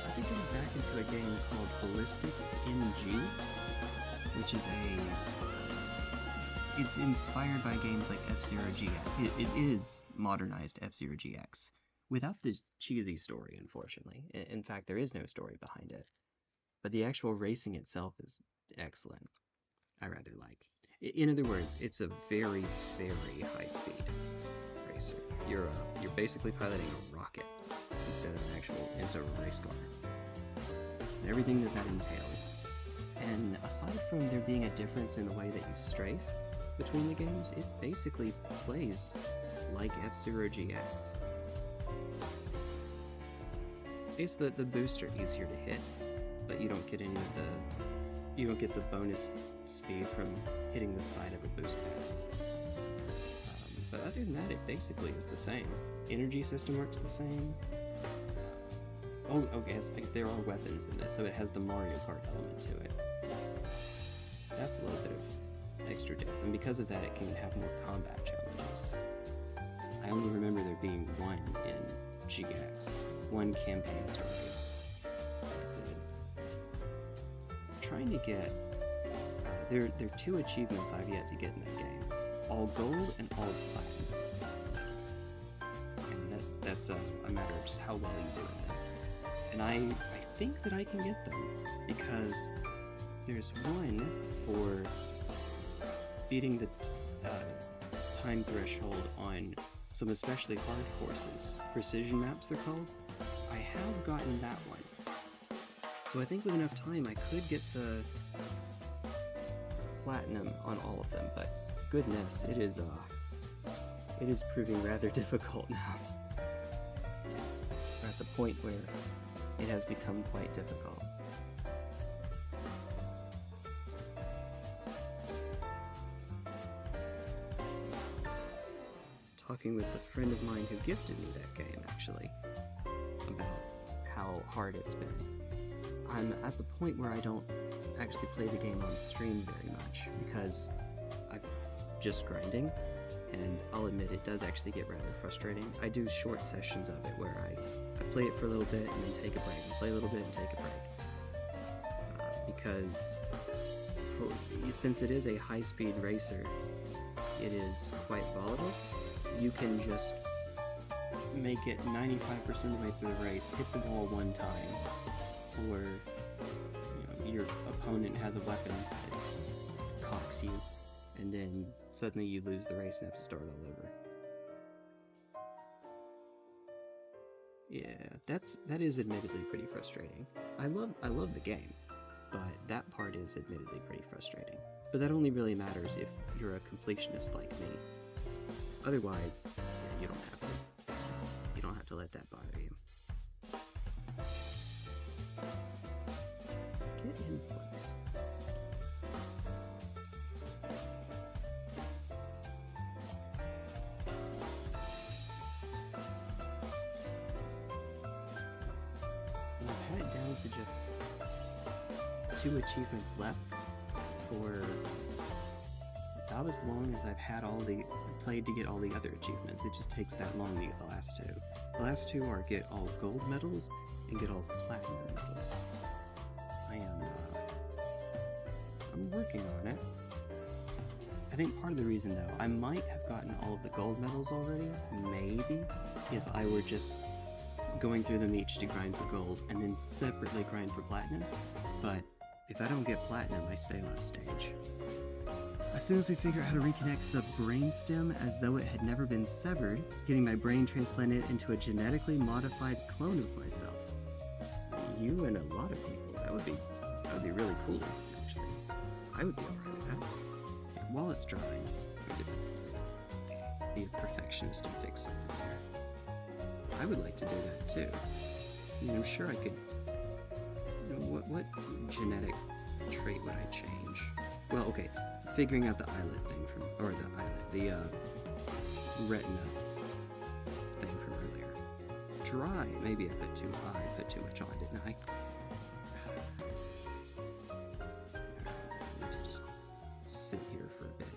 I think I'm back into a game called Ballistic NG, which is it's inspired by games like F-Zero GX. It is modernized F-Zero GX, without the cheesy story, unfortunately. In fact, there is no story behind it. But the actual racing itself is excellent. I rather like. In other words, it's a very, very high-speed racer. You're basically piloting a rocket instead of a race car. And everything that entails. And aside from there being a difference in the way that you strafe between the games, it basically plays like F-Zero GX. It's the boosts are easier to hit, but you don't get the bonus speed from hitting the side of a boost pad. But other than that, it basically is the same. Energy system works the same. Yes, there are weapons in this, so it has the Mario Kart element to it. That's a little bit of extra depth, and because of that, it can have more combat challenges. I only remember there being one in GX, one campaign story. That's it. I'm trying to get... there are 2 achievements I've yet to get in that game. All gold and all platinum. And that's a matter of just how well you do in it. And I think that I can get them, because there's one for beating the time threshold on some especially hard courses. Precision maps, they're called. I have gotten that one. So I think with enough time I could get the platinum on all of them, but goodness, it is proving rather difficult now. We're at the point where it has become quite difficult. Talking with a friend of mine who gifted me that game, actually, about how hard it's been. I'm at the point where I don't actually play the game on stream very much, because I'm just grinding, and I'll admit it does actually get rather frustrating. I do short sessions of it where I play it for a little bit and then take a break, and play a little bit and take a break. Because since it is a high-speed racer, it is quite volatile. You can just make it 95% of the way through the race, hit the wall one time, or your opponent has a weapon that cocks you, and then suddenly you lose the race and have to start all over. Yeah, that is admittedly pretty frustrating. I love the game, but that part is admittedly pretty frustrating. But that only really matters if you're a completionist like me. Otherwise, yeah, you don't have to. You don't have to let that bother you. Get in place. to just 2 achievements left for about as long as I've had played to get all the other achievements. It just takes that long to get the last 2. The last 2 are get all gold medals and get all platinum medals. I'm working on it. I think part of the reason though, I might have gotten all of the gold medals already, maybe, if I were just going through them each to grind for gold and then separately grind for platinum, but if I don't get platinum, I stay on stage. As soon as we figure out how to reconnect the brainstem as though it had never been severed, getting my brain transplanted into a genetically modified clone of myself. You and a lot of people, that would be really cool, actually. I would be alright with that. While it's drying, be a perfectionist and fix something there. I would like to do that too. I mean, I'm sure I could. What genetic trait would I change? Well, okay, figuring out the eyelid thing the retina thing from earlier. Dry, maybe I put too high, put too much on, didn't I? I need to just sit here for a bit.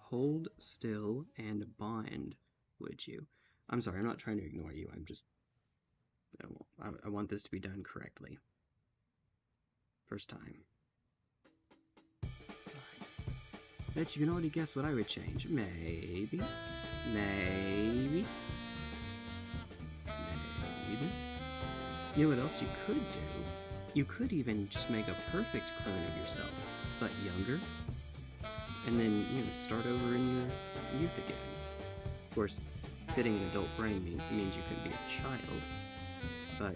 Hold still and bind, would you? I'm sorry, I'm not trying to ignore you, I want this to be done correctly. First time. Bet you can already guess what I would change. Maybe. You know what else you could do? You could even just make a perfect clone of yourself, but younger. And then, start over in your youth again. Of course, fitting an adult brain means you couldn't be a child. But,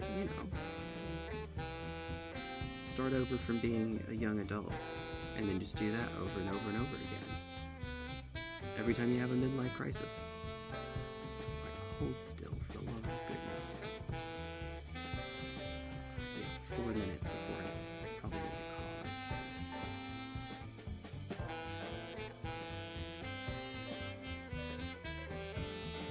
start over from being a young adult. And then just do that over and over and over again. Every time you have a midlife crisis. Like, hold still, for the love of goodness. Yeah, 4 minutes before I probably need to call.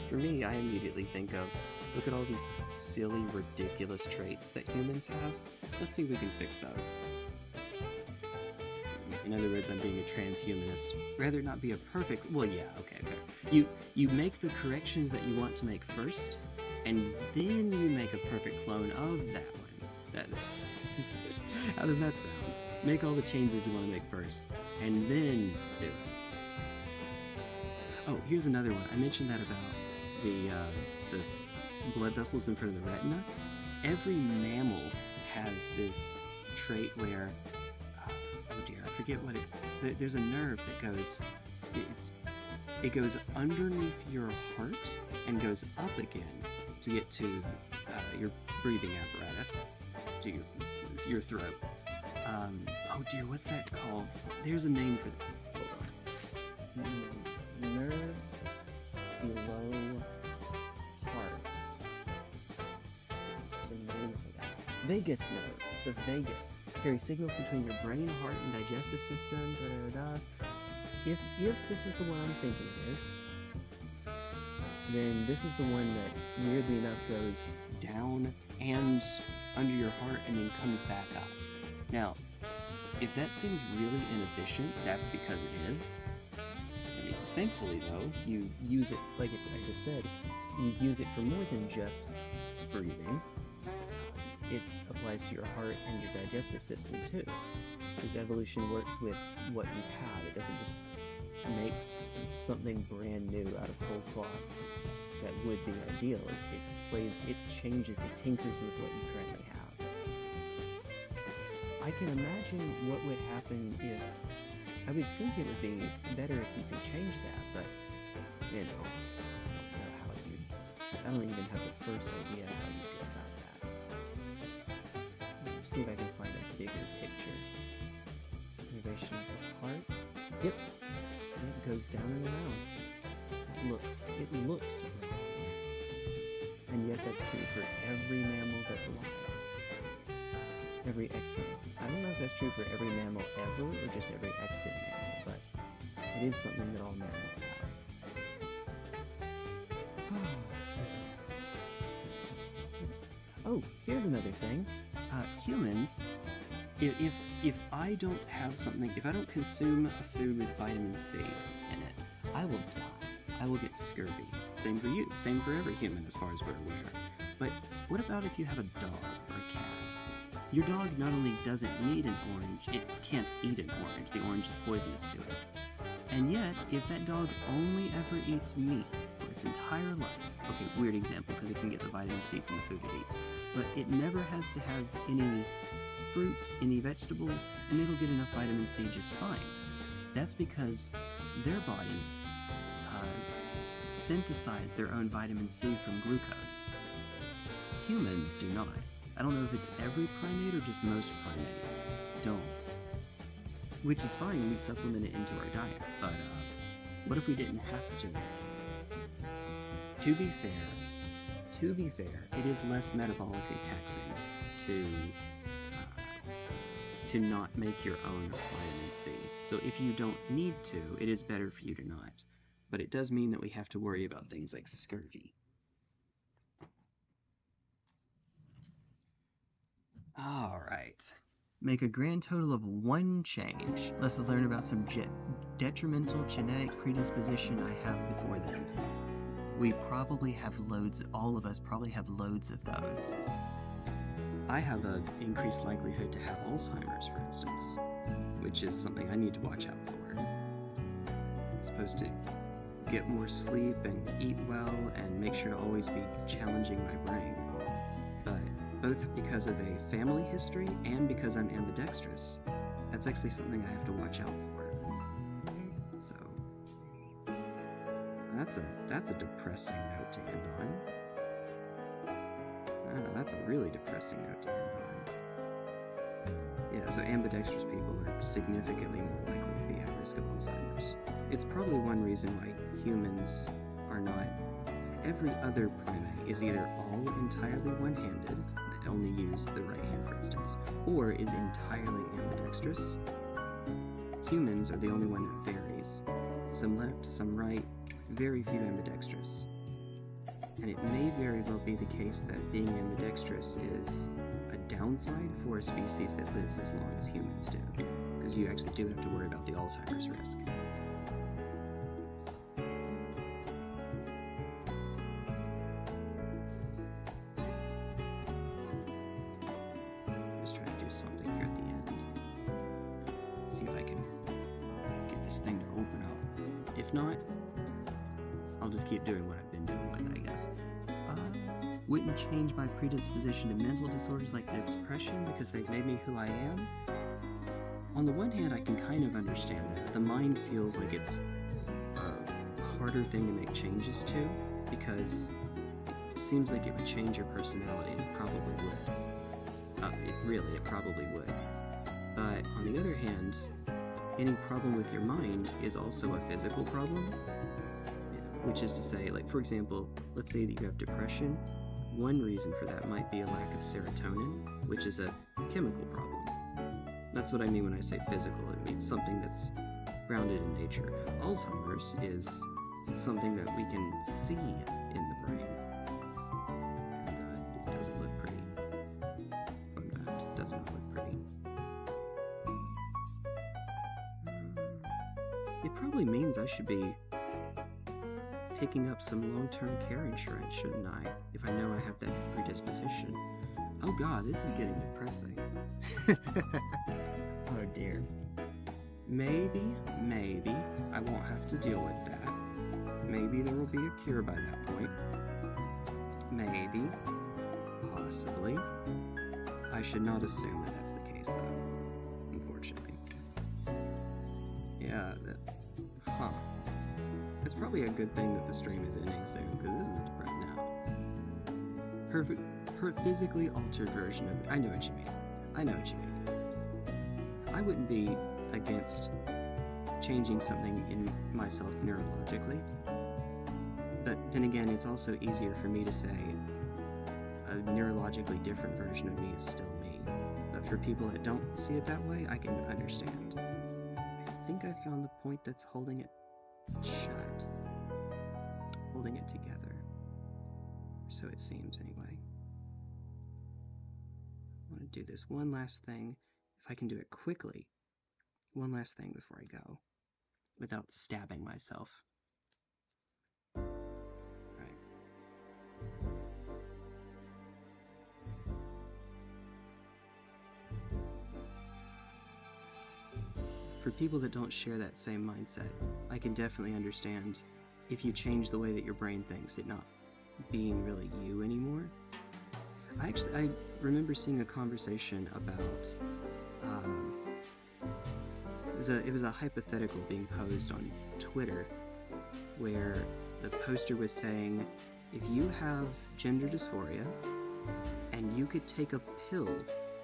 For me, I immediately think of, look at all these silly, ridiculous traits that humans have. Let's see if we can fix those. In other words, I'm being a transhumanist. Rather not be a perfect... Well, yeah, okay, fair. You make the corrections that you want to make first, and then you make a perfect clone of that one. How does that sound? Make all the changes you want to make first, and then do it. Oh, here's another one. I mentioned that about the blood vessels in front of the retina. Every mammal has this trait where... oh dear, I forget what it's... There's a nerve that goes... It goes underneath your heart and goes up again to get to your breathing apparatus, to your throat. Oh dear, what's that called? There's a name for that. Hold on. Nerve below heart. There's a name for that. Vagus nerve. The vagus. Carries signals between your brain, heart, and digestive system. If this is the one I'm thinking it is, then this is the one that weirdly enough goes down and under your heart and then comes back up. Now, if that seems really inefficient, that's because it is. I mean, thankfully though, you use it, like I just said, you use it for more than just breathing. It applies to your heart and your digestive system too. Because evolution works with what you have. It doesn't just make something brand new out of whole cloth that would be ideal. It changes, it tinkers with what you currently have. I can imagine what would happen if... I would think it would be better if you could change that, but, I don't know how I don't even have the first idea how you go about that. Let's see if I can find a bigger picture. Innovation of the heart. Yep. It goes down and around. It looks wrong. And yet that's true for every mammal that's alive. Every extant. I don't know if that's true for every mammal ever, or just every extant mammal, but it is something that all mammals have. here's another thing. Humans, if I don't have something, if I don't consume a food with vitamin C in it, I will die. I will get scurvy. Same for you. Same for every human as far as we're aware. But what about if you have a dog or a cat? Your dog not only doesn't need an orange, it can't eat an orange. The orange is poisonous to it. And yet, if that dog only ever eats meat for its entire life, okay, weird example because it can get the vitamin C from the food it eats, but it never has to have any fruit, any vegetables, and it'll get enough vitamin C just fine. That's because their bodies synthesize their own vitamin C from glucose. Humans do not. I don't know if it's every primate or just most primates don't. Which is fine, we supplement it into our diet, but what if we didn't have to? To be fair, it is less metabolically taxing to not make your own vitamin C. So if you don't need to, it is better for you to not. But it does mean that we have to worry about things like scurvy. Alright. Make a grand total of 1 change. Let's learn about some detrimental genetic predisposition I have before then. We probably have loads, all of us probably have loads of those. I have an increased likelihood to have Alzheimer's, for instance, which is something I need to watch out for. I'm supposed to get more sleep and eat well and make sure to always be challenging my brain. But both because of a family history and because I'm ambidextrous, that's actually something I have to watch out for. So that's a depressing note to end on. That's a really depressing note to end on. Yeah, so ambidextrous people are significantly more likely to be at risk of Alzheimer's. It's probably one reason why humans are not. Every other primate is either all entirely one-handed, that only use the right hand for instance, or is entirely ambidextrous. Humans are the only one that varies. Some left, some right, very few ambidextrous. And it may very well be the case that being ambidextrous is a downside for a species that lives as long as humans do, because you actually do have to worry about the Alzheimer's risk. Just trying to do something here at the end. See if I can get this thing to open up. If not, I'll just keep doing what I've been doing with it, I guess. Wouldn't change my predisposition to mental disorders like depression because they've made me who I am. On the one hand, I can kind of understand that. The mind feels like it's a harder thing to make changes to because it seems like it would change your personality, and it probably would. It probably would. But on the other hand, any problem with your mind is also a physical problem. Which is to say, like for example, let's say that you have depression. One reason for that might be a lack of serotonin, which is a chemical problem. That's what I mean when I say physical. It means something that's grounded in nature. Alzheimer's is something that we can see in the brain. And it doesn't look pretty. Fun fact, it does not look pretty. It probably means I should be picking up some long-term care insurance, shouldn't I? If I know I have that predisposition. Oh god, this is getting depressing. Oh dear. Maybe, I won't have to deal with that. Maybe there will be a cure by that point. Maybe. Possibly. I should not assume that that's the case, though. Unfortunately. Yeah, It's probably a good thing that the stream is ending soon, because this is depressing now. Her physically altered version of... I know what you mean. I wouldn't be against changing something in myself neurologically, but then again, it's also easier for me to say a neurologically different version of me is still me. But for people that don't see it that way, I can understand. I think I found the point that's holding it shut. Holding it together. So it seems, anyway. want to do this one last thing. If I can do it quickly, one last thing before I go, without stabbing myself. Right. For people that don't share that same mindset, I can definitely understand if you change the way that your brain thinks, it not being really you anymore. I remember seeing a conversation about it was a hypothetical being posed on Twitter, where the poster was saying, if you have gender dysphoria and you could take a pill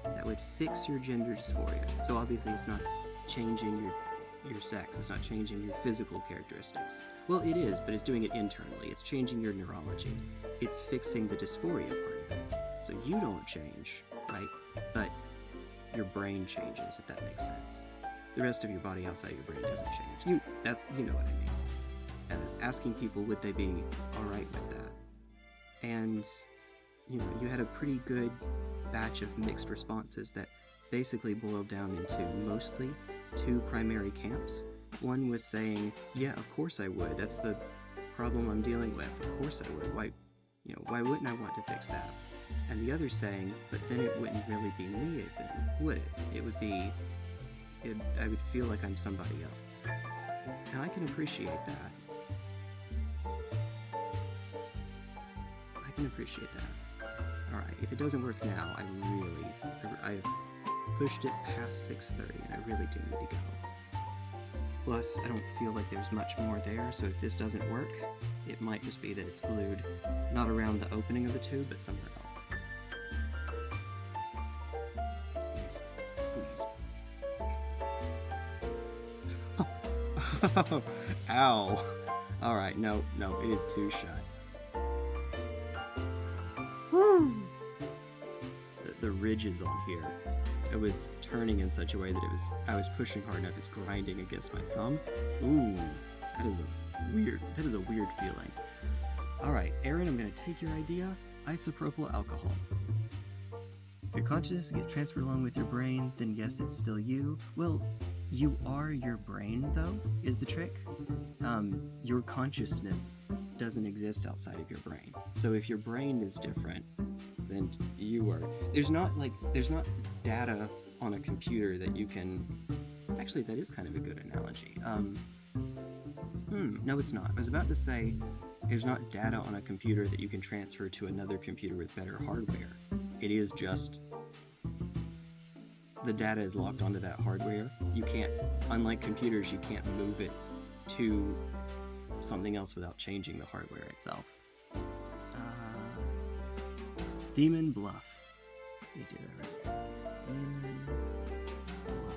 that would fix your gender dysphoria, so obviously it's not changing your sex, it's not changing your physical characteristics. Well, it is, but it's doing it internally. It's changing your neurology. It's fixing the dysphoria part of it. So you don't change, right? But your brain changes, if that makes sense. The rest of your body outside your brain doesn't change. You know what I mean. Asking people would they be alright with that. And, you know, you had a pretty good batch of mixed responses that basically boiled down into mostly two primary camps. One was saying, yeah, of course I would. That's the problem I'm dealing with. Of course I would. Why wouldn't I want to fix that? And the other saying, but then it wouldn't really be me then, would it? It would be, I would feel like I'm somebody else. And I can appreciate that. I can appreciate that. Alright, if it doesn't work now, I've pushed it past 6:30 and I really do need to go. Plus, I don't feel like there's much more there, so if this doesn't work, it might just be that it's glued, not around the opening of the tube, but somewhere else. Please. Ow. Alright, no, it is too shut. Woo! The ridges on here. It was turning in such a way that I was pushing hard enough, it's grinding against my thumb. Ooh, that is a weird feeling. Alright, Aaron, I'm gonna take your idea, isopropyl alcohol. If your consciousness gets transferred along with your brain, then yes, it's still you. Well, you are your brain, though, is the trick. Your consciousness doesn't exist outside of your brain. So if your brain is different, then you are. There's not data on a computer that you can. Actually, that is kind of a good analogy. No, it's not. I was about to say there's not data on a computer that you can transfer to another computer with better hardware. It is just the data is locked onto that hardware. You can't, unlike computers, you can't move it to something else without changing the hardware itself. Demon Bluff. You did it right. Demon Bluff.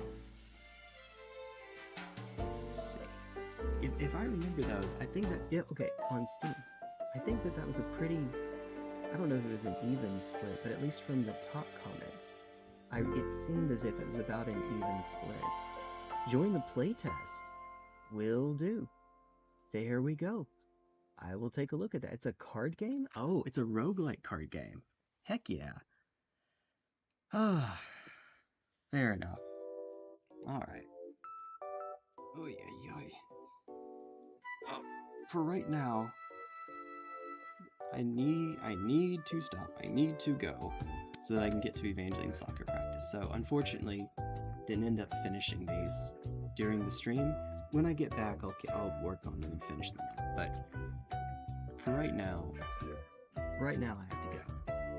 Let's see. If I remember though, I think that, yeah, okay, on Steam. I think that was a pretty, I don't know if it was an even split, but at least from the top comments, it seemed as if it was about an even split. Join the playtest. Will do. There we go. I will take a look at that. It's a card game? Oh, it's a roguelike card game. Heck yeah. Ah, fair enough. Alright. Oy, oy, oy. For right now, I need to stop. I need to go so that I can get to Evangeline soccer practice. So unfortunately, didn't end up finishing these during the stream. When I get back, I'll work on them and finish them up. But for right now, I have to go.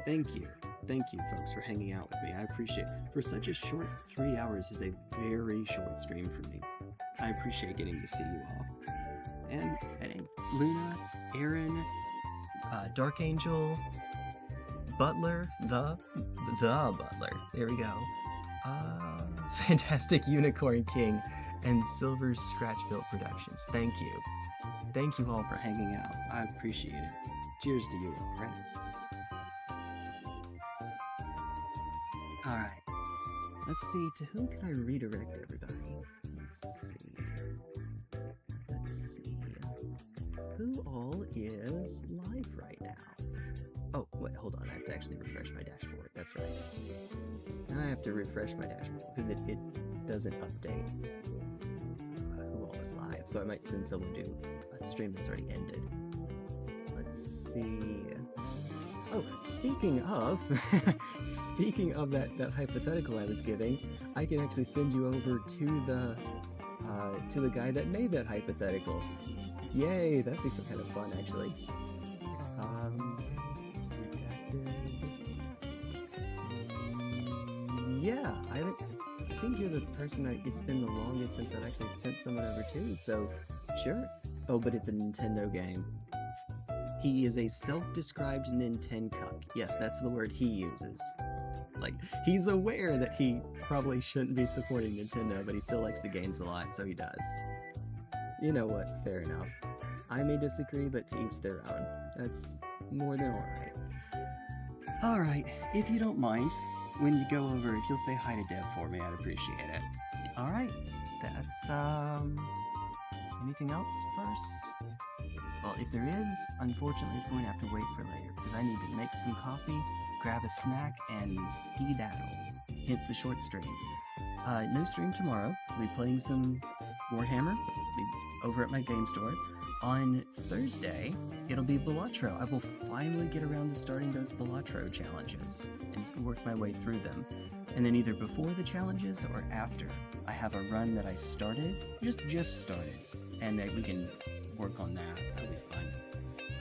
Thank you, folks, for hanging out with me. I appreciate it. For such a short 3 hours is a very short stream for me. I appreciate getting to see you all. And Luna, Aaron, Dark Angel, Butler, the Butler. There we go. Fantastic Unicorn King, and Silver Scratch-Built Productions. Thank you. Thank you all for hanging out. I appreciate it. Cheers to you all, right? Alright. Let's see, to whom can I redirect everybody? Let's see. Who all is live right now? Oh, well, hold on, I have to actually refresh my dashboard. That's right. Now I have to refresh my dashboard because it doesn't update who all is live. So I might send someone to a stream that's already ended. Let's see. Oh, speaking of that hypothetical I was giving, I can actually send you over to the guy that made that hypothetical. Yay, that'd be kind of fun, actually. Yeah, I think you're the person it's been the longest since I've actually sent someone over to, so sure. Oh, but it's a Nintendo game. He is a self-described Nintencuck. Yes, that's the word he uses. Like, he's aware that he probably shouldn't be supporting Nintendo, but he still likes the games a lot, so he does. You know what, fair enough. I may disagree, but to each their own. That's more than alright. Alright, if you don't mind, when you go over, if you'll say hi to Deb for me, I'd appreciate it. Alright, that's, anything else first? Well, if there is, unfortunately it's going to have to wait for later, because I need to make some coffee, grab a snack, and skedaddle. Hence the short stream. No stream tomorrow. We'll be playing some Warhammer. We'll be over at my game store. On Thursday, it'll be Balatro. I will finally get around to starting those Balatro challenges and work my way through them. And then either before the challenges or after, I have a run that I started, just started, and we can work on that. That'll be fun.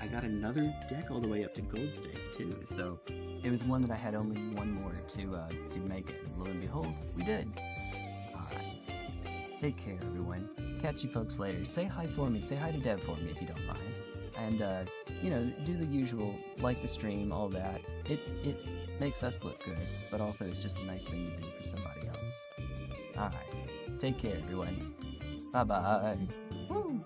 I got another deck all the way up to Gold Stake too, so it was one that I had only one more to make it. Lo and behold, we did. Alright. Take care, everyone. Catch you folks later. Say hi for me. Say hi to Deb for me if you don't mind. And, you know, do the usual, like the stream, all that. It makes us look good, but also it's just a nice thing to do for somebody else. Alright. Take care, everyone. Bye-bye. Woo!